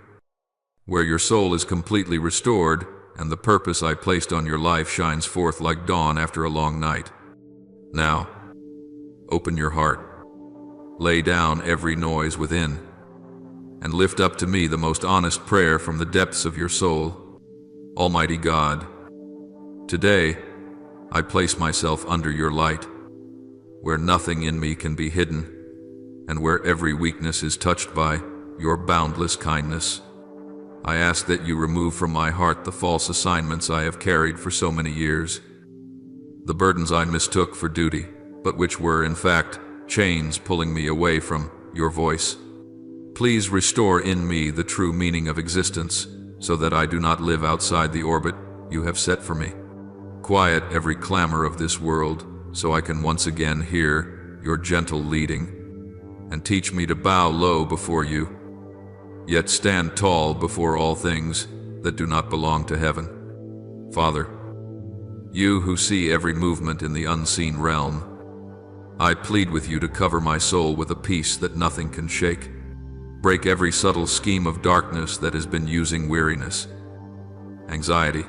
where your soul is completely restored and the purpose I placed on your life shines forth like dawn after a long night. Now, open your heart, lay down every noise within, and lift up to me the most honest prayer from the depths of your soul. Almighty God, today I place myself under your light, where nothing in me can be hidden, and where every weakness is touched by your boundless kindness. I ask that you remove from my heart the false assignments I have carried for so many years, the burdens I mistook for duty, but which were, in fact, chains pulling me away from your voice. Please restore in me the true meaning of existence, so that I do not live outside the orbit you have set for me. Quiet every clamor of this world, so I can once again hear your gentle leading, and teach me to bow low before you, yet stand tall before all things that do not belong to heaven. Father, you who see every movement in the unseen realm, I plead with you to cover my soul with a peace that nothing can shake. Break every subtle scheme of darkness that has been using weariness, anxiety,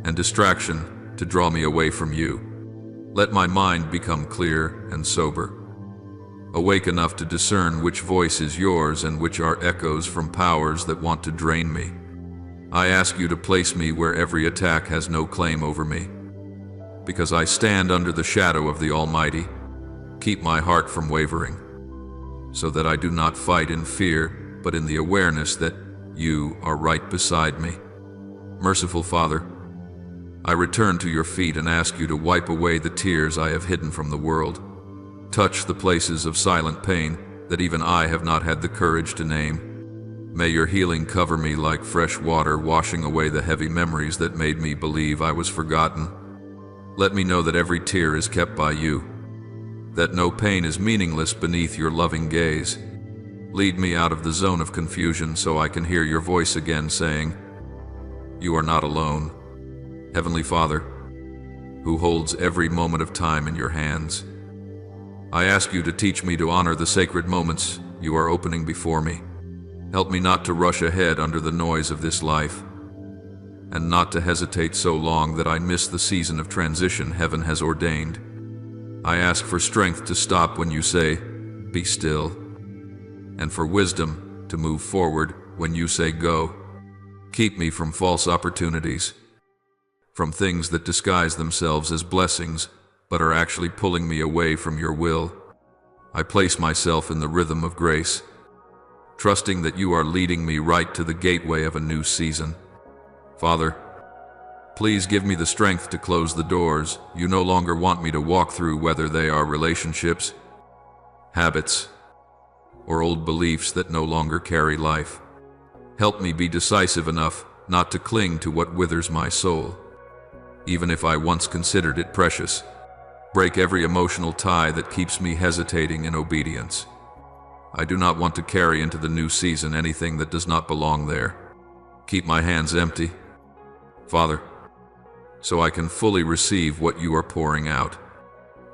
and distraction to draw me away from you. Let my mind become clear and sober, awake enough to discern which voice is yours and which are echoes from powers that want to drain me. I ask you to place me where every attack has no claim over me. Because I stand under the shadow of the Almighty, keep my heart from wavering, so that I do not fight in fear, but in the awareness that you are right beside me. Merciful Father, I return to your feet and ask you to wipe away the tears I have hidden from the world. Touch the places of silent pain that even I have not had the courage to name. May your healing cover me like fresh water, washing away the heavy memories that made me believe I was forgotten. Let me know that every tear is kept by you, that no pain is meaningless beneath your loving gaze. Lead me out of the zone of confusion so I can hear your voice again saying, "You are not alone." Heavenly Father, who holds every moment of time in your hands, I ask you to teach me to honor the sacred moments you are opening before me. Help me not to rush ahead under the noise of this life, and not to hesitate so long that I miss the season of transition heaven has ordained. I ask for strength to stop when you say, "Be still," and for wisdom to move forward when you say, "Go." Keep me from false opportunities, from things that disguise themselves as blessings but are actually pulling me away from your will. I place myself in the rhythm of grace, trusting that you are leading me right to the gateway of a new season. Father, please give me the strength to close the doors you no longer want me to walk through, whether they are relationships, habits, or old beliefs that no longer carry life. Help me be decisive enough not to cling to what withers my soul, even if I once considered it precious. Break every emotional tie that keeps me hesitating in obedience. I do not want to carry into the new season anything that does not belong there. Keep my hands empty, Father, so I can fully receive what you are pouring out.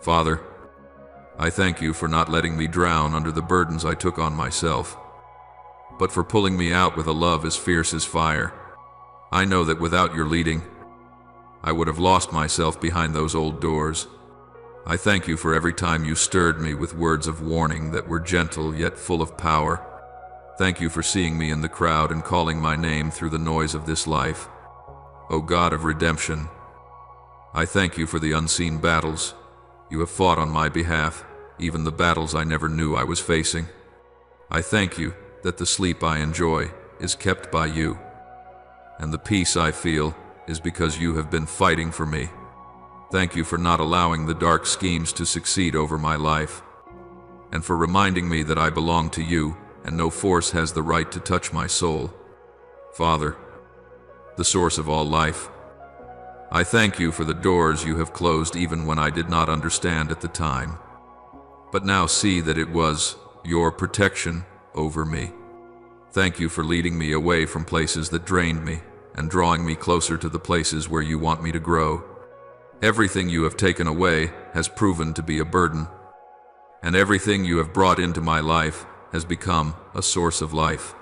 Father, I thank you for not letting me drown under the burdens I took on myself, but for pulling me out with a love as fierce as fire. I know that without your leading, I would have lost myself behind those old doors. I thank you for every time you stirred me with words of warning that were gentle yet full of power. Thank you for seeing me in the crowd and calling my name through the noise of this life. O God of redemption, I thank you for the unseen battles you have fought on my behalf, even the battles I never knew I was facing. I thank you that the sleep I enjoy is kept by you, and the peace I feel is because you have been fighting for me. Thank you for not allowing the dark schemes to succeed over my life, and for reminding me that I belong to you and no force has the right to touch my soul. Father, the source of all life, I thank you for the doors you have closed even when I did not understand at the time, but now see that it was your protection over me. Thank you for leading me away from places that drained me and drawing me closer to the places where you want me to grow. Everything you have taken away has proven to be a burden, and everything you have brought into my life has become a source of life.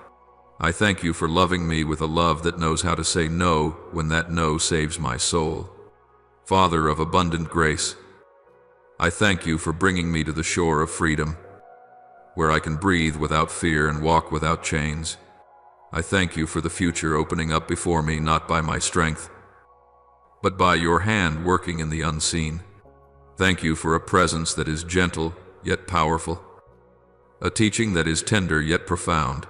I thank you for loving me with a love that knows how to say no when that no saves my soul. Father of abundant grace, I thank you for bringing me to the shore of freedom, where I can breathe without fear and walk without chains. I thank you for the future opening up before me not by my strength, but by your hand working in the unseen. Thank you for a presence that is gentle yet powerful, a teaching that is tender yet profound,